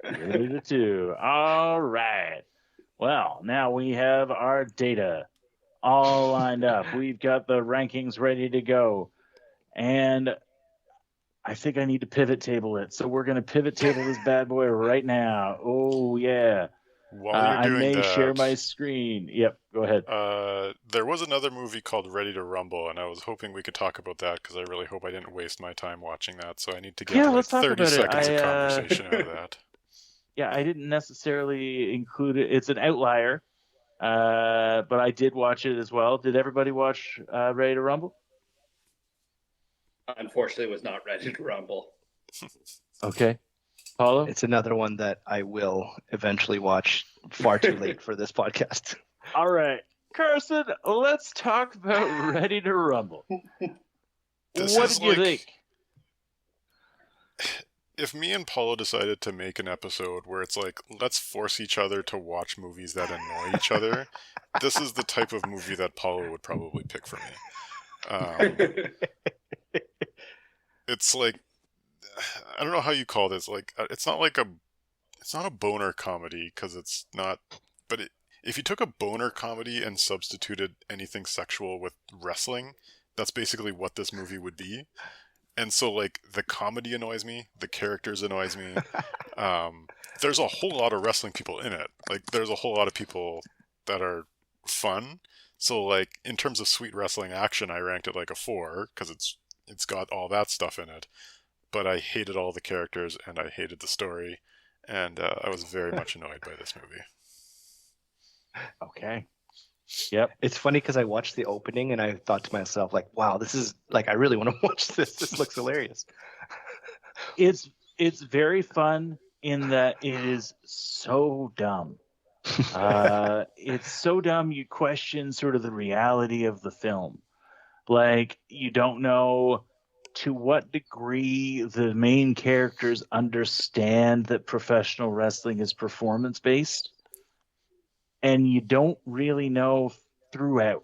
2. All right. Well, now we have our data all lined up. We've got the rankings ready to go. And I think I need to pivot table it. So we're going to pivot table this bad boy right now. Oh, yeah. While you're I doing may share that, my screen. Yep, go ahead. there was another movie called Ready to Rumble, and I was hoping we could talk about that because I really hope I didn't waste my time watching that. So I need to get Yeah, like let's talk 30 about it. seconds of conversation out of that. Yeah, I didn't necessarily include it. It's an outlier, but I did watch it as well. Did everybody watch Ready to Rumble? Unfortunately, was not ready to rumble. Okay. Paulo? It's another one that I will eventually watch. Far too late for this podcast. All right. Carson, let's talk about Ready to Rumble. This What is did you like- think? If me and Paulo decided to make an episode where it's like, let's force each other to watch movies that annoy each other, this is the type of movie that Paulo would probably pick for me. It's like, I don't know how you call this. Like, it's not a boner comedy because it's not. But if you took a boner comedy and substituted anything sexual with wrestling, that's basically what this movie would be. And so, like, the comedy annoys me, the characters annoys me. There's a whole lot of wrestling people in it. Like, there's a whole lot of people that are fun. So, like, in terms of sweet wrestling action, I ranked it like a 4 because it's got all that stuff in it. But I hated all the characters and I hated the story, and I was very much annoyed by this movie. Okay. Yep. It's funny because I watched the opening and I thought to myself, like, wow, this is like, I really want to watch this. This looks hilarious. It's very fun in that it is so dumb. It's so dumb you question sort of the reality of the film. Like, you don't know to what degree the main characters understand that professional wrestling is performance based, and you don't really know throughout.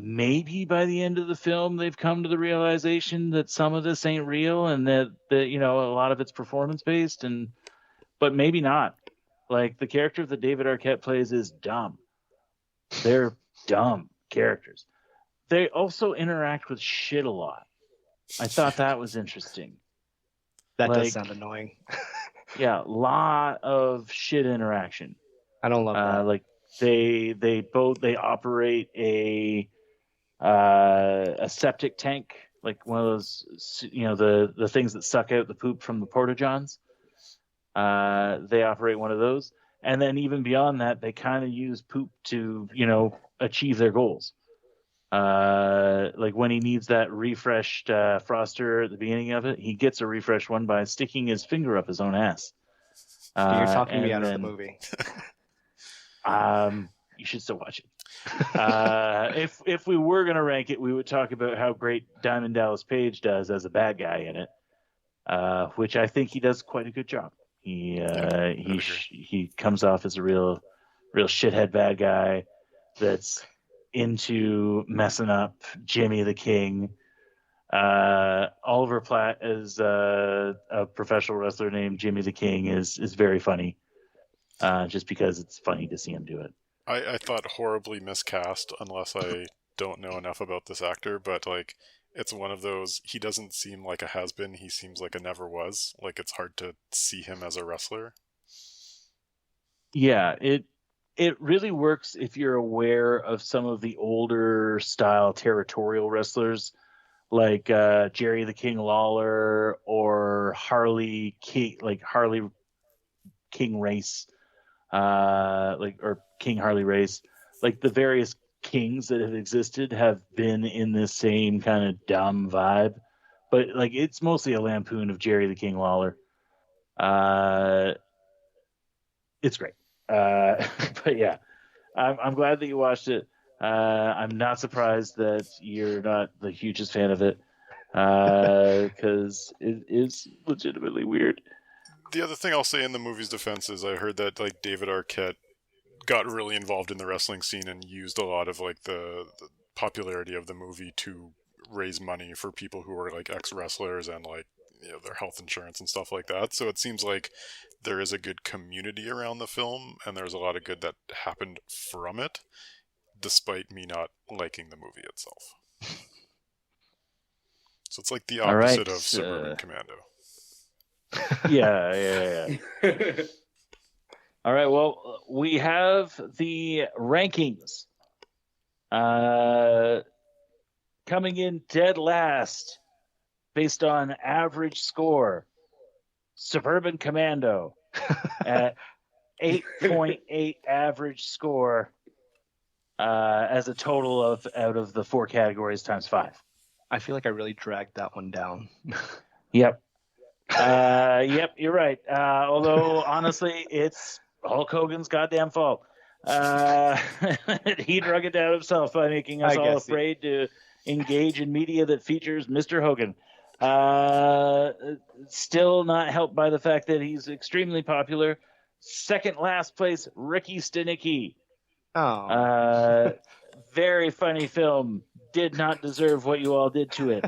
Maybe by the end of the film they've come to the realization that some of this ain't real and that a lot of it's performance based, but maybe not. Like, the character that David Arquette plays is dumb. They're dumb characters. They also interact with shit a lot. I thought that was interesting. That Like, does sound annoying. Yeah, a lot of shit interaction. I don't love that. Like, they operate a septic tank, like one of those, the things that suck out the poop from the porta johns. They operate one of those, and then even beyond that, they kind of use poop to achieve their goals. Like, when he needs that refreshed froster at the beginning of it, he gets a refreshed one by sticking his finger up his own ass. You're talking me and out of the then, movie. You should still watch it. If we were gonna rank it, we would talk about how great Diamond Dallas Page does as a bad guy in it, which I think he does quite a good job. He comes off as a real shithead bad guy that's into messing up Jimmy the King. Oliver Platt as a professional wrestler named Jimmy the King is very funny, just because it's funny to see him do it. I thought horribly miscast, unless I don't know enough about this actor, but like, it's one of those, he doesn't seem like a has-been, he seems like a never was. Like, it's hard to see him as a wrestler. Yeah, it really works if you're aware of some of the older style territorial wrestlers, like Jerry the King Lawler or Harley King Race, or King Harley Race. Like, the various kings that have existed have been in this same kind of dumb vibe, but like, it's mostly a lampoon of Jerry the King Lawler. It's great. But yeah, I'm glad that you watched it. I'm not surprised that you're not the hugest fan of it, because it is legitimately weird. The other thing I'll say in the movie's defense is I heard that like David Arquette got really involved in the wrestling scene and used a lot of like the popularity of the movie to raise money for people who were like ex-wrestlers and like their health insurance and stuff like that. So it seems like there is a good community around the film, and there's a lot of good that happened from it, despite me not liking the movie itself. So it's like the All right, opposite of Suburban Commando. Yeah. All right, well, we have the rankings. Coming in dead last, based on average score, Suburban Commando at 8.8 average score as a total of out of the 4 categories times 5. I feel like I really dragged that one down. Yep. Yep, you're right. Although, honestly, it's Hulk Hogan's goddamn fault. He drug it down himself by making us all afraid to engage in media that features Mr. Hogan. Still not helped by the fact that he's extremely popular. Second last place, Ricky Stenicki. Oh. Very funny film. Did not deserve what you all did to it.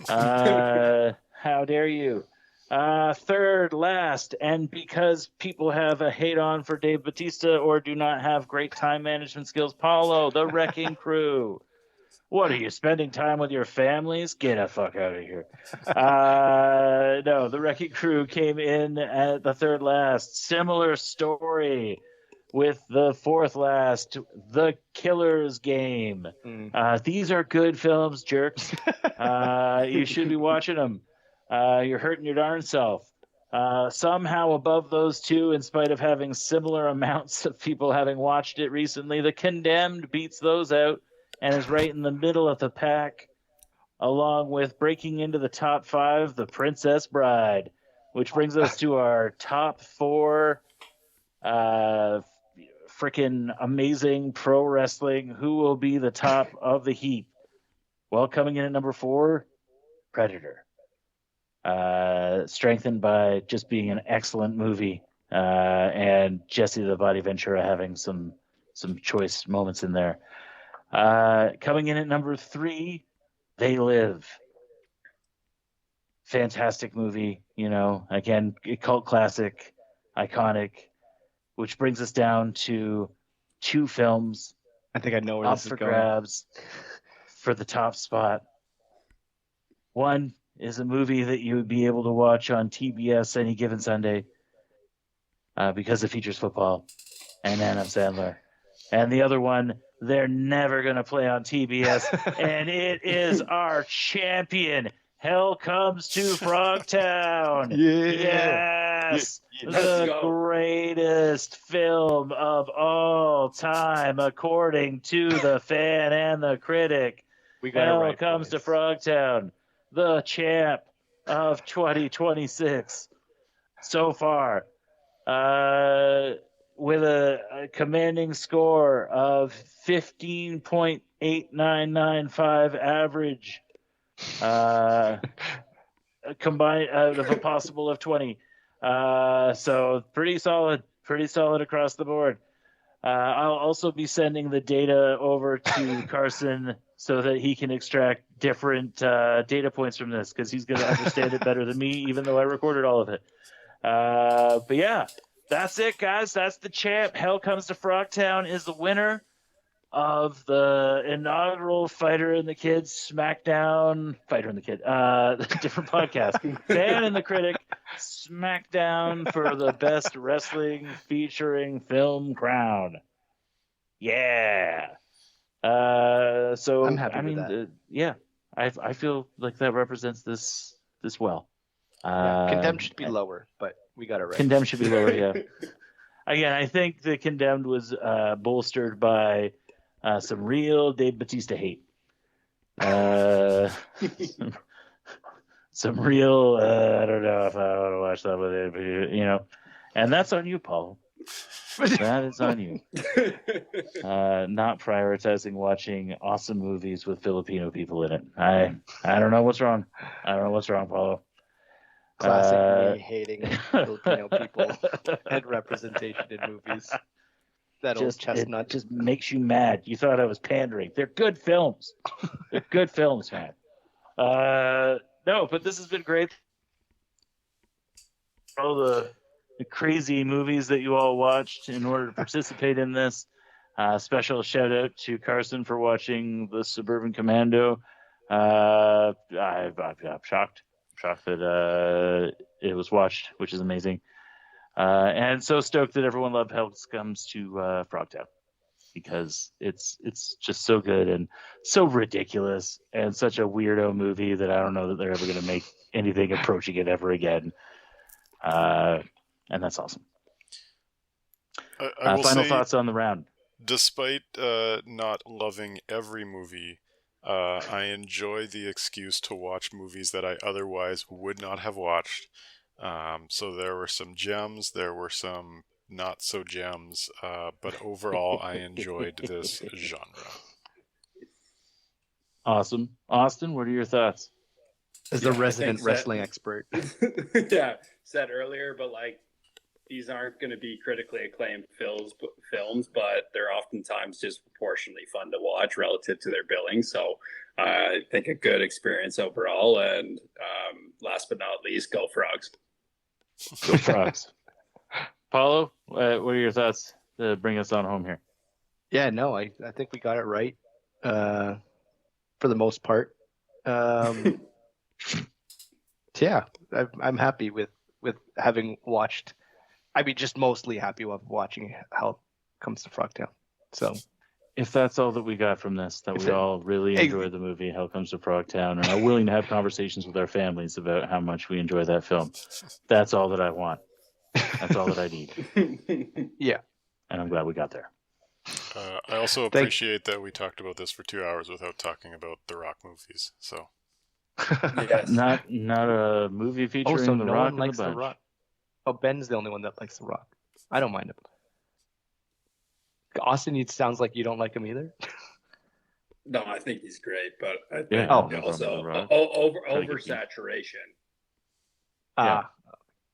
How dare you? Third last, and because people have a hate on for Dave Bautista or do not have great time management skills, Paulo, The Wrecking Crew. What are you, spending time with your families? Get the fuck out of here. No, The Wrecking Crew came in at the third last. Similar story with the fourth last, The Killer's Game. These are good films, jerks. You should be watching them. You're hurting your darn self. Somehow above those two, in spite of having similar amounts of people having watched it recently, The Condemned beats those out and is right in the middle of the pack, along with breaking into the top 5, The Princess Bride, which brings us to our top 4 freaking amazing pro wrestling. Who will be the top of the heap? Well, coming in at number 4, Predator. Strengthened by just being an excellent movie, and Jesse the Body Ventura having some choice moments in there. Coming in at number 3, They Live. Fantastic movie, again, cult classic, iconic, which brings us down to 2 films. I think I know where this is for going. grabs for the top spot. One is a movie that you would be able to watch on TBS any given Sunday because it features football and Adam Sandler. And the other one, they're never going to play on TBS, and it is our champion, Hell Comes to Frogtown. Yes! The greatest film of all time, according to the Fan and the Critic. Hell Comes to Frogtown. The champ of 2026 so far, with a commanding score of 15.8995 average, combined out of a possible of 20. So pretty solid across the board. I'll also be sending the data over to Carson so that he can extract different data points from this, because he's going to understand it better than me, even though I recorded all of it. But yeah, that's it, guys. That's the champ. Hell Comes to Frogtown is the winner of the inaugural Fighter and the Kid SmackDown. Fighter and the Kid, different podcast. Fan and the Critic SmackDown for the best wrestling featuring film crown. Yeah. So I'm happy with that. Yeah, I feel like that represents this well. Condemned should be lower, but we got it right. Condemned should be lower, yeah. Again, I think the Condemned was bolstered by some real Dave Bautista hate. Some real, I don't know if I want to watch that with it, and that's on you, Paul. That is on you. Not prioritizing watching awesome movies with Filipino people in it. I don't know what's wrong. Paulo. Classic me hating Filipino people and representation in movies. That old chestnut. It just makes you mad. You thought I was pandering. They're good films. They're good films, man. No, but this has been great. all the crazy movies that you all watched in order to participate in this. Special shout out to Carson for watching The Suburban Commando. I'm shocked that it was watched, which is amazing. And so stoked that everyone loved Hell's Comes to Frogtown, because it's just so good and so ridiculous and such a weirdo movie that I don't know that they're ever going to make anything approaching it ever again. And that's awesome. I will Final say, thoughts on the round. despite not loving every movie, I enjoy the excuse to watch movies that I otherwise would not have watched. So there were some gems, there were some not so gems, but overall I enjoyed this genre. Awesome. Austin, what are your thoughts? As the Yeah, I resident think that- wrestling expert. Yeah, said earlier, but like these aren't going to be critically acclaimed films, but they're oftentimes disproportionately fun to watch relative to their billing. So I think a good experience overall. And last but not least, go Frogs. Go Frogs. Paulo, what are your thoughts to bring us on home here? Yeah, no, I think we got it right for the most part. Yeah, I'm happy with having watched. I mean, just mostly happy with watching Hell Comes to Frogtown. So If that's all that we got from this, that we all really enjoyed the movie Hell Comes to Frogtown and are willing to have conversations with our families about how much we enjoy that film, that's all that I want. That's all that I need. yeah, And I'm glad we got there. I also appreciate that we talked about this for 2 hours without talking about The Rock movies. So Yes. Not a movie featuring so The no Rock one in likes the The bunch. Rock. Oh, Ben's the only one that likes The Rock. I don't mind him. Austin, it sounds like you don't like him either. No, I think he's great, but I think Yeah, no problem also with The Rock. Trying to get oversaturation. Yeah.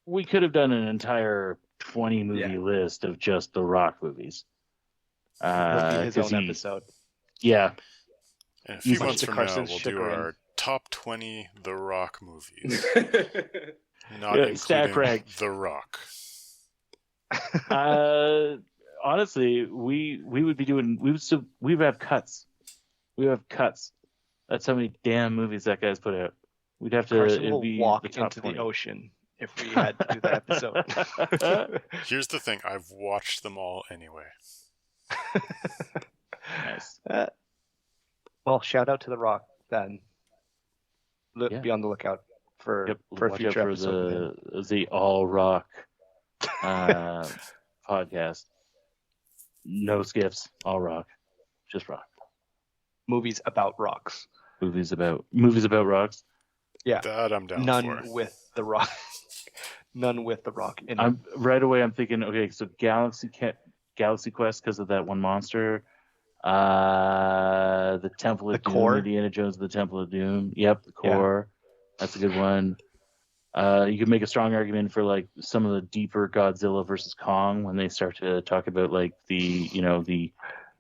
We could have done an entire 20 movie list of just The Rock movies. He'll be his 'cause own episode. Yeah. in a few Much months to from now, Carson's we'll do chagrin. our top 20 The Rock movies, not Yeah, stack including rank. The Rock. Honestly, we would be doing we would have cuts. We would have cuts. That's how many damn movies that guy's put out. We'd have to Carson it'd will be walk the top into 20. the ocean if we had to do that episode. Here's the thing, I've watched them all anyway. Nice. Well, shout out to The Rock then. Yeah. Be on the lookout for a Watch out future for episode with him. the All Rock podcast. No skips, all rock, just rock. Movies about rocks. Movies about rocks. Yeah, That I'm down none for. with The Rock. None with The Rock in it. I'm right away. I'm thinking, okay, so Galaxy Quest because of that one monster. The Temple of The Doom, Core? Indiana Jones, the Temple of Doom. Yep, the Core. That's a good one. You could make a strong argument for like some of the deeper Godzilla versus Kong when they start to talk about like the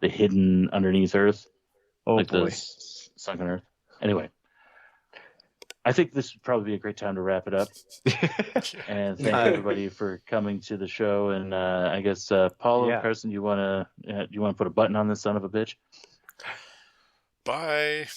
hidden underneath Earth, Oh like boy. the sunken Earth. Anyway, I think this would probably be a great time to wrap it up. And thank everybody for coming to the show. And I guess Paulo, Carson, do you want to put a button on this son of a bitch? Bye.